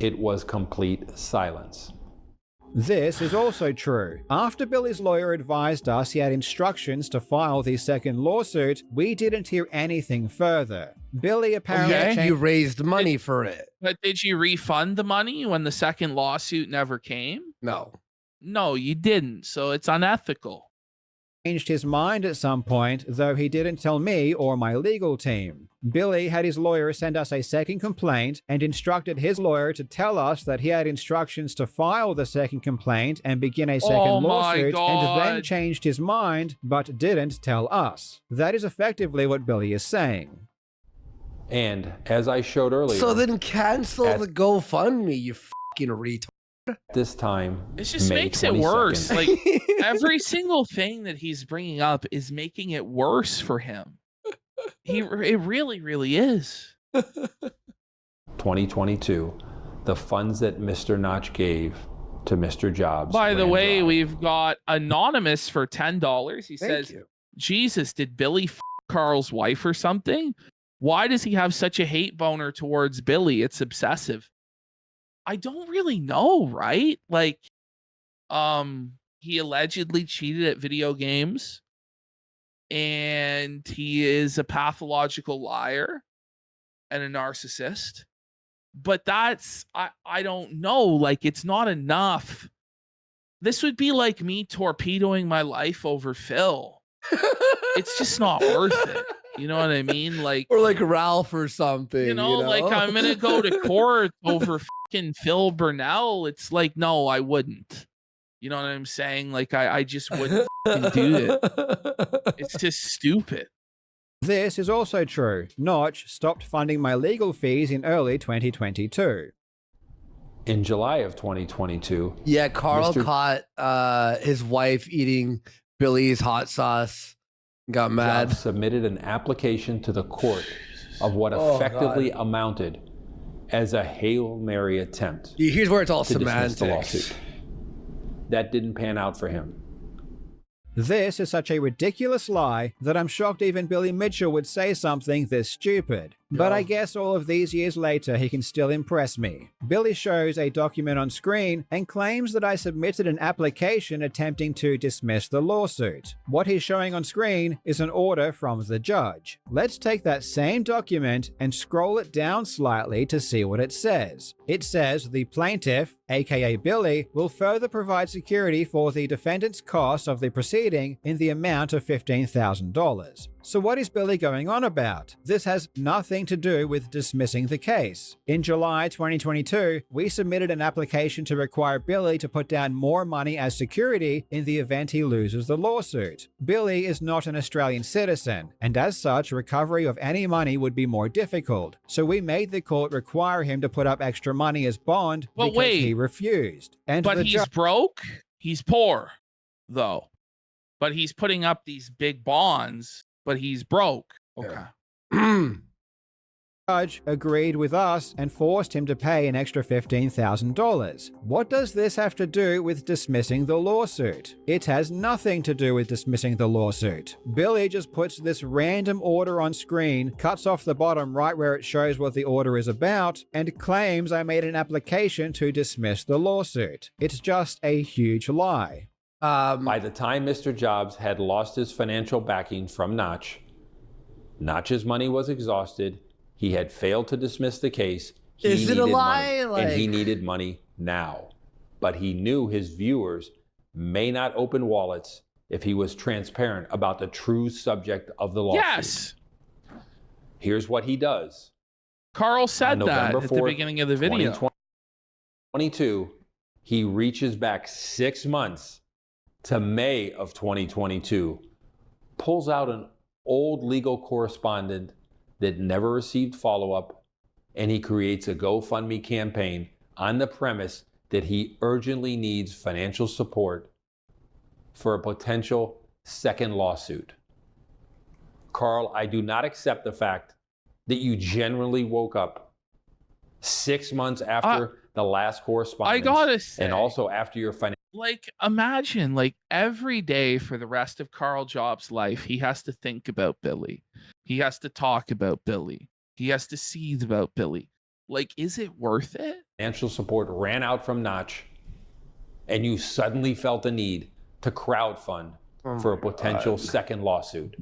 It was complete silence. This is also true. After Billy's lawyer advised us he had instructions to file the second lawsuit, we didn't hear anything further. Billy apparently you raised money for it. But did you refund the money when the second lawsuit never came? No. No, you didn't. So it's unethical. Changed his mind at some point, though he didn't tell me or my legal team. Billy had his lawyer send us a second complaint and instructed his lawyer to tell us that he had instructions to file the second complaint and begin a second lawsuit, and then changed his mind but didn't tell us. That is effectively what Billy is saying. And as I showed earlier— So then cancel the GoFundMe, you fucking retard. This time, it just May makes it 22nd. worse. Like every single thing that he's bringing up is making it worse for him. It really, really is. 2022, the funds that Mr. Notch gave to Mr. Jobs. By the way, dry. we've got Anonymous for $10. He says, Jesus, did Billy Karl's wife or something? Why does he have such a hate boner towards Billy? It's obsessive. I don't really know, right? Like, he allegedly cheated at video games, and he is a pathological liar and a narcissist. But that's, I don't know, like, it's not enough. This would be like me torpedoing my life over Phil. It's just not worth it. You know what I mean? Like, or like Ralph or something. You know, like I'm gonna go to court over fucking Phil Burnell. It's like, no, I wouldn't. You know what I'm saying? Like, I just wouldn't do it. It's just stupid. This is also true. Notch stopped funding my legal fees in early 2022. In July of 2022, yeah, Karl caught his wife eating Billy's hot sauce. Got mad. Jobs submitted an application to the court of what effectively amounted as a Hail Mary attempt. Here's where it's all to dismiss the semantics. lawsuit. That didn't pan out for him. This is such a ridiculous lie that I'm shocked even Billy Mitchell would say something this stupid. But I guess all of these years later he can still impress me. Billy shows a document on screen and claims that I submitted an application attempting to dismiss the lawsuit. What he's showing on screen is an order from the judge. Let's take that same document and scroll it down slightly to see what it says. It says the plaintiff, aka Billy, will further provide security for the defendant's costs of the proceeding in the amount of $15,000. So what is Billy going on about? This has nothing to do with dismissing the case. In July 2022, we submitted an application to require Billy to put down more money as security in the event he loses the lawsuit. Billy is not an Australian citizen, and as such, recovery of any money would be more difficult. So we made the court require him to put up extra money as bond because he refused. And but he's broke? He's poor, though. But he's putting up these big bonds, but he's broke. Okay. Judge agreed with us and forced him to pay an extra $15,000. What does this have to do with dismissing the lawsuit? It has nothing to do with dismissing the lawsuit. Billy just puts this random order on screen, cuts off the bottom right where it shows what the order is about, and claims I made an application to dismiss the lawsuit. It's just a huge lie. By the time Mr. Jobs had lost his financial backing from Notch's money was exhausted, he had failed to dismiss the case, is it a lie? And he needed money now. But he knew his viewers may not open wallets if he was transparent about the true subject of the lawsuit. Yes. Here's what he does. Carl said that at the beginning of the video. 2022, he reaches back 6 months to May of 2022, pulls out an old legal correspondent that never received follow-up, and he creates a GoFundMe campaign on the premise that he urgently needs financial support for a potential second lawsuit. Karl, I do not accept the fact that you generally woke up 6 months after the last correspondence. I gotta say, and also after your financial. Like, imagine, like, every day for the rest of Karl Jobs' life, he has to think about Billy. He has to talk about Billy. He has to seethe about Billy. Like, is it worth it? Financial support ran out from Notch, and you suddenly felt the need to crowdfund for a potential second lawsuit.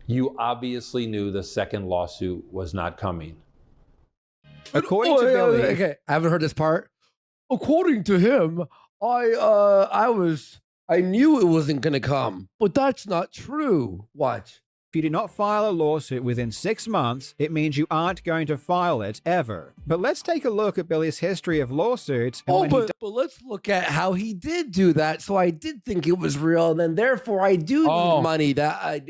You obviously knew the second lawsuit was not coming. According to Billy, okay, I haven't heard this part. According to him, I knew it wasn't going to come, but that's not true. Watch. If you do not file a lawsuit within 6 months, it means you aren't going to file it ever. But let's take a look at Billy's history of lawsuits. But let's look at how he did do that. So I did think it was real, and then therefore I do need money that I.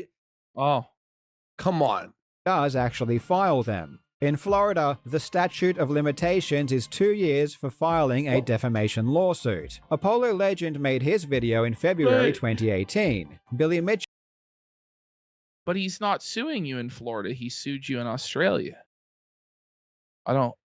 Come on. Does actually file them. In Florida, the statute of limitations is 2 years for filing a defamation lawsuit. Apollo Legend made his video in February 2018. Billy Mitchell. But he's not suing you in Florida. He sued you in Australia. I don't.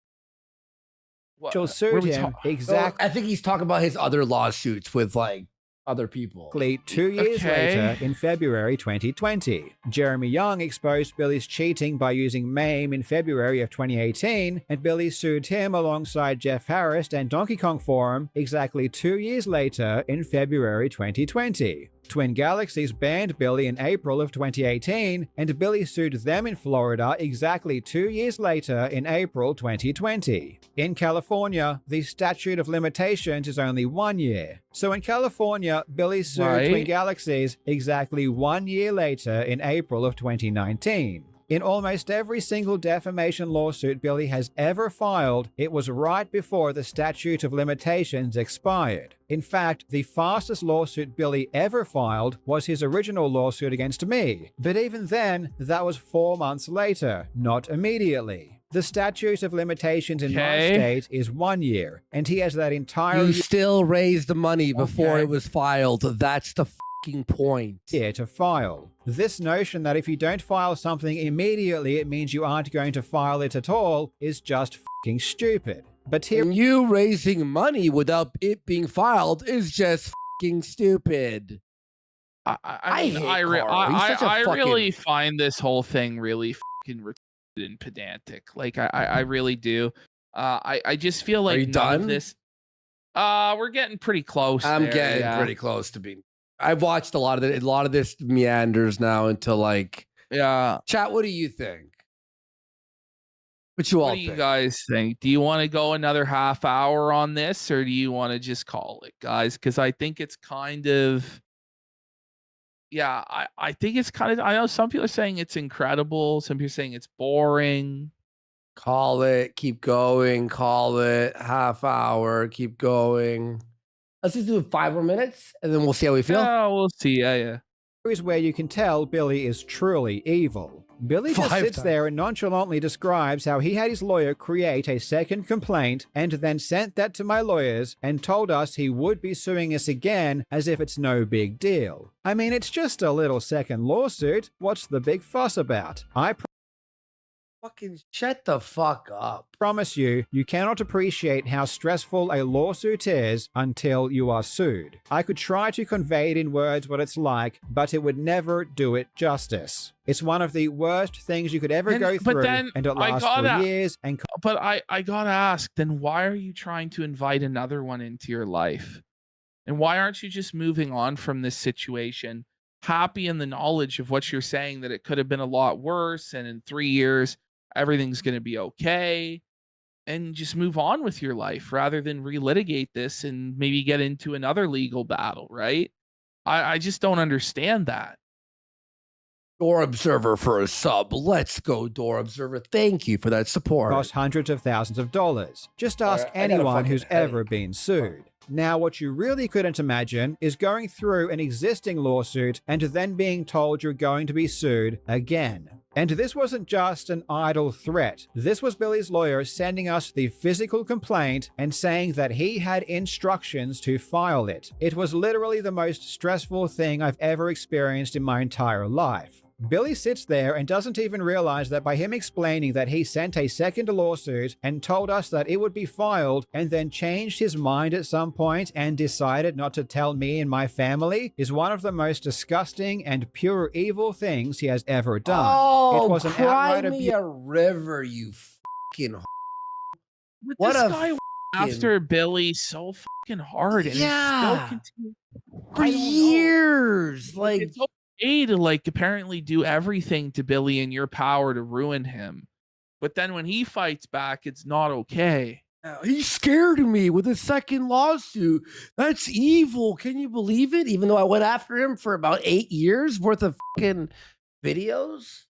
Mitchell sued him exactly. I think he's talking about his other lawsuits with like other people. 2 years later, in February 2020, Jeremy Young exposed Billy's cheating by using MAME in February of 2018, and Billy sued him alongside Jeff Harris and Donkey Kong Forum exactly 2 years later in February 2020. Twin Galaxies banned Billy in April of 2018, and Billy sued them in Florida exactly 2 years later in April 2020. In California, the statute of limitations is only 1 year. So in California, Billy sued Twin Galaxies exactly 1 year later in April of 2019. In almost every single defamation lawsuit Billy has ever filed, it was right before the statute of limitations expired. In fact, the fastest lawsuit Billy ever filed was his original lawsuit against me. But even then, that was 4 months later, not immediately. The statute of limitations in my state is 1 year, and he has that entire. You still raised the money before it was filed. That's the point. Year to file. This notion that if you don't file something immediately, it means you aren't going to file it at all is just fucking stupid. But here, and you raising money without it being filed is just fucking stupid. I really find this whole thing really fucking retarded and pedantic. Like I really do. I just feel like Are you done? Of this. We're getting pretty close. I'm getting pretty close to being. I've watched a lot of this meanders now into like. Yeah. Chat. What do you think? What do you guys think? Do you want to go another half hour on this, or do you want to just call it, guys? Because I think it's kind of yeah, I think it's kind of, I know some people are saying it's incredible. Some people are saying it's boring. Call it, keep going, call it, half hour, keep going. Let's just do 5 more minutes and then we'll see how we feel. Yeah, we'll see. Yeah. Is where you can tell Billy is truly evil. Billy just sits there and nonchalantly describes how he had his lawyer create a second complaint and then sent that to my lawyers and told us he would be suing us again as if it's no big deal. I mean, it's just a little second lawsuit. What's the big fuss about? Fucking shut the fuck up. Promise you, you cannot appreciate how stressful a lawsuit is until you are sued. I could try to convey it in words what it's like, but it would never do it justice. It's one of the worst things you could ever go through, and it lasts for years. But I gotta ask, then why are you trying to invite another one into your life? And why aren't you just moving on from this situation, happy in the knowledge of what you're saying, that it could have been a lot worse, and in 3 years, everything's going to be okay, and just move on with your life rather than relitigate this and maybe get into another legal battle, right? I just don't understand that. Door Observer for a sub. Let's go, Door Observer. Thank you for that support. Cost hundreds of thousands of dollars. Just ask anyone who's ever been sued. Now, what you really couldn't imagine is going through an existing lawsuit and then being told you're going to be sued again. And this wasn't just an idle threat. This was Billy's lawyer sending us the physical complaint and saying that he had instructions to file it. It was literally the most stressful thing I've ever experienced in my entire life. Billy sits there and doesn't even realize that by him explaining that he sent a second lawsuit and told us that it would be filed and then changed his mind at some point and decided not to tell me and my family is one of the most disgusting and pure evil things he has ever done. Oh, it was an cry me a river, you fucking But what this guy after Billy so fucking hard, and yeah, still continue for years. Like, it's okay to like apparently do everything to Billy in your power to ruin him, but then when he fights back, it's not okay. He scared me with a second lawsuit. That's evil. Can you believe it? Even though I went after him for about 8 years worth of fucking videos.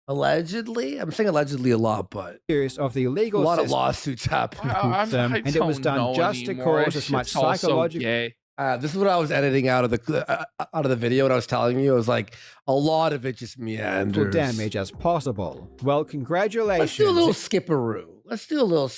Allegedly, I'm saying allegedly a lot, but of the legal a lot of lawsuits happen, and it was done just to cause as much psychological. This is what I was editing out of the video, and I was telling you, it was like a lot of it just meanders. Damage as possible. Well, congratulations. Let's do a little skipperoo.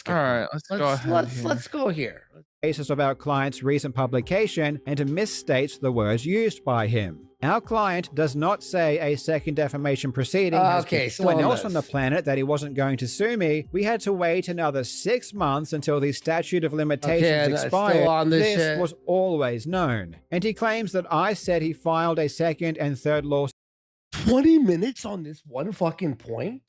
All right, let's go here. Basis of our client's recent publication and misstates the words used by him. Our client does not say a second defamation proceeding has anyone else on the planet that he wasn't going to sue me. We had to wait another 6 months until the statute of limitations expired. This was always known. And he claims that I said he filed a second and third lawsuit. 20 minutes on this one fucking point?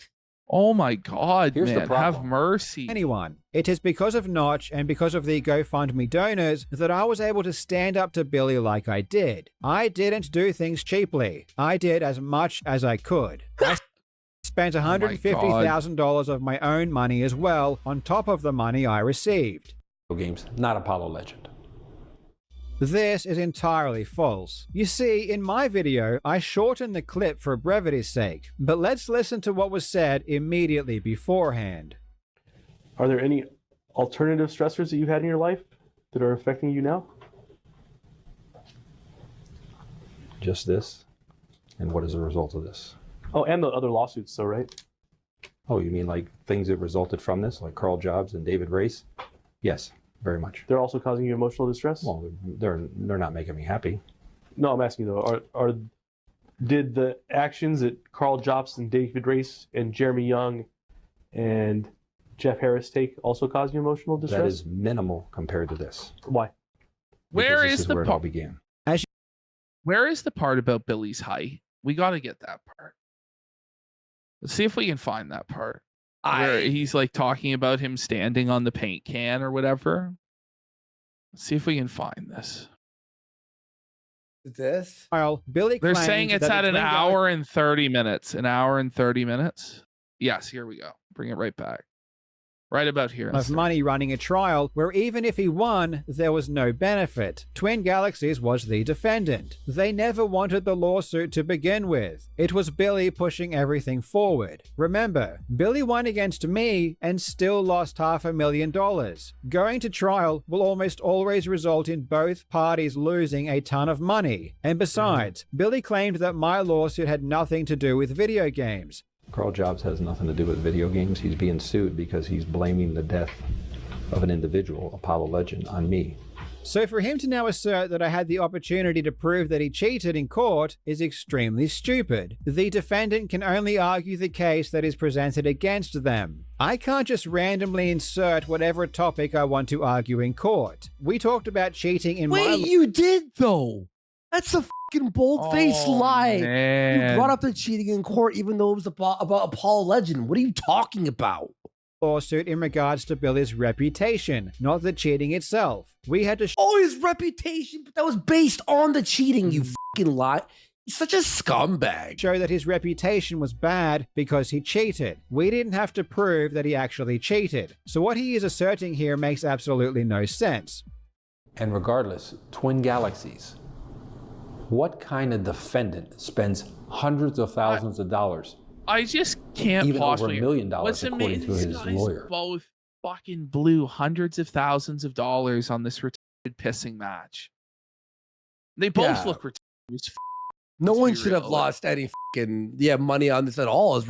Oh my God, man, have mercy. Anyone. It is because of Notch and because of the GoFundMe donors that I was able to stand up to Billy like I did. I didn't do things cheaply. I did as much as I could. I spent $150,000 of my own money as well, on top of the money I received. Games, not Apollo Legend. This is entirely false. You see, in my video, I shortened the clip for brevity's sake, but let's listen to what was said immediately beforehand. Are there any alternative stressors that you've had in your life that are affecting you now? Just this? And what is the result of this? Oh, and the other lawsuits, so right? Oh, you mean like things that resulted from this, like Karl Jobst and David Race? Yes. Very much. They're also causing you emotional distress? Well, they're not making me happy. No, I'm asking you though, did the actions that Karl Jobst and David Race and Jeremy Young and Jeff Harris take also cause you emotional distress? That is minimal compared to this. Why? Where is the part? It all began. Where is the part about Billy's height? We got to get that part. Let's see if we can find that part. Where he's like talking about him standing on the paint can or whatever. Let's see if we can find this. Well, Billy They're saying it's at an hour and 30 minutes. An hour and 30 minutes. Yes, here we go. Bring it right back. Right about here. Of money running a trial where even if he won, there was no benefit. Twin Galaxies was the defendant. They never wanted the lawsuit to begin with. It was Billy pushing everything forward. Remember, Billy won against me and still lost $500,000. Going to trial will almost always result in both parties losing a ton of money. And besides, Billy claimed that my lawsuit had nothing to do with video games. Karl Jobst has nothing to do with video games. He's being sued because he's blaming the death of an individual, Apollo legend, on me. So for him to now assert that I had the opportunity to prove that he cheated in court is extremely stupid. The defendant can only argue the case that is presented against them. I can't just randomly insert whatever topic I want to argue in court. We talked about cheating in my... Wait, you did though. That's a fucking bold-faced lie. Man. You brought up the cheating in court even though it was about Apollo legend. What are you talking about? Lawsuit in regards to Billy's reputation, not the cheating itself. We had to... Oh, his reputation, but that was based on the cheating, you fucking lie. He's such a scumbag. Show that his reputation was bad because he cheated. We didn't have to prove that he actually cheated. So what he is asserting here makes absolutely no sense. And regardless, Twin Galaxies. What kind of defendant spends hundreds of thousands of dollars? I just can't even possibly. over $1 million, What's according to amazing, his guys lawyer. Both fucking blew hundreds of thousands of dollars on this retarded pissing match. They both look retarded. No one should have lost any fucking money on this at all. Is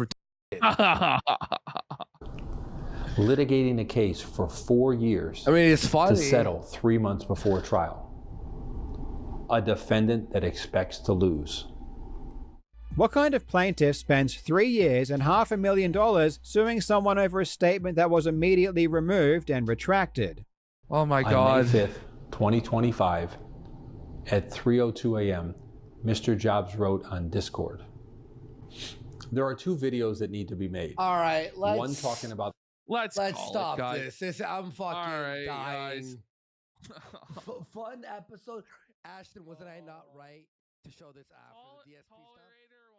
Litigating a case for 4 years. I mean, it's funny to settle 3 months before trial. A defendant that expects to lose. What kind of plaintiff spends 3 years and $500,000 suing someone over a statement that was immediately removed and retracted? Oh my God. On May 5th, 2025, at 3:02 a.m., Mr. Jobs wrote on Discord. There are 2 videos that need to be made. all right, One talking about... Let's stop it, this. I'm fucking dying. Guys. Fun episode. Ashton, wasn't I not right to show this after the DSP stuff?